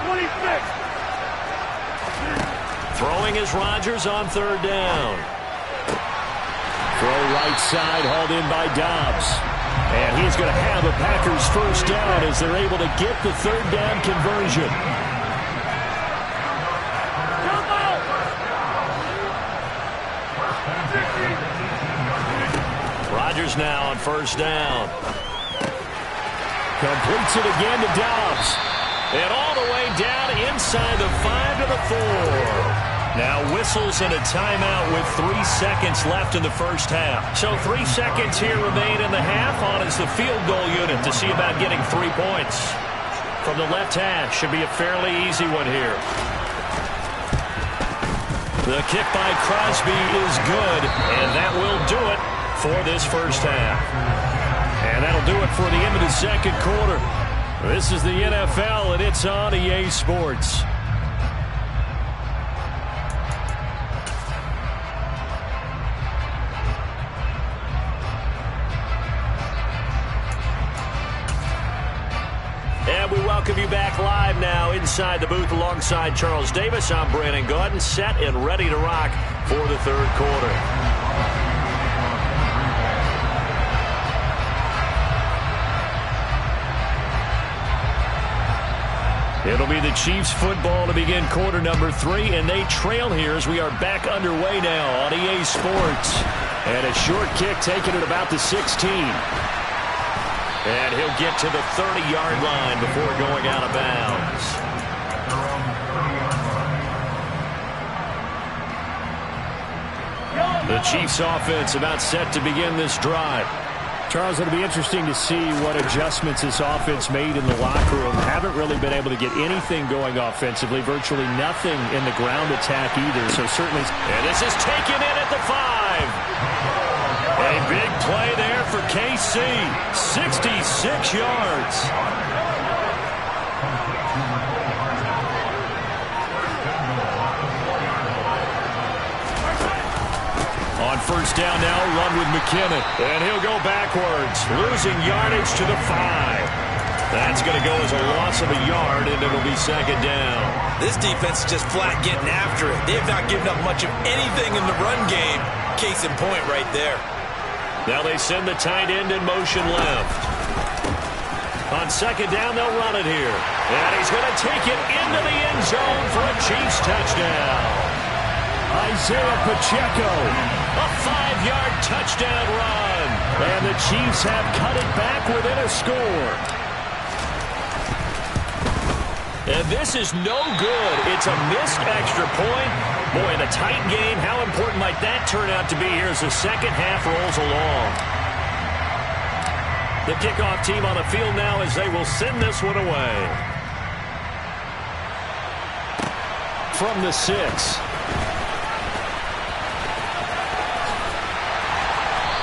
Throwing is Rodgers on 3rd down. Throw right side, hauled in by Dobbs. And he's going to have a Packers first down as they're able to get the 3rd down conversion. Rodgers now on 1st down. Completes it again to Dobbs. And all the way down inside the 5 to the 4. Now whistles and a timeout with 3 seconds left in the first half. So 3 seconds here remain in the half. On is the field goal unit to see about getting 3 points. From the left hash, should be a fairly easy one here. The kick by Crosby is good, and that will do it for this first half. And that'll do it for the end of the second quarter. This is the NFL, and it's on EA Sports. And we welcome you back live now inside the booth alongside Charles Davis. I'm Brandon Gaudin, set and ready to rock for the third quarter. be the Chiefs football to begin quarter number 3, and they trail here as we are back underway now on EA Sports. And a short kick taken at about the 16. And he'll get to the 30-yard line before going out of bounds. The Chiefs offense about set to begin this drive. Charles, it'll be interesting to see what adjustments this offense made in the locker room. Haven't really been able to get anything going offensively. Virtually nothing in the ground attack either. So certainly. And this is taken in at the 5. A big play there for KC. 66 yards. On first down now, run with McKinnon. And he'll go backwards, losing yardage to the 5. That's going to go as a loss of a yard, and it'll be second down. This defense is just flat getting after it. They have not given up much of anything in the run game. Case in point right there. Now they send the tight end in motion left. On second down, they'll run it here. And he's going to take it into the end zone for a Chiefs touchdown. Isaiah Pacheco. A 5-yard touchdown run. And the Chiefs have cut it back within a score. And this is no good. It's a missed extra point. Boy, in a tight game, how important might that turn out to be here as the second half rolls along. The kickoff team on the field now as they will send this one away. From the 6.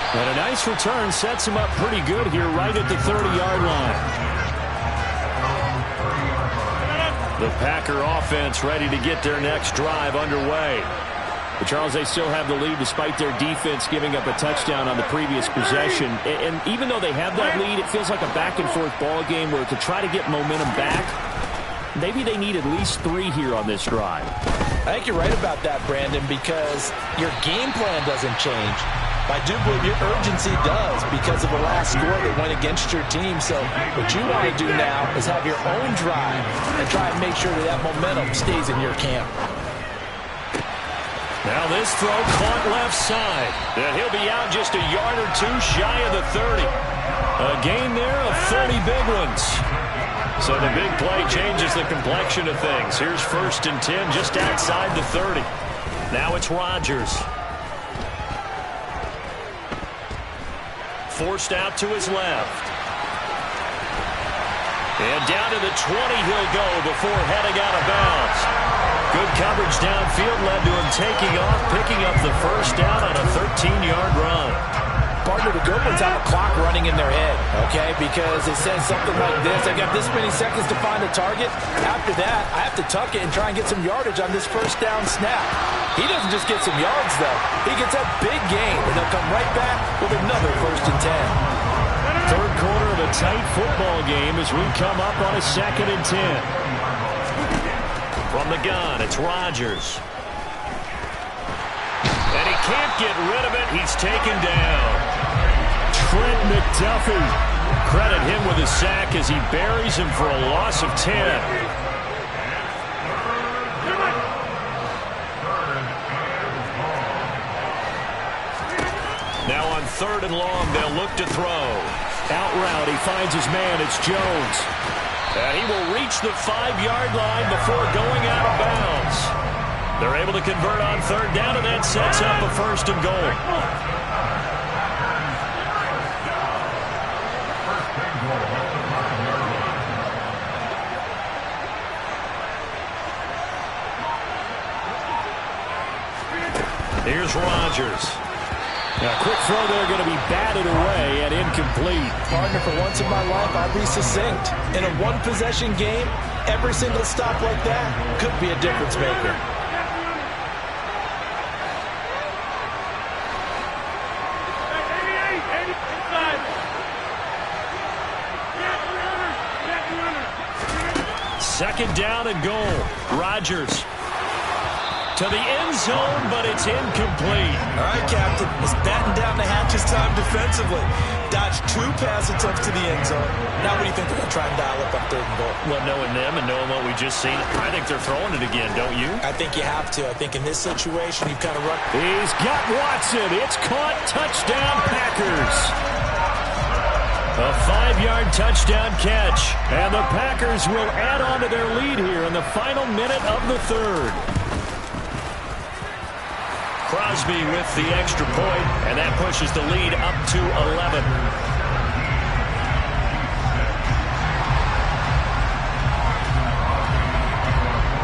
And a nice return sets him up pretty good here right at the 30-yard line. The Packer offense ready to get their next drive underway. But Charles, they still have the lead despite their defense giving up a touchdown on the previous possession. And even though they have that lead, it feels like a back-and-forth ball game where to try to get momentum back, maybe they need at least 3 here on this drive. I think you're right about that, Brandon, because your game plan doesn't change. I do believe your urgency does because of the last score that went against your team. So what you want to do now is have your own drive and try and make sure that that momentum stays in your camp. Now this throw caught left side. And he'll be out just a yard or 2 shy of the 30. A gain there of 30 big ones. So the big play changes the complexion of things. Here's 1st and 10 just outside the 30. Now it's Rodgers. Forced out to his left. And down to the 20 he'll go before heading out of bounds. Good coverage downfield led to him taking off, picking up the first down on a 13-yard run. Partner, the good ones have a clock running in their head, okay? Because it says something like this. I got this many seconds to find a target. After that, I have to tuck it and try and get some yardage on this first down snap. He doesn't just get some yards, though. He gets a big gain, and they'll come right back with another 1st and 10. Third quarter of a tight football game as we come up on a 2nd and 10. From the gun, it's Rodgers. And he can't get rid of it. He's taken down. Trent McDuffie. Credit him with a sack as he buries him for a loss of 10. Now on 3rd and long, they'll look to throw. Out route, he finds his man. It's Jones. And he will reach the 5-yard line before going out of bounds. They're able to convert on 3rd down, and that sets up a 1st and goal. Here's Rodgers. Now, quick throw there, going to be batted away and incomplete. Partner, for once in my life, I'll be succinct. In a one-possession game, every single stop like that could be a difference maker. Second down and goal. Rodgers. to the end zone, but it's incomplete. All right, Captain. It's batten down the hatches time defensively. Dodged 2 pass attempts to the end zone. Now what do you think they're going to try and dial up on 3rd and goal? Well, knowing them and knowing what we just seen, I think they're throwing it again, don't you? I think you have to. I think in this situation, you kind of run. He's got Watson. It's caught. Touchdown, Packers. A 5-yard touchdown catch. And the Packers will add on to their lead here in the final minute of the 3rd. Crosby with the extra point, and that pushes the lead up to 11.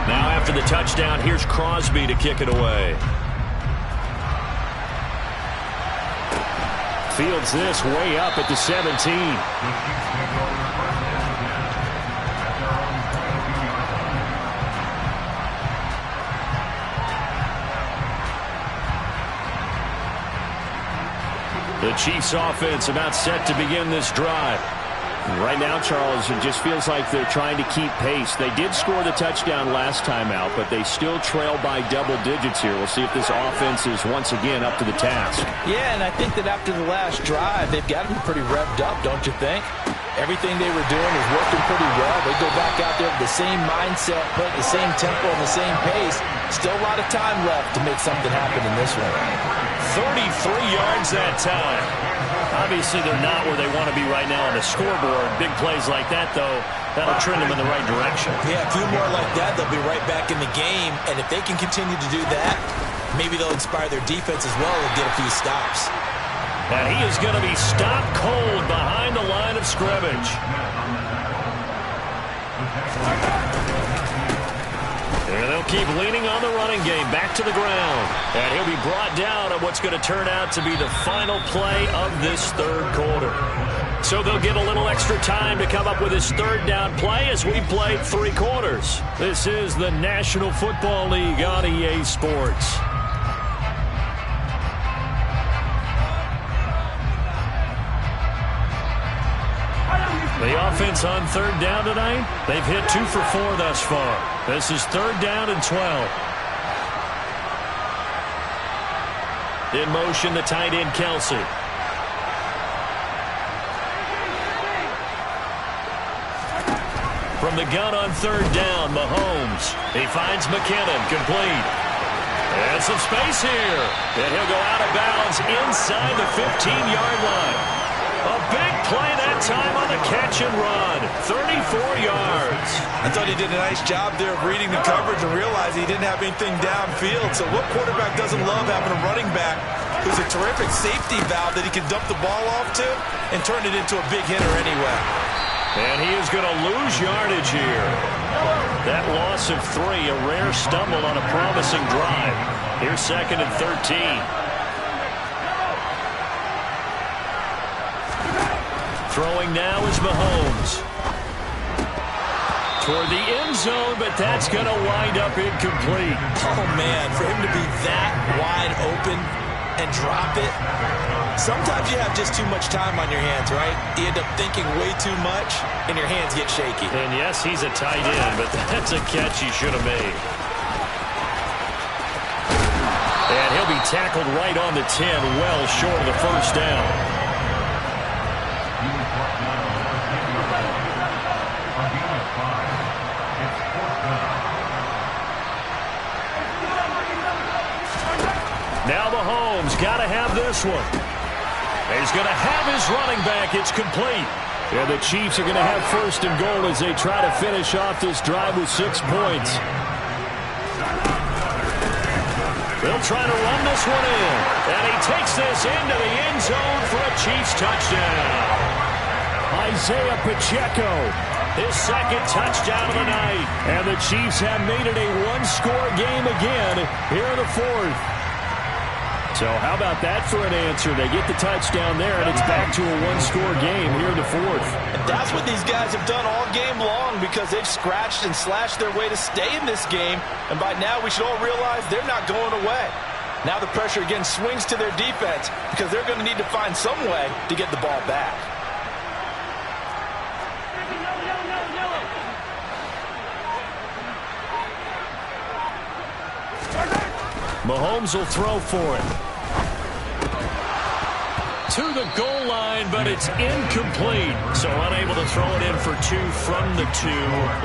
Now after the touchdown, here's Crosby to kick it away. Fields this way up at the 17. The Chiefs offense about set to begin this drive. Right now, Charles, it just feels like they're trying to keep pace. They did score the touchdown last time out, but they still trail by double digits here. We'll see if this offense is once again up to the task. Yeah, and I think that after the last drive, they've got to be pretty revved up, don't you think? Everything they were doing is working pretty well. They go back out there with the same mindset, put the same tempo and the same pace. Still a lot of time left to make something happen in this one. 33 yards that time. Obviously, they're not where they want to be right now on the scoreboard. Big plays like that, though, that'll trend them in the right direction. Yeah, a few more like that, they'll be right back in the game. And if they can continue to do that, maybe they'll inspire their defense as well and get a few stops. And he is going to be stopped cold behind the line of scrimmage. And they'll keep leaning on the running game back to the ground. And he'll be brought down at what's going to turn out to be the final play of this 3rd quarter. So they'll get a little extra time to come up with this 3rd down play as we played 3 quarters. This is the National Football League on EA Sports. The offense on 3rd down tonight, they've hit 2 for 4 thus far. This is 3rd down and 12. In motion, the tight end, Kelsey. From the gun on 3rd down, Mahomes. He finds McKinnon, complete. And some space here. And he'll go out of bounds inside the 15-yard line. A big play that time on the catch and run. 34 yards. I thought he did a nice job there of reading the coverage and realizing he didn't have anything downfield. So what quarterback doesn't love having a running back who's a terrific safety valve that he can dump the ball off to and turn it into a big hitter anyway. And he is going to lose yardage here. That loss of 3, a rare stumble on a promising drive. Here's 2nd and 13. Throwing now is Mahomes. Toward the end zone, but that's going to wind up incomplete. Oh, man, for him to be that wide open and drop it. Sometimes you have just too much time on your hands, right? You end up thinking way too much, and your hands get shaky. And yes, he's a tight end, but that's a catch he should have made. And he'll be tackled right on the 10, well short of the 1st down. Now Mahomes got to have this one. He's going to have his running back. It's complete. And the Chiefs are going to have 1st and goal as they try to finish off this drive with 6 points. They'll try to run this one in. And he takes this into the end zone for a Chiefs touchdown. Isaiah Pacheco, his 2nd touchdown of the night. And the Chiefs have made it a 1-score game again here in the 4th. So how about that for an answer? They get the touchdown there, and it's back to a 1-score game here in the 4th. And that's what these guys have done all game long because they've scratched and slashed their way to stay in this game. And by now, we should all realize they're not going away. Now the pressure again swings to their defense because they're going to need to find some way to get the ball back. Mahomes will throw for it. To the goal line, but it's incomplete. So unable to throw it in for 2 from the 2.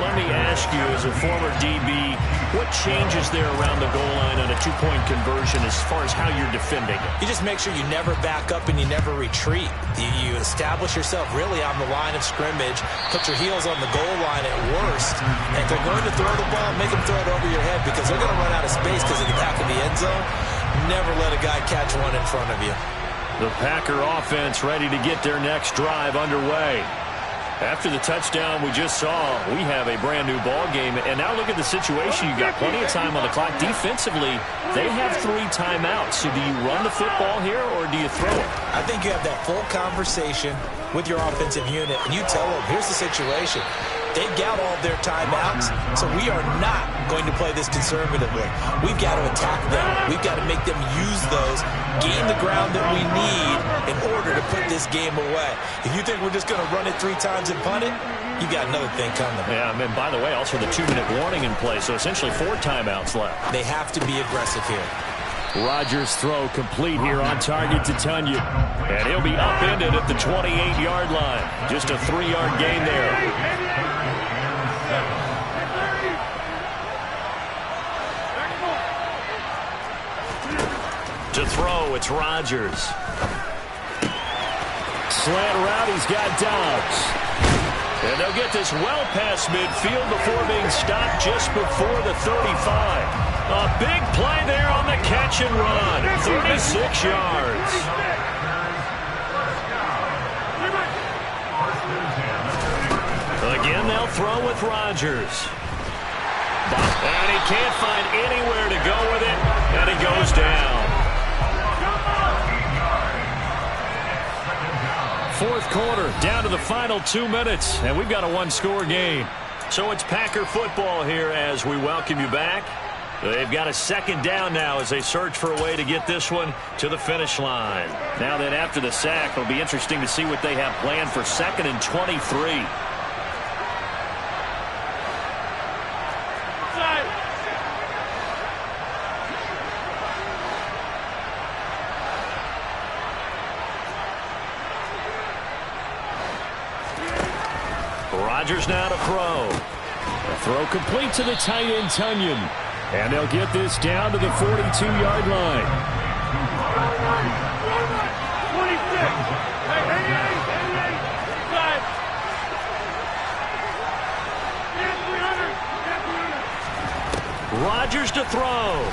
Let me ask you, as a former DB, what changes there around the goal line on a 2-point conversion as far as how you're defending it? You just make sure you never back up and you never retreat. You establish yourself really on the line of scrimmage, put your heels on the goal line at worst, and if they're going to throw the ball, make them throw it over your head because they're going to run out of space because of the back of the end zone. Never let a guy catch one in front of you. The Packer offense ready to get their next drive underway. After the touchdown we just saw, we have a brand-new ball game. And now look at the situation. You've got plenty of time on the clock. Defensively, they have 3 timeouts. So do you run the football here or do you throw it? I think you have that full conversation with your offensive unit, and you tell them, here's the situation. They've got all their timeouts, so we are not going to play this conservatively. We've got to attack them. We've got to make them use those, gain the ground that we need in order to put this game away. If you think we're just going to run it 3 times and punt it, you got another thing coming. Yeah, and by the way, also the 2-minute warning in play, so essentially 4 timeouts left. They have to be aggressive here. Rodgers' throw complete here on target to Tonyan. And he'll be upended at the 28-yard line. Just a 3-yard gain there. To throw, it's Rodgers. Slant route, he's got Dobbs. And they'll get this well past midfield before being stopped just before the 35. A big play there on the catch and run. 36 yards. Again, they'll throw with Rodgers. And he can't find anywhere to go with it. And he goes down. 4th quarter, down to the final 2 minutes. And we've got a 1-score game. So it's Packer football here as we welcome you back. They've got a 2nd down now as they search for a way to get this one to the finish line. Now then, after the sack, it'll be interesting to see what they have planned for 2nd and 23. Rodgers now to throw. A throw complete to the tight end, Tonyan. And they'll get this down to the 42-yard line. 26. Rodgers to throw.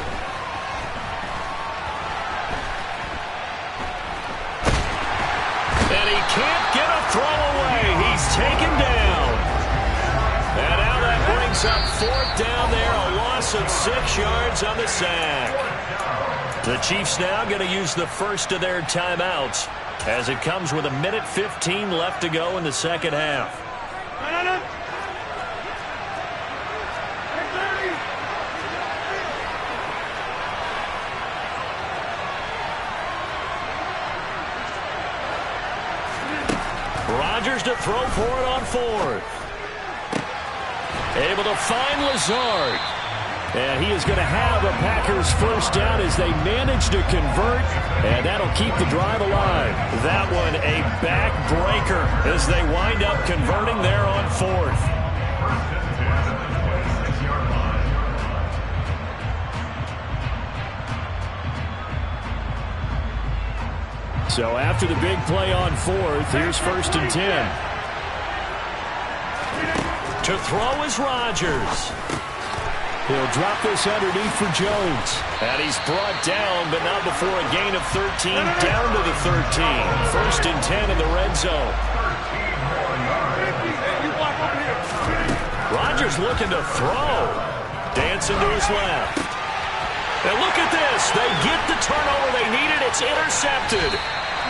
And he can't get a throw away. He's taken down. And now that brings up 4th down there, a loss of 6 yards on the sack. The Chiefs now going to use the first of their timeouts as it comes with 1:15 left to go in the 2nd half. Rodgers to throw for it on 4th. Able to find Lazard. And he is going to have a Packers 1st down as they manage to convert. And that'll keep the drive alive. That one a backbreaker as they wind up converting there on 4th. So after the big play on 4th, here's 1st and 10. To throw is Rodgers. He'll drop this underneath for Jones. And he's brought down, but not before a gain of 13, down to the 13. 1st and 10 in the red zone. Rodgers looking to throw. Dancing to his left. And look at this. They get the turnover they needed. It's intercepted.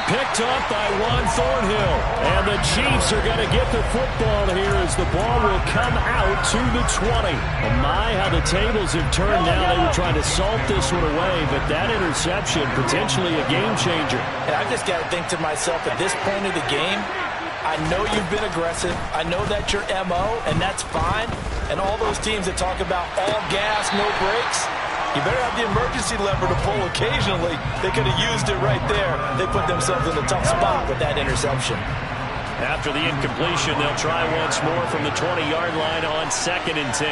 Picked up by Juan Thornhill. And the Chiefs are going to get the football here as the ball will come out to the 20. Oh my, how the tables have turned now. They were trying to salt this one away, but that interception, potentially a game changer. And I just got to think to myself, at this point of the game, I know you've been aggressive. I know that's your MO, and that's fine. And all those teams that talk about all gas, no brakes, You better have the emergency lever to pull occasionally. They could have used it right there. They put themselves in a tough spot with that interception. After the incompletion, they'll try once more from the 20-yard line on 2nd and 10.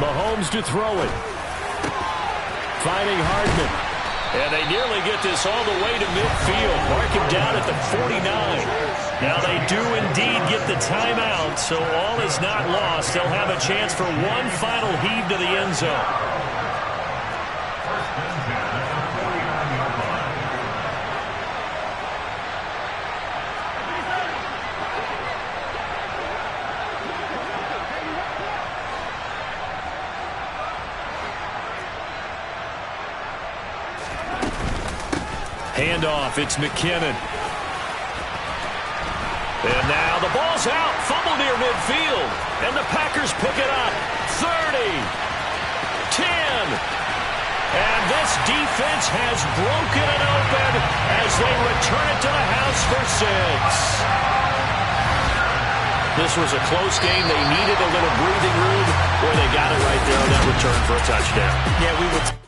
Mahomes to throw it. Finding Hardman. And they nearly get this all the way to midfield. Mark him down at the 49. Now they do indeed get the timeout, so all is not lost. They'll have a chance for one final heave to the end zone. Handoff, it's McKinnon. And now the ball's out, fumble near midfield. And the Packers pick it up. 30, 10. And this defense has broken it open as they return it to the house for 6. This was a close game. They needed a little breathing room, where they got it right there on that return for a touchdown. Yeah, we would.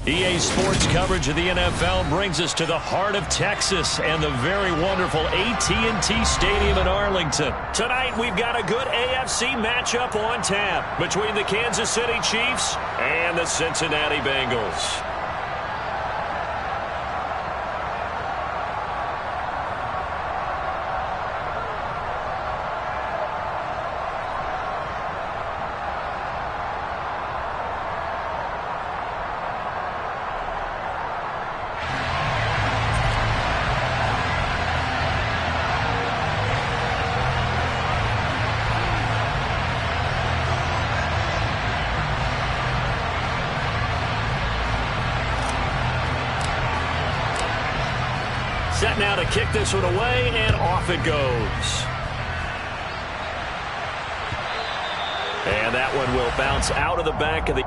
EA Sports coverage of the NFL brings us to the heart of Texas and the very wonderful AT&T Stadium in Arlington. Tonight, we've got a good AFC matchup on tap between the Kansas City Chiefs and the Cincinnati Bengals. Set now to kick this one away, and off it goes. And that one will bounce out of the back of the...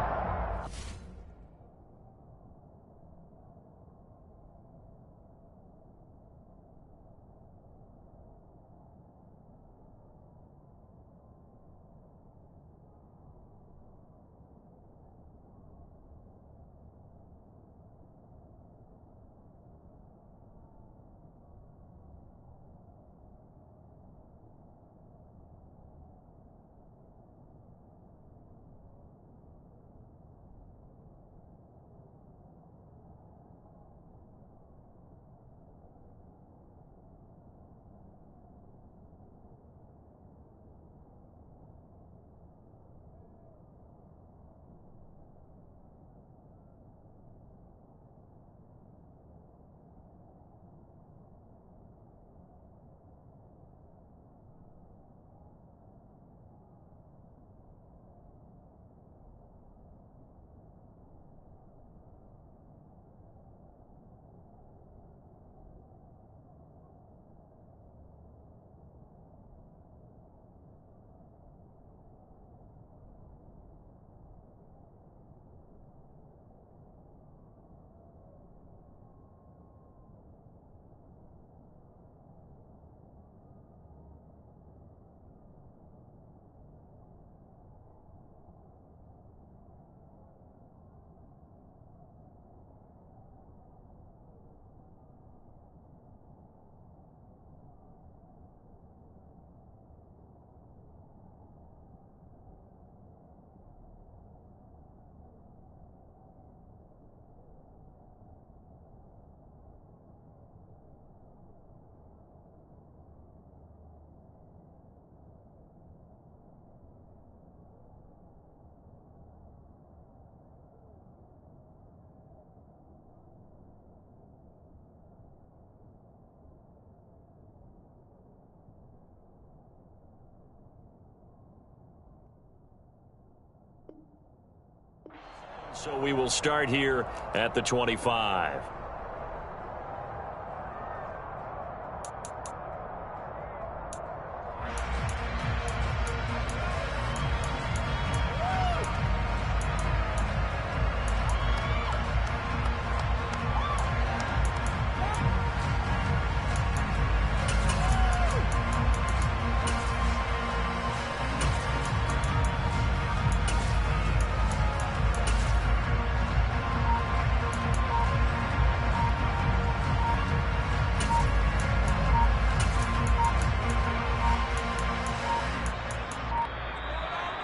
So we will start here at the 25.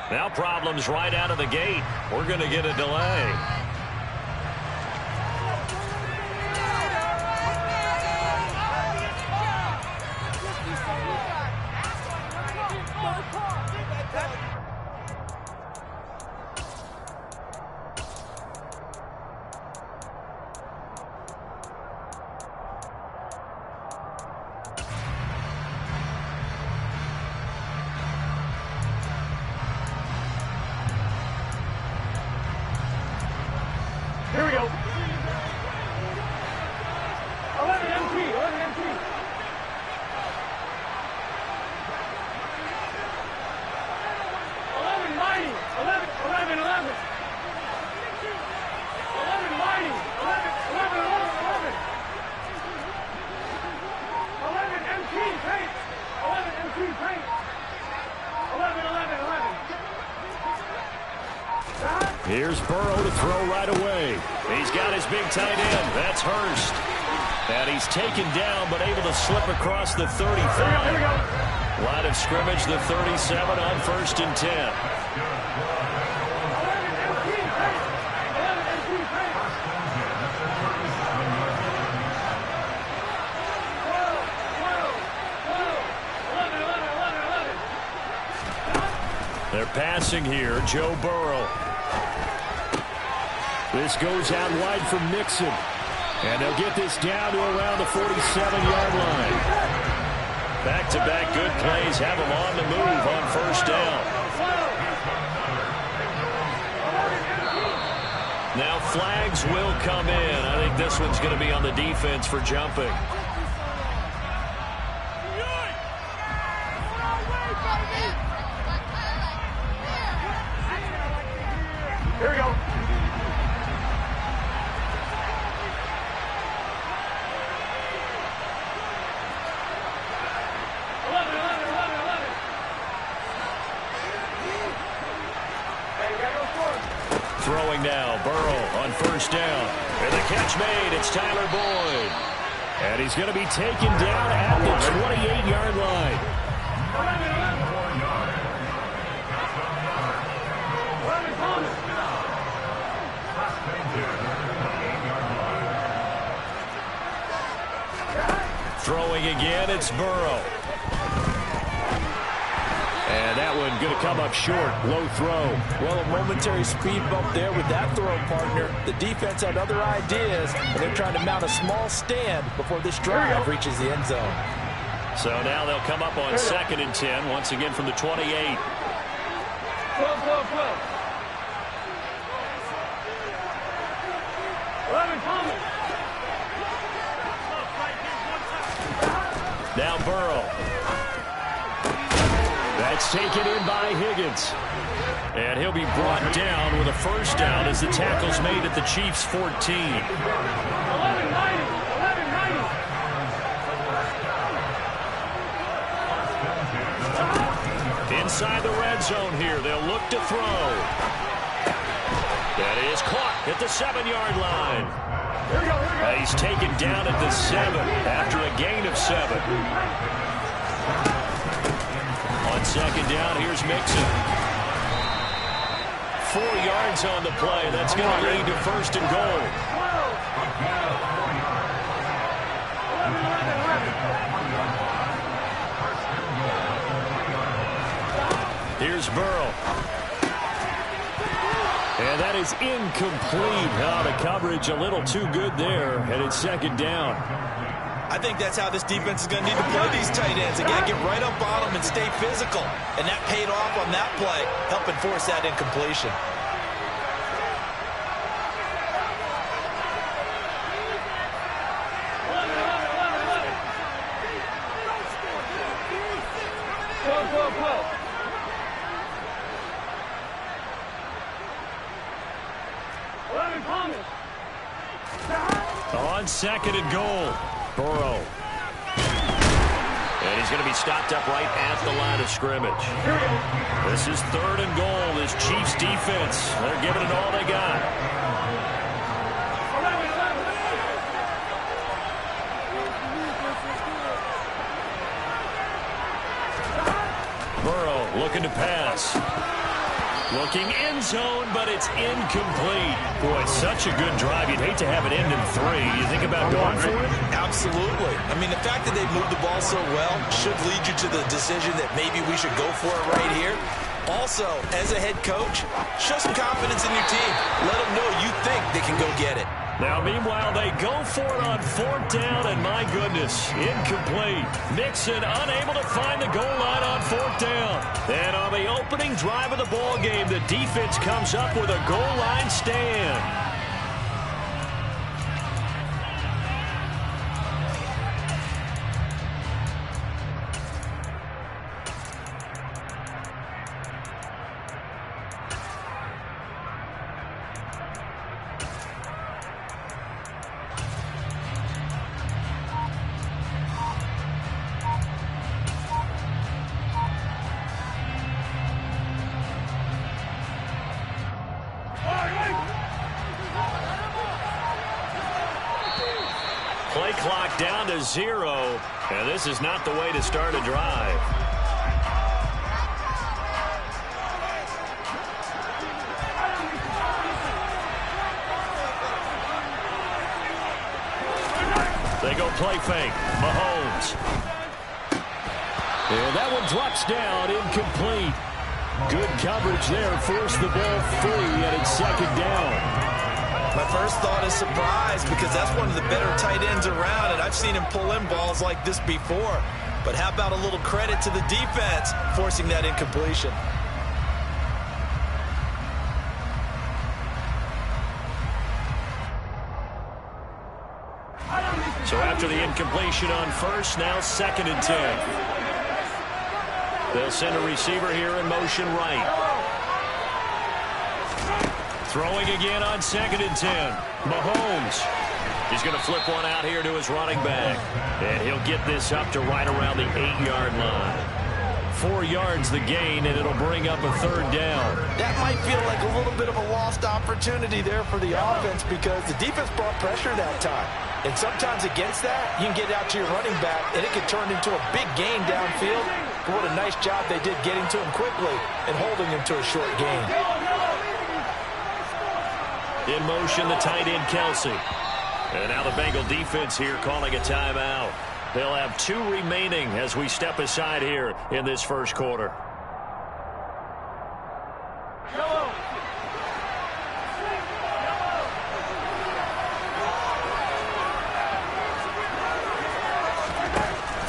Now problems right out of the gate. We're going to get a delay. Here we go. 11 MT, 11 MT. 11 mighty, 11, 11, 11. 11 mighty, 11, 11, 11, 11. 11 MT paint, 11 MT paint. 11, 11, 11. Here's Burrow to throw right away. He's got his big tight end. That's Hurst. And he's taken down, but able to slip across the 35. Here we go. Line of scrimmage, the 37 on 1st and 10. 11 MT paint. 11 MT paint. 12, 11, 11, 11. They're passing here. Joe Burrow. This goes out wide for Mixon. And they'll get this down to around the 47-yard line. Back-to-back good plays have them on the move on 1st down. Now flags will come in. I think this one's going to be on the defense for jumping. Here we go. Throwing now, Burrow on 1st down. And the catch made, it's Tyler Boyd. And he's going to be taken down at the 28-yard line. Throwing again, it's Burrow. And that one going to come up short. Low throw. Well, a momentary speed bump there with that throw, partner. The defense had other ideas, and they're trying to mount a small stand before this drive reaches the end zone. So now they'll come up on 2nd and 10, once again from the 28. 12, 12, 12. 11 Thomas. Now Burrow. That's taken in by Higgins. And he'll be brought down with a 1st down as the tackle's made at the Chiefs' 14. 11-90. Inside the red zone here, they'll look to throw. That is caught at the 7-yard line. Here we go. He's taken down at the 7 after a gain of 7. On 2nd down, here's Mixon. 4 yards on the play. That's going to lead to 1st and goal. Here's Burrow. And that is incomplete. Oh, the coverage a little too good there, and it's 2nd down. I think that's how this defense is going to need to play these tight ends. Again, get right up on them and stay physical. And that paid off on that play, helping force that incompletion. On second and goal, Burrow. And he's going to be stopped up right at the line of scrimmage. This is third and goal. This Chiefs defense, they're giving it all they got. Burrow looking to pass. Looking end zone, but it's incomplete. Boy, it's such a good drive. You'd hate to have it end in 3. You think about going for it? Absolutely. I mean, the fact that they moved the ball so well should lead you to the decision that maybe we should go for it right here. Also, as a head coach, show some confidence in your team. Let them know you think they can go get it. Now, meanwhile, they go for it on fourth down, and my goodness, incomplete. Mixon unable to find the goal line on fourth down. And on the opening drive of the ball game, the defense comes up with a goal line stand. Play clock down to 0, and this is not the way to start a drive. They go play fake. Mahomes. And that one drops down, incomplete. Good coverage there. Forced the ball free, and it's second down. My first thought is surprise because that's one of the better tight ends around, and I've seen him pull in balls like this before. But how about a little credit to the defense forcing that incompletion? So after the incompletion on first, now second and 10. They'll send a receiver here in motion right. Throwing again on second and 10. Mahomes. He's going to flip one out here to his running back. And he'll get this up to right around the 8-yard line. 4 yards the gain, and it'll bring up a third down. That might feel like a little bit of a lost opportunity there for the offense because the defense brought pressure that time. And sometimes against that, you can get out to your running back, and it can turn into a big gain downfield. But what a nice job they did getting to him quickly and holding him to a short gain. In motion, the tight end, Kelsey. And now the Bengal defense here calling a timeout. They'll have 2 remaining as we step aside here in this first quarter.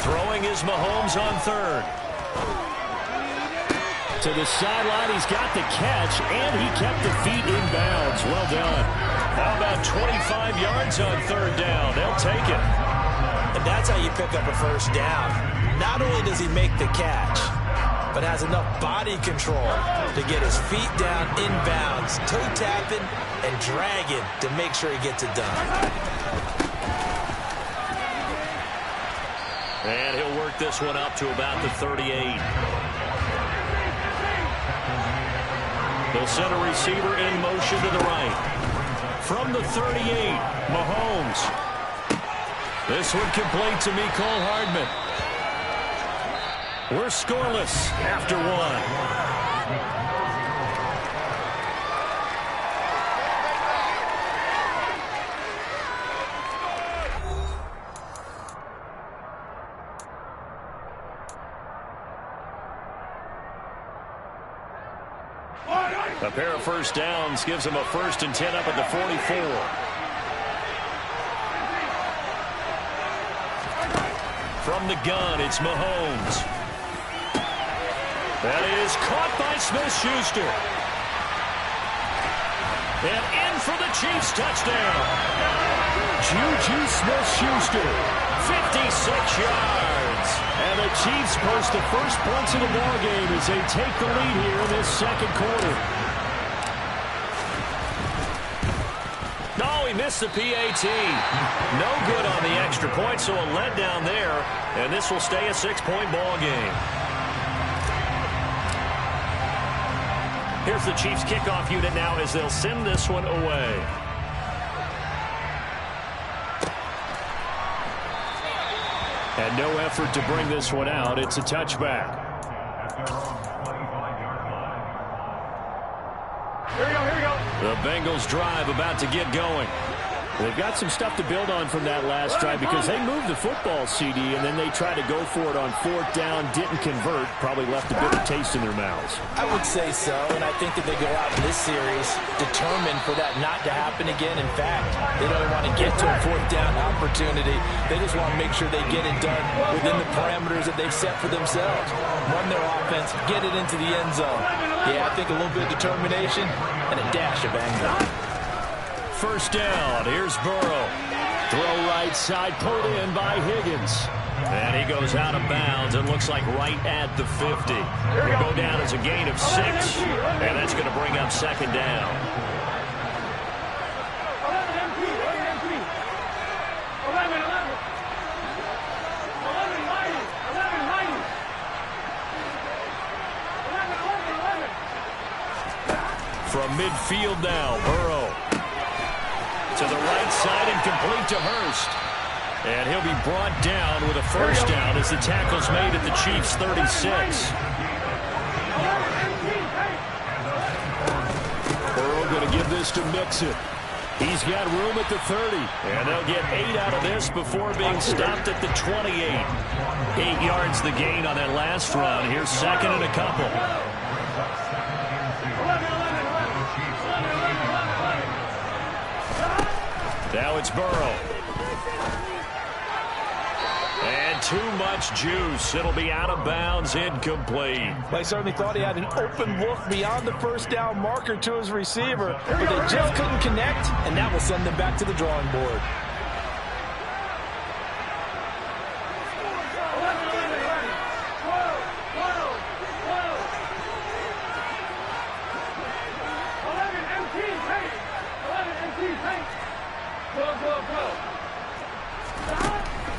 Throwing is Mahomes on third. To the sideline, he's got the catch, and he kept the feet in bounds. Well done. How about 25 yards on third down? They'll take it. And that's how you pick up a first down. Not only does he make the catch, but has enough body control to get his feet down in bounds, toe tapping and dragging to make sure he gets it done. And he'll work this one up to about the 38. They'll send a receiver in motion to the right. From the 38, Mahomes. This one complete to Mecole Hardman. We're scoreless after 1. A pair of first downs gives him a 1st and 10 up at the 44. From the gun, it's Mahomes. That is caught by Smith-Schuster. And in for the Chiefs touchdown. Juju Smith-Schuster, 56 yards. And the Chiefs post the first points of the ball game as they take the lead here in this second quarter. No, he missed the PAT. No good on the extra point, so a letdown there. And this will stay a 6-point ball game. Here's the Chiefs kickoff unit now as they'll send this one away. And no effort to bring this one out. It's a touchback. Here we go. The Bengals drive about to get going. They've got some stuff to build on from that last drive because they moved the football, CD, and then they tried to go for it on 4th down, didn't convert, probably left a bitter taste in their mouths. I would say so, and I think that they go out in this series determined for that not to happen again. In fact, they don't even want to get to a 4th down opportunity. They just want to make sure they get it done within the parameters that they've set for themselves. Run their offense, get it into the end zone. Yeah, I think a little bit of determination and a dash of anger. First down, here's Burrow. Throw right side, pulled in by Higgins. And he goes out of bounds. It looks like right at the 50. He'll go down as a gain of 6, and that's going to bring up second down. 11 MP. 11 From midfield now, Burrow. To the right side and complete to Hurst. And he'll be brought down with a first down as the tackle's made at the Chiefs' 36. Burrow going to give this to Mixon. He's got room at the 30. And they'll get 8 out of this before being stopped at the 28. 8 yards the gain on that last run. Here's second and a couple. Now it's Burrow. And too much juice. It'll be out of bounds, incomplete. They certainly thought he had an open look beyond the first down marker to his receiver, but they just couldn't connect, and that will send them back to the drawing board.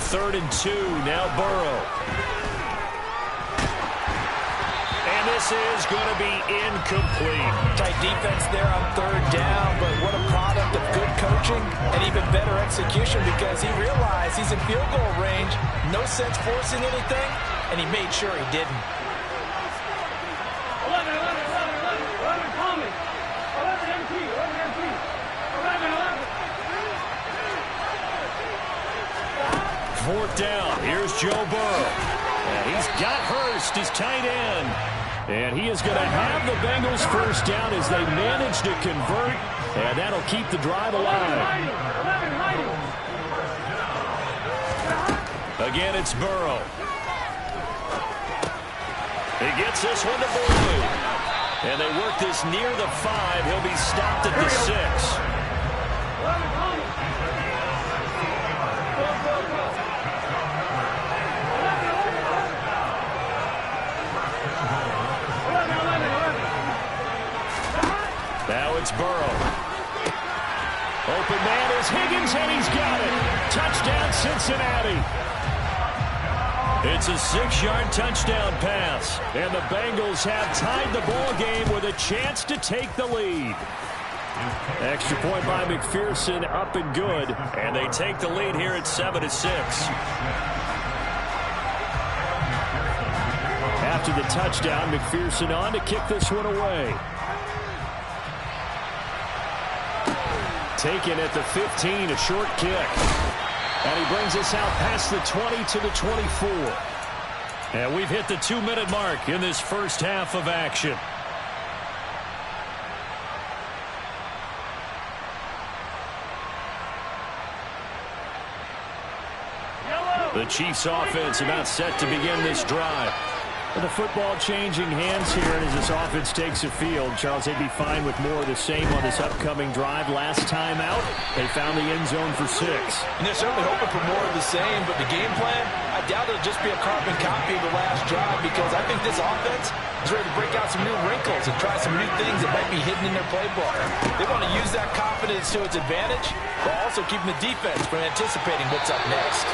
Third and 2, now Burrow. And this is going to be incomplete. Tight defense there on 3rd down, but what a product of good coaching and even better execution because he realized he's in field goal range. No sense forcing anything, and he made sure he didn't. 11, Tommy. 11 MP. 11. 4th down. Here's Joe Burrow. And he's got Hurst, his tight end. And he is going to have the Bengals first down as they manage to convert. And that'll keep the drive alive. Again, it's Burrow. He gets this one to Boyd. And they work this near the 5. He'll be stopped at the 6. Now it's Burrow. Open man is Higgins, and he's got it. Touchdown, Cincinnati. It's a 6-yard touchdown pass. And the Bengals have tied the ball game with a chance to take the lead. Extra point by McPherson, up and good. And they take the lead here at 7-6. After the touchdown, McPherson on to kick this one away. Taken at the 15, a short kick. And he brings us out past the 20 to the 24. And we've hit the 2-minute mark in this first half of action. The Chiefs offense about set to begin this drive. And the football changing hands here as this offense takes the field. Charles, they'd be fine with more of the same on this upcoming drive. Last time out, they found the end zone for 6. And they're certainly hoping for more of the same, but the game plan, I doubt it'll just be a carbon copy of the last drive because I think this offense is ready to break out some new wrinkles and try some new things that might be hidden in their playbook. They want to use that confidence to its advantage, while also keeping the defense from anticipating what's up next.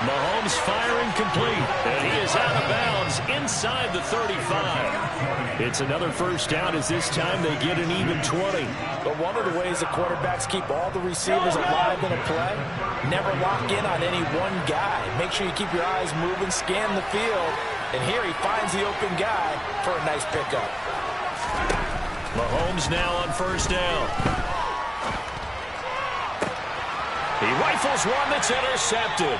Mahomes firing complete, and he is out of bounds inside the 35. It's another first down as this time they get an even 20. But one of the ways the quarterbacks keep all the receivers alive in a play, never lock in on any one guy. Make sure you keep your eyes moving, scan the field, and here he finds the open guy for a nice pickup. Mahomes now on first down. He rifles one that's intercepted.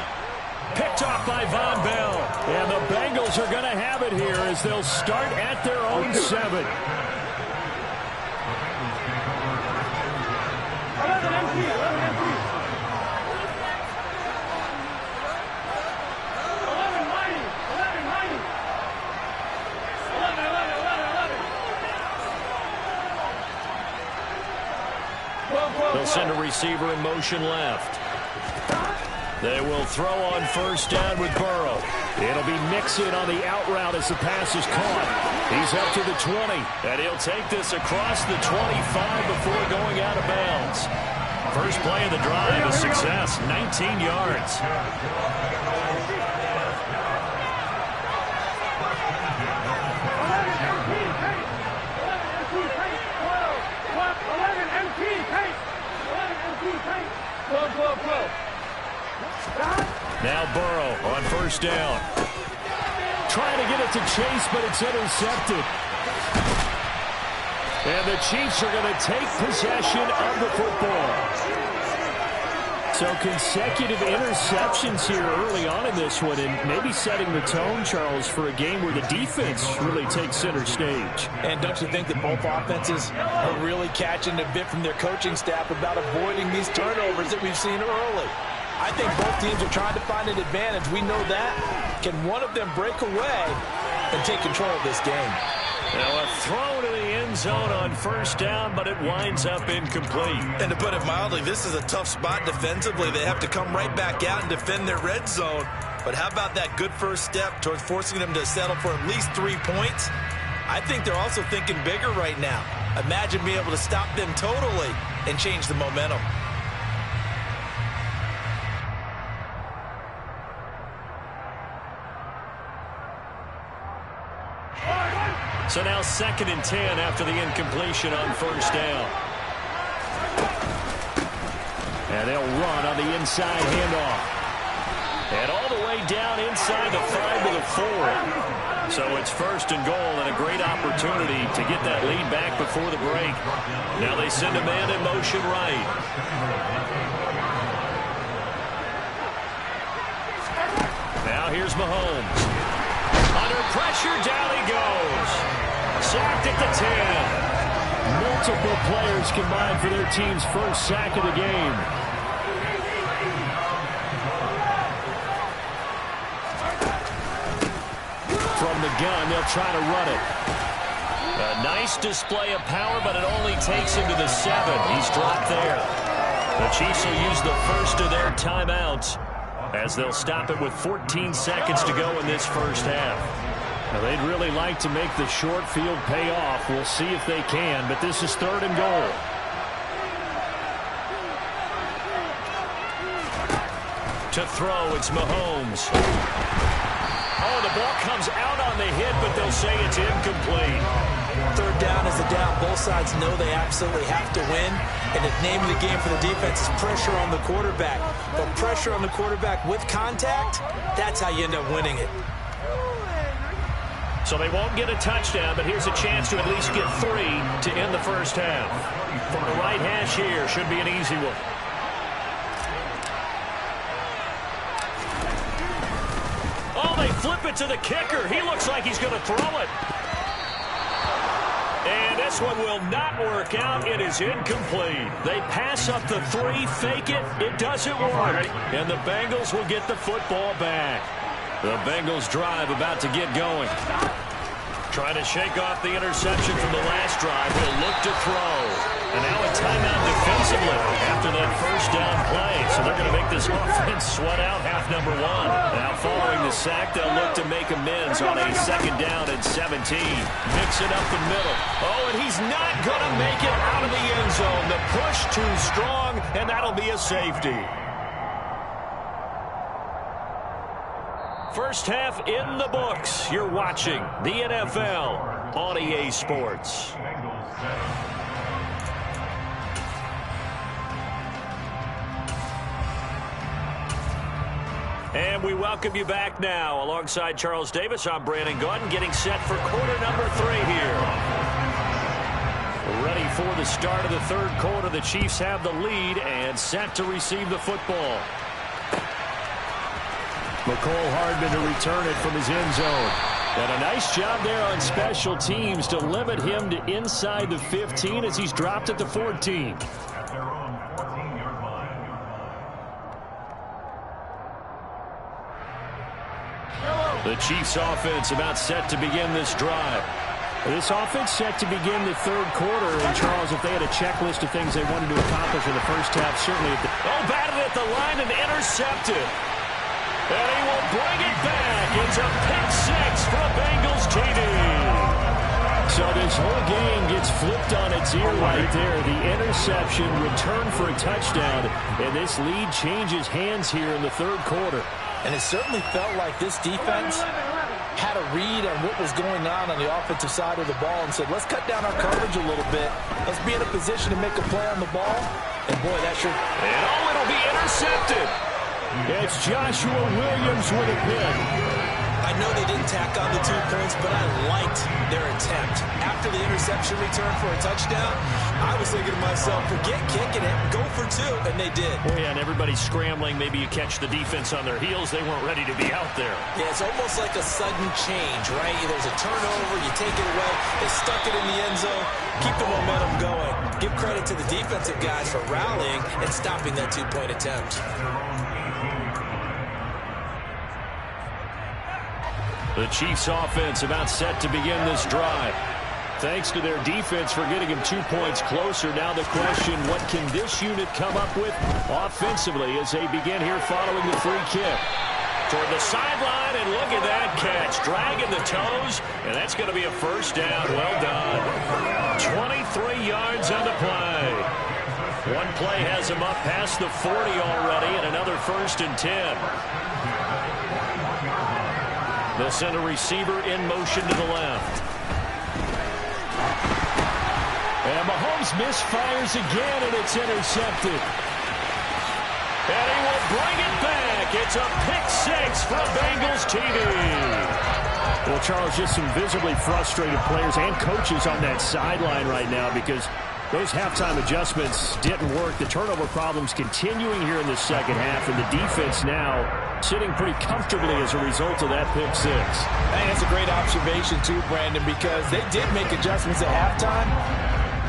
Picked off by Von Bell. And the Bengals are going to have it here as they'll start at their own 7. They'll send a receiver in motion left. They will throw on first down with Burrow. It'll be Mixon on the out route as the pass is caught. He's up to the 20, and he'll take this across the 25 before going out of bounds. First play of the drive, a success, 19 yards. Now Burrow on first down. Trying to get it to Chase, but it's intercepted. And the Chiefs are going to take possession of the football. So consecutive interceptions here early on in this one, and maybe setting the tone, Charles, for a game where the defense really takes center stage. And don't you think that both offenses are really catching a bit from their coaching staff about avoiding these turnovers that we've seen early? I think both teams are trying to find an advantage. We know that. Can one of them break away and take control of this game? Now a throw to the end zone on first down, but it winds up incomplete. And to put it mildly, this is a tough spot defensively. They have to come right back out and defend their red zone. But how about that good first step towards forcing them to settle for at least 3 points? I think they're also thinking bigger right now. Imagine being able to stop them totally and change the momentum. So now 2nd and 10 after the incompletion on first down. And they'll run on the inside handoff. And all the way down inside the 5 to the 4. So it's 1st and goal and a great opportunity to get that lead back before the break. Now they send a man in motion right. Now here's Mahomes. Under pressure, down he goes. Sacked at the 10. Multiple players combined for their team's first sack of the game. From the gun, they'll try to run it. A nice display of power, but it only takes him to the 7. He's dropped there. The Chiefs will use the first of their timeouts as they'll stop it with 14 seconds to go in this first half. Now, they'd really like to make the short field pay off. We'll see if they can, but this is 3rd and goal. To throw, it's Mahomes. Oh, the ball comes out on the hit, but they'll say it's incomplete. 3rd down is the down. Both sides know they absolutely have to win. And the name of the game for the defense is pressure on the quarterback. But pressure on the quarterback with contact, that's how you end up winning it. So they won't get a touchdown, but here's a chance to at least get 3 to end the first half. From the right hash here, should be an easy one. Oh, they flip it to the kicker. He looks like he's going to throw it. And this one will not work out. It is incomplete. They pass up the 3, fake it. It doesn't work. And the Bengals will get the football back. The Bengals drive about to get going. Trying to shake off the interception from the last drive. He'll look to throw. And now a timeout defensively after that first down play. So they're going to make this offense sweat out half number one. Now following the sack, they'll look to make amends on a second down and 17. Mix it up the middle. Oh, and he's not going to make it out of the end zone. The push too strong, and that'll be a safety. First half in the books. You're watching the NFL on EA Sports. And we welcome you back now. Alongside Charles Davis, I'm Brandon Gaudin, getting set for quarter number 3 here. Ready for the start of the third quarter. The Chiefs have the lead and set to receive the football. McCole Hardman to return it from his end zone. And a nice job there on special teams to limit him to inside the 15 as he's dropped at the 14. The Chiefs offense about set to begin this drive. This offense set to begin the third quarter. And Charles, if they had a checklist of things they wanted to accomplish in the first half, certainly at the... Oh, batted at the line and intercepted. And he will bring it back. It's a pick six for Bengals TD. So this whole game gets flipped on its ear right there. The interception, return for a touchdown, and this lead changes hands here in the third quarter. And it certainly felt like this defense had a read on what was going on the offensive side of the ball and said, let's cut down our coverage a little bit. Let's be in a position to make a play on the ball. And boy, that should... And oh, it'll be intercepted. It's Joshua Williams with a pick. I know they didn't tack on the 2 points, but I liked their attempt. After the interception return for a touchdown, I was thinking to myself, forget kicking it, go for 2, and they did. Oh, yeah, and everybody's scrambling. Maybe you catch the defense on their heels. They weren't ready to be out there. Yeah, it's almost like a sudden change, right? There's a turnover, you take it away, they stuck it in the end zone, keep the momentum going. Give credit to the defensive guys for rallying and stopping that 2-point attempt. The Chiefs offense about set to begin this drive. Thanks to their defense for getting him 2 points closer. Now the question, what can this unit come up with offensively as they begin here following the free kick? Toward the sideline, and look at that catch. Dragging the toes, and that's going to be a first down. Well done. 23 yards on the play. One play has him up past the 40 already, and another 1st and 10. They'll send a receiver in motion to the left. And Mahomes misfires again, and it's intercepted. And he will bring it back. It's a pick six for Bengals TD. Well, Charles, just some visibly frustrated players and coaches on that sideline right now because those halftime adjustments didn't work. The turnover problems continuing here in the second half, and the defense now sitting pretty comfortably as a result of that pick six. And that's a great observation too, Brandon, because they did make adjustments at halftime.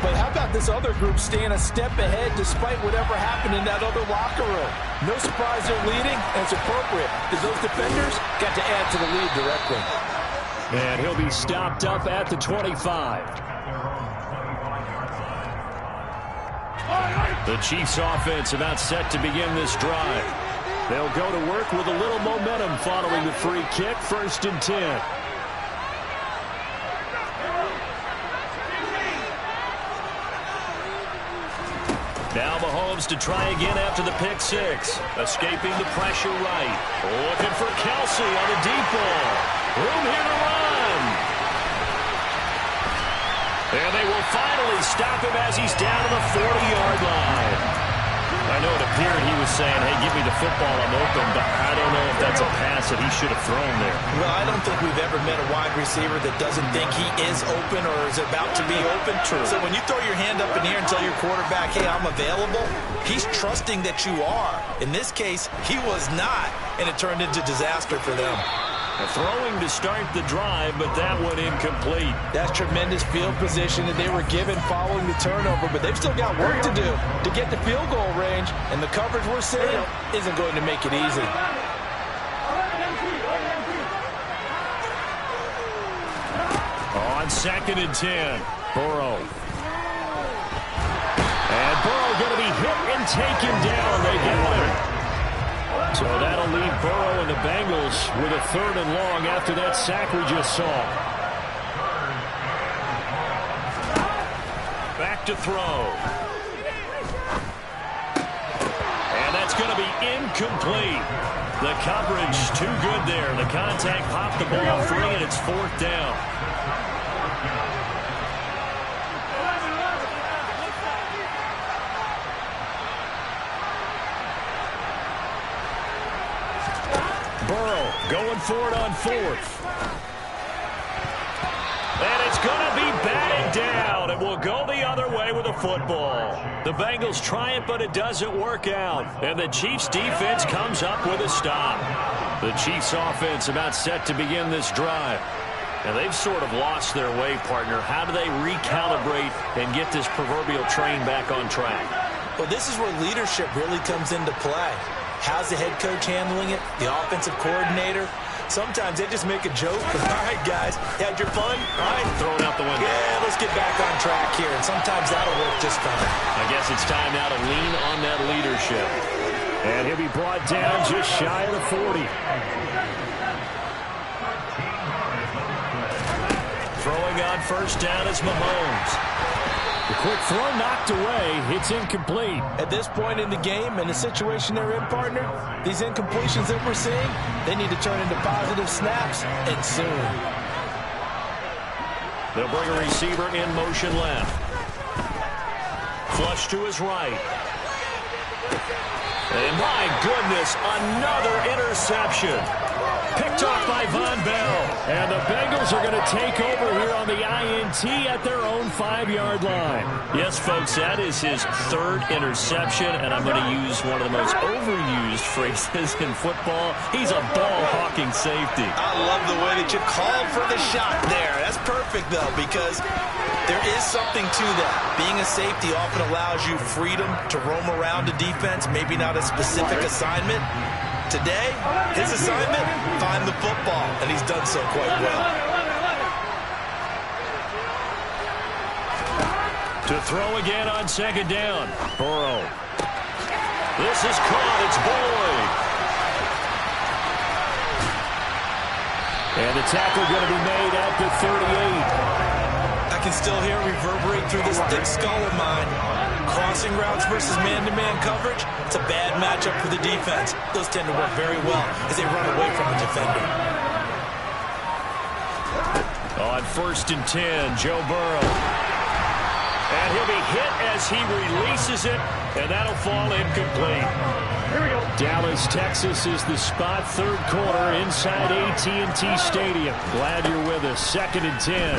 But how about this other group staying a step ahead despite whatever happened in that other locker room? No surprise they're leading, and it's appropriate because those defenders got to add to the lead directly. And he'll be stopped up at the 25. The Chiefs offense about set to begin this drive. They'll go to work with a little momentum following the free kick. 1st and 10. Now Mahomes to try again after the pick six. Escaping the pressure right. Looking for Kelsey on the deep ball. Room here to run. And they will finally stop him as he's down to the 40-yard line. I know it appeared he was saying, hey, give me the football, I'm open, but I don't know if that's a pass that he should have thrown there. Well, I don't think we've ever met a wide receiver that doesn't think he is open or is about to be open. True. So when you throw your hand up in the air and tell your quarterback, hey, I'm available, he's trusting that you are. In this case, he was not, and it turned into disaster for them. Throwing to start the drive, but that one incomplete. That's tremendous field position that they were given following the turnover, but they've still got work to do to get the field goal range, and the coverage we're seeing isn't going to make it easy. On 2nd and 10, Burrow. Burrow going to be hit and taken down. They got him. So that'll leave Burrow and the Bengals with a 3rd and long after that sack we just saw. Back to throw. And that's going to be incomplete. The coverage too good there. The contact popped the ball free, and it's 4th down. Burrow going for it on 4th. And it's going to be batted down, and will go the other way with the football. The Bengals try it, but it doesn't work out. And the Chiefs' defense comes up with a stop. The Chiefs' offense about set to begin this drive. And they've sort of lost their way, partner. How do they recalibrate and get this proverbial train back on track? Well, this is where leadership really comes into play. How's the head coach handling it? The offensive coordinator? Sometimes they just make a joke. All right, guys, you had your fun? All right, throw it out the window. Yeah, let's get back on track here. And sometimes that'll work just fine. I guess it's time now to lean on that leadership. And he'll be brought down just shy of the 40. Throwing on 1st down is Mahomes. The quick throw knocked away. It's incomplete. At this point in the game and the situation they're in, partner, these incompletions that we're seeing, they need to turn into positive snaps, and soon. They'll bring a receiver in motion left. Flush to his right. And my goodness, another interception. Picked off by Von Bell. And the Bengals are going to take over here on the INT at their own 5-yard line. Yes, folks, that is his 3rd interception, and I'm going to use one of the most overused phrases in football. He's a ball-hawking safety. I love the way that you called for the shot there. That's perfect, though, because there is something to that. Being a safety often allows you freedom to roam around a defense, maybe not a specific assignment. Today, his assignment, find the football, and he's done so quite well. To throw again on 2nd down. Burrow. This is caught. It's Boyd. And the tackle going to be made at the 38. I can still hear it reverberate through this thick skull of mine. Crossing routes versus man-to-man coverage, it's a bad matchup for the defense. Those tend to work very well as they run away from the defender. On 1st and 10, Joe Burrow. And he'll be hit as he releases it, and that'll fall incomplete. Here we go. Dallas, Texas is the spot, 3rd quarter inside AT&T Stadium. Glad you're with us. 2nd and 10.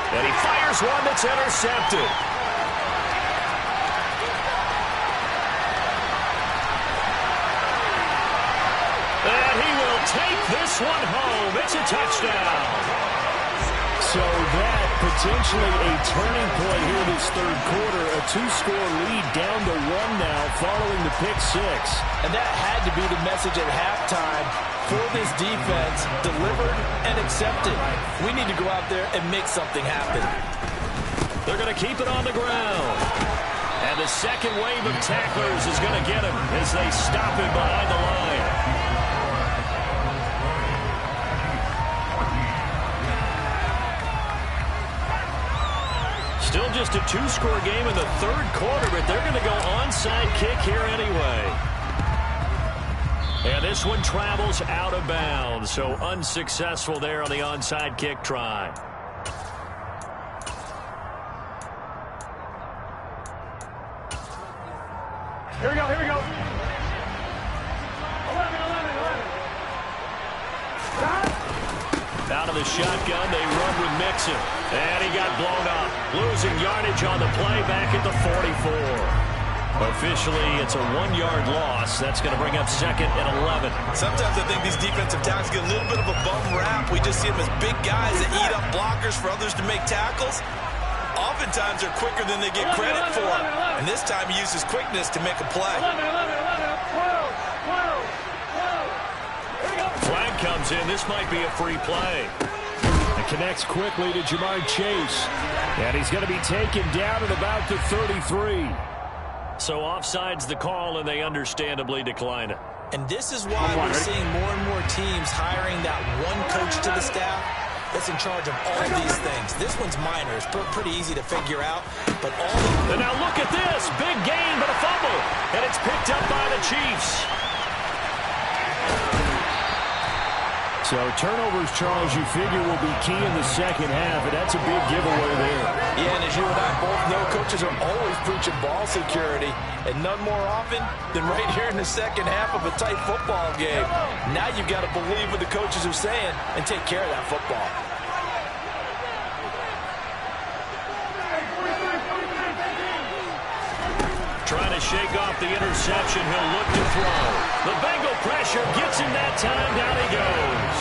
And he fires one that's intercepted. And he will take this one home. It's a touchdown. So that potentially a turning point here this 3rd quarter. A 2-score lead down to 1 now following the pick 6. And that had to be the message at halftime for this defense, delivered and accepted. We need to go out there and make something happen. They're going to keep it on the ground. And the second wave of tacklers is going to get him as they stop him behind the line. Still just a 2-score game in the 3rd quarter, but they're going to go onside kick here anyway. And this one travels out of bounds, so unsuccessful there on the onside kick try. Here we go, here we go. 11. Out of the shotgun, they run with Mixon. And he got blown up. Losing yardage on the play back at the 44. Officially, it's a 1-yard loss. That's going to bring up 2nd and 11. Sometimes I think these defensive tackles get a little bit of a bum rap. We just see them as big guys that eat up blockers for others to make tackles. Oftentimes, they're quicker than they get credit for. And this time, he uses quickness to make a play. 12. Flag comes in. This might be a free play. The connects quickly to Jamar Chase. And he's going to be taken down at about the 33. So offside's the call, and they understandably decline it. And this is why we're seeing more and more teams hiring that one coach to the staff that's in charge of all these things. This one's minor. It's pretty easy to figure out. But and now look at this. Big gain, but a fumble. And it's picked up by the Chiefs. So turnovers, Charles, you figure will be key in the second half, and that's a big giveaway there. Yeah, and as you and I both know, coaches are always preaching ball security, and none more often than right here in the second half of a tight football game. Now you've got to believe what the coaches are saying and take care of that football. Trying to shake off the interception. He'll look to throw. The Bengal pressure gets him that time. Down he goes.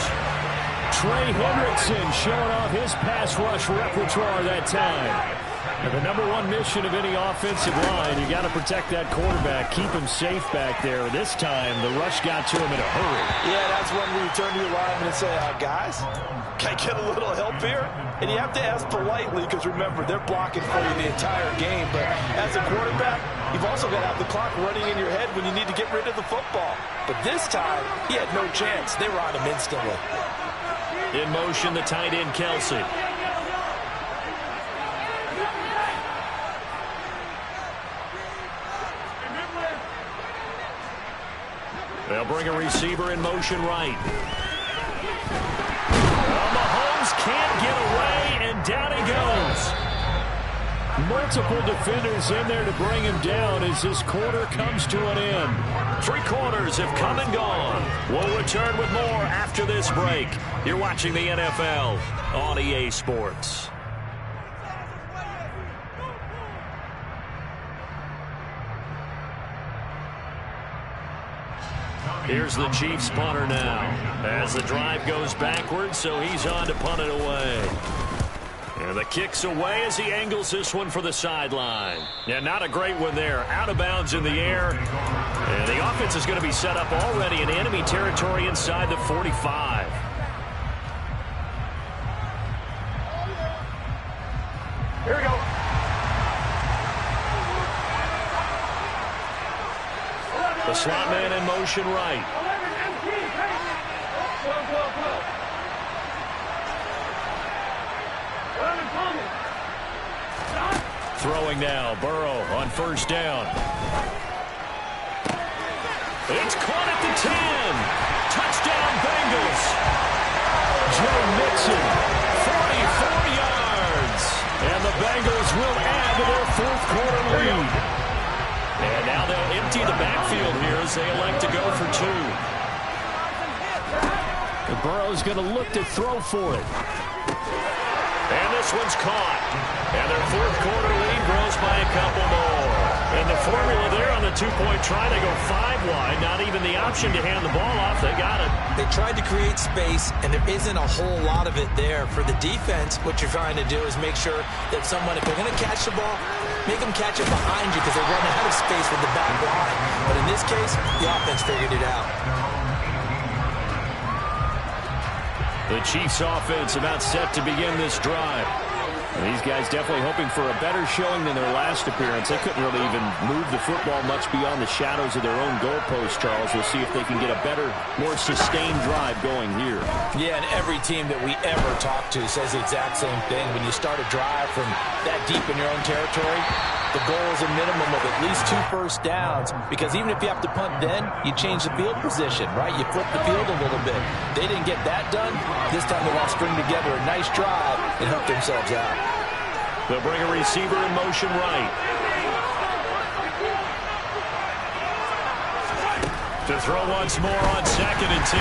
Trey Hendrickson showing off his pass rush repertoire that time. And the number one mission of any offensive line, you got to protect that quarterback, keep him safe back there. This time, the rush got to him in a hurry. Yeah, that's when we turn to your lineman and say, guys, can I get a little help here? And you have to ask politely because, remember, they're blocking for you the entire game. But as a quarterback, you've also got to have the clock running in your head when you need to get rid of the football. But this time, he had no chance. They were on him instantly. In motion, the tight end, Kelsey. They'll bring a receiver in motion right. Mahomes can't get away, and down he goes. Multiple defenders in there to bring him down as this quarter comes to an end. 3 quarters have come and gone. We'll return with more after this break. You're watching the NFL on EA Sports. Here's the Chiefs punter now as the drive goes backwards, so he's on to punt it away. And the kick's away as he angles this one for the sideline. Yeah, not a great one there. Out of bounds in the air. And the offense is going to be set up already in enemy territory inside the 45. Here we go. The slot man in motion right. Throwing now, Burrow on first down. It's caught at the 10. Touchdown, Bengals. Joe Mixon, 44 yards. And the Bengals will add to their 4th quarter lead. And now they'll empty the backfield here as they elect to go for 2. And Burrow's going to look to throw for it. And this one's caught. And their 4th quarter lead grows by a couple more. And the formula there on the 2-point try, they go 5 wide. Not even the option to hand the ball off. They got it. They tried to create space, and there isn't a whole lot of it there. For the defense, what you're trying to do is make sure that someone, if they're going to catch the ball, make them catch it behind you because they run out of space with the back line. But in this case, the offense figured it out. The Chiefs offense about set to begin this drive. And these guys definitely hoping for a better showing than their last appearance. They couldn't really even move the football much beyond the shadows of their own goalpost, Charles. We'll see if they can get a better, more sustained drive going here. Yeah, and every team that we ever talk to says the exact same thing. When you start a drive from that deep in your own territory, the goal is a minimum of at least 2 first downs, because even if you have to punt then, you change the field position, right? You flip the field a little bit. They didn't get that done. This time they want to string together a nice drive and help themselves out. They'll bring a receiver in motion right. To throw once more on 2nd and 10.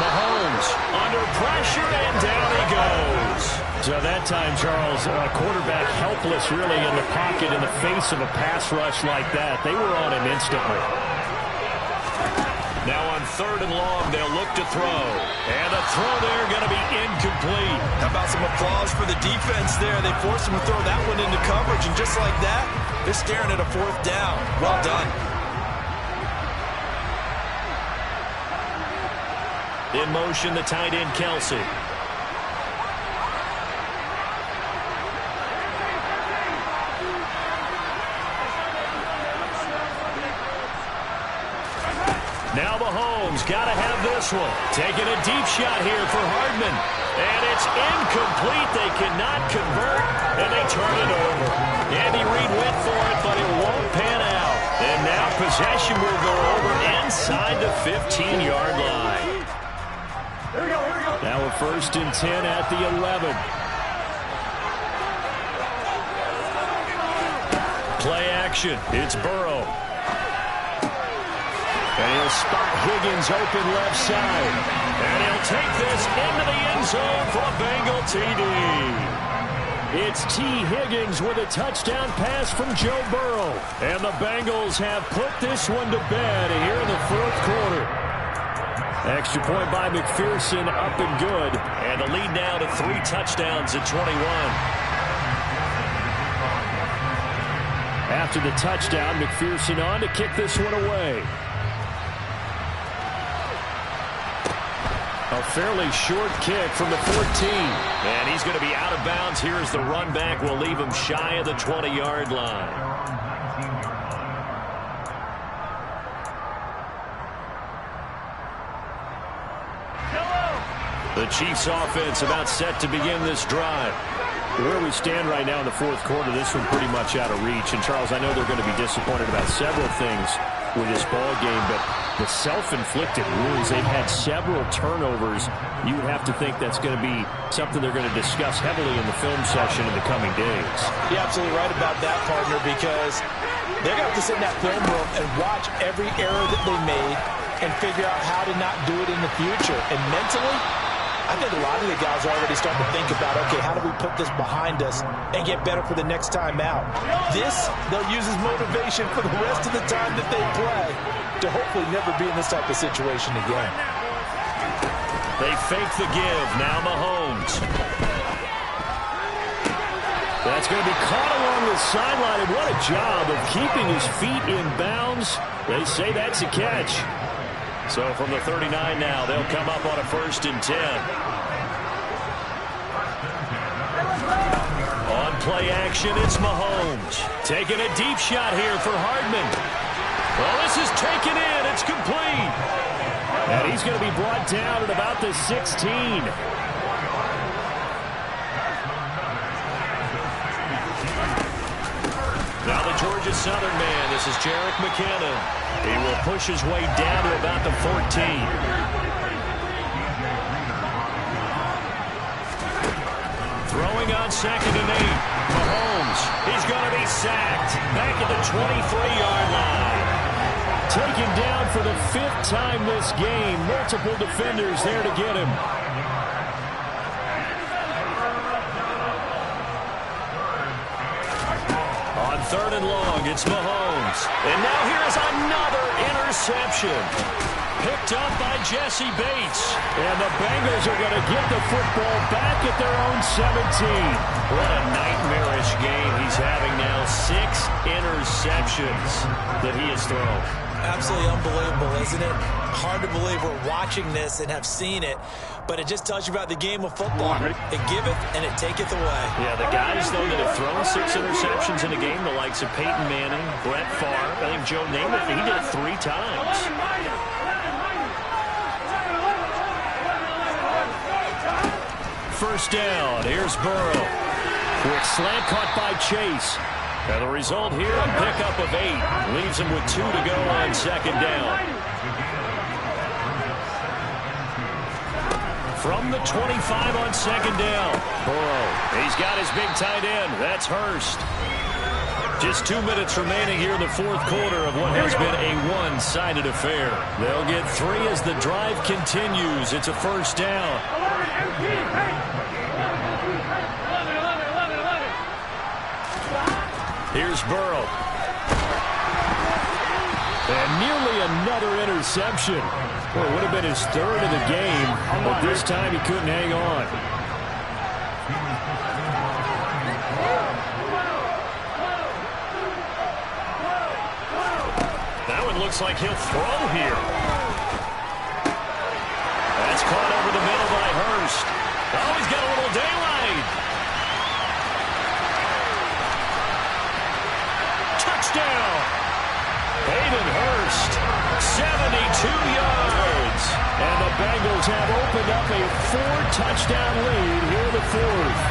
Mahomes under pressure, and down he goes. So that time, Charles, a quarterback helpless really in the pocket in the face of a pass rush like that. They were on him instantly. Now on 3rd and long, they'll look to throw. And the throw there going to be incomplete. How about some applause for the defense there? They forced him to throw that one into coverage, and just like that, they're staring at a 4th down. Well done. In motion, the tight end, Kelsey. Now Mahomes got to have this one. Taking a deep shot here for Hardman. And it's incomplete. They cannot convert, and they turn it over. Andy Reid went for it, but it won't pan out. And now possession will go over inside the 15-yard line. Now a 1st and 10 at the 11. Play action. It's Burrow. And he'll spot Higgins open left side. And he'll take this into the end zone for a Bengal TD. It's T. Higgins with a touchdown pass from Joe Burrow. And the Bengals have put this one to bed here in the 4th quarter. Extra point by McPherson, up and good. And the lead now to 3 touchdowns at 21. After the touchdown, McPherson on to kick this one away. A fairly short kick from the 14. And he's going to be out of bounds here as the run back will leave him shy of the 20-yard line. The Chiefs offense about set to begin this drive. Where we stand right now in the 4th quarter, this one pretty much out of reach. And, Charles, I know they're going to be disappointed about several things with this ball game, but the self-inflicted wounds, they've had several turnovers. You would have to think that's going to be something they're going to discuss heavily in the film session in the coming days. You're absolutely right about that, partner, because they're going to have to sit in that film room and watch every error that they made and figure out how to not do it in the future. And mentally, I think a lot of the guys are already starting to think about, okay, how do we put this behind us and get better for the next time out? This, they'll use as motivation for the rest of the time that they play to hopefully never be in this type of situation again. They fake the give. Now Mahomes. That's going to be caught along the sideline, and what a job of keeping his feet in bounds. They say that's a catch. So from the 39 now, they'll come up on a 1st and 10. On play action, it's Mahomes. Taking a deep shot here for Hardman. Well, this is taken in. It's complete. And he's going to be brought down at about the 16. Now the Georgia Southern man. This is Jerick McKinnon. He will push his way down to about the 14. Throwing on 2nd and 8. Mahomes. He's going to be sacked. Back at the 23-yard line. Taken down for the 5th time this game. Multiple defenders there to get him. On 3rd and long, it's Mahomes. And now here is another interception. Picked up by Jesse Bates. And the Bengals are going to get the football back at their own 17. What a nightmarish game he's having now. 6 interceptions that he has thrown. Absolutely unbelievable, isn't it? Hard to believe we're watching this and have seen it, but it just tells you about the game of football. It giveth and it taketh away. Yeah, the guys, though, that have thrown 6 interceptions in a game, the likes of Peyton Manning, Brett Favre, I think Joe Namath, he did it 3 times. First down, here's Burrow. Quick slant caught by Chase. And the result here, a pickup of 8. Leaves him with 2 to go on 2nd down. From the 25 on 2nd down. Burrow, he's got his big tight end. That's Hurst. Just 2 minutes remaining here in the 4th quarter of what has been a one-sided affair. They'll get 3 as the drive continues. It's a first down. Here's Burrow. And nearly another interception. Well, it would have been his 3rd of the game, but this time he couldn't hang on. That one looks like he'll throw here. That's caught over the middle by Hurst. Oh, he's got a little daylight. Touchdown! Hayden Hurst. 72 yards. And the Bengals have opened up a 4-touchdown lead here in the fourth.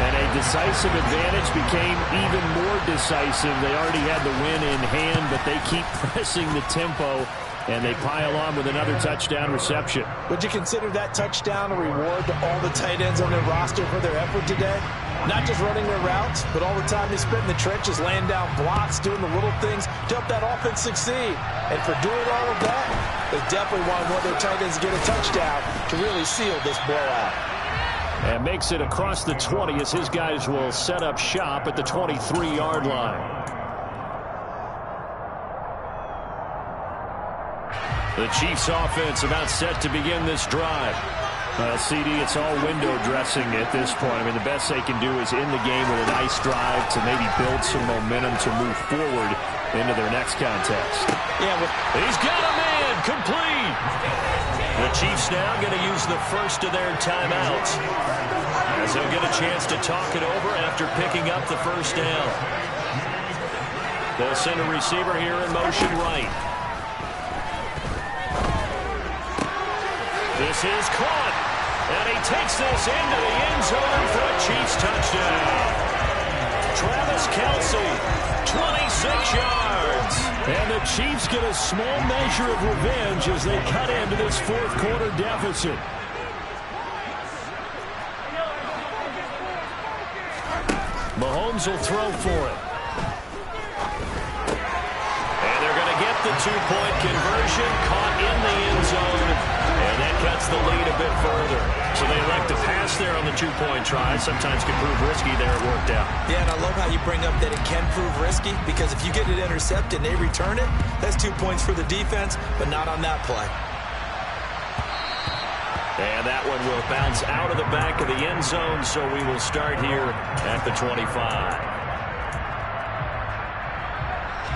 And a decisive advantage became even more decisive. They already had the win in hand, but they keep pressing the tempo, and they pile on with another touchdown reception. Would you consider that touchdown a reward to all the tight ends on their roster for their effort today? Not just running their routes, but all the time they spent in the trenches, laying down blocks, doing the little things to help that offense succeed. And for doing all of that, they definitely wanted one of their tight ends to get a touchdown to really seal this blowout. And makes it across the 20 as his guys will set up shop at the 23-yard line. The Chiefs offense about set to begin this drive. CD, it's all window dressing at this point. I mean, the best they can do is in the game with a nice drive to maybe build some momentum to move forward into their next contest. Yeah, he's got a man complete. The Chiefs now going to use the first of their timeouts as they'll get a chance to talk it over after picking up the first down. They'll send a receiver here in motion right. This is caught, and he takes this into the end zone for a Chiefs touchdown. Travis Kelce, 26 yards. And the Chiefs get a small measure of revenge as they cut into this fourth quarter deficit. Mahomes will throw for it. And they're going to get the two-point conversion, caught in the end zone. And that cuts the lead a bit further. So they elect to pass there on the two-point try. Sometimes can prove risky. There it worked out. Yeah, and I love how you bring up that it can prove risky, because if you get it intercepted and they return it, that's 2 points for the defense, but not on that play. And that one will bounce out of the back of the end zone, so we will start here at the 25.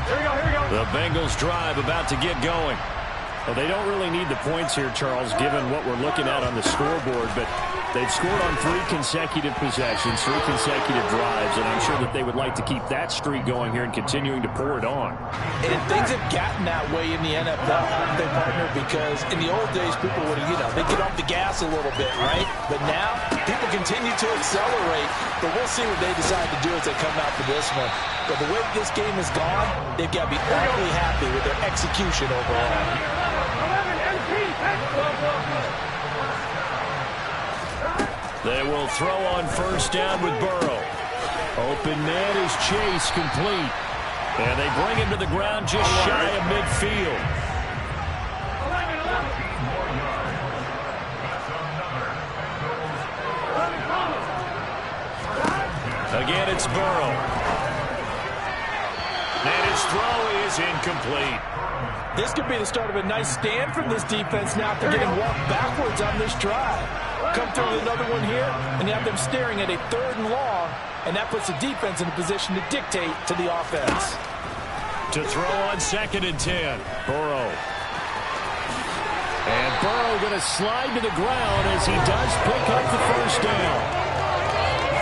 Here we go. The Bengals drive about to get going. Well, they don't really need the points here, Charles, given what we're looking at on the scoreboard, but they've scored on 3 consecutive possessions, 3 consecutive drives, and I'm sure that they would like to keep that streak going here and continuing to pour it on. And things have gotten that way in the NFL, haven't they, partner? Because in the old days, people would, they get off the gas a little bit, right? But now, people continue to accelerate, but we'll see what they decide to do as they come out for this one. But the way this game has gone, they've got to be awfully happy with their execution overall. They will throw on first down with Burrow. Open man is Chase, complete. And they bring him to the ground just shy of midfield. Again, it's Burrow. And his throw is incomplete. This could be the start of a nice stand from this defense now after getting walked backwards on this drive. Come through with another one here, and you have them staring at a 3rd and long, and that puts the defense in a position to dictate to the offense. To throw on 2nd and 10, Burrow. And Burrow going to slide to the ground as he does pick up the first down.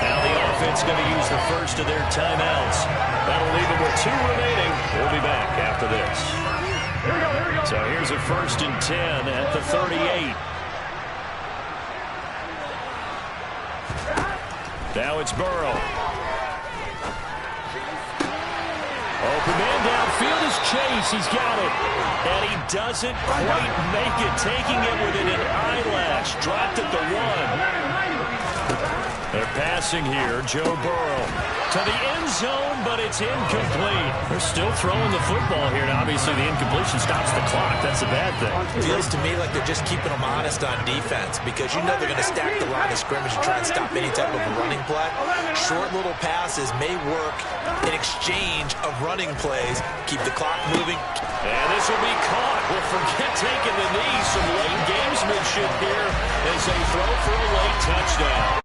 Now the offense going to use the first of their timeouts. That'll leave them with 2 remaining. We'll be back after this. So here's a 1st and 10 at the 38. Now it's Burrow. Open man downfield is Chase. He's got it. And he doesn't quite make it, taking it within an eyelash. Dropped at the 1. They're passing here. Joe Burrow to the end zone, but it's incomplete. They're still throwing the football here, and obviously the incompletion stops the clock. That's a bad thing. Feels to me like they're just keeping them honest on defense, because you know they're going to stack the line of scrimmage and try and stop any type of a running play. Short little passes may work in exchange of running plays. Keep the clock moving. And this will be caught. We'll forget taking the knee. Some late gamesmanship here as they throw for a late touchdown.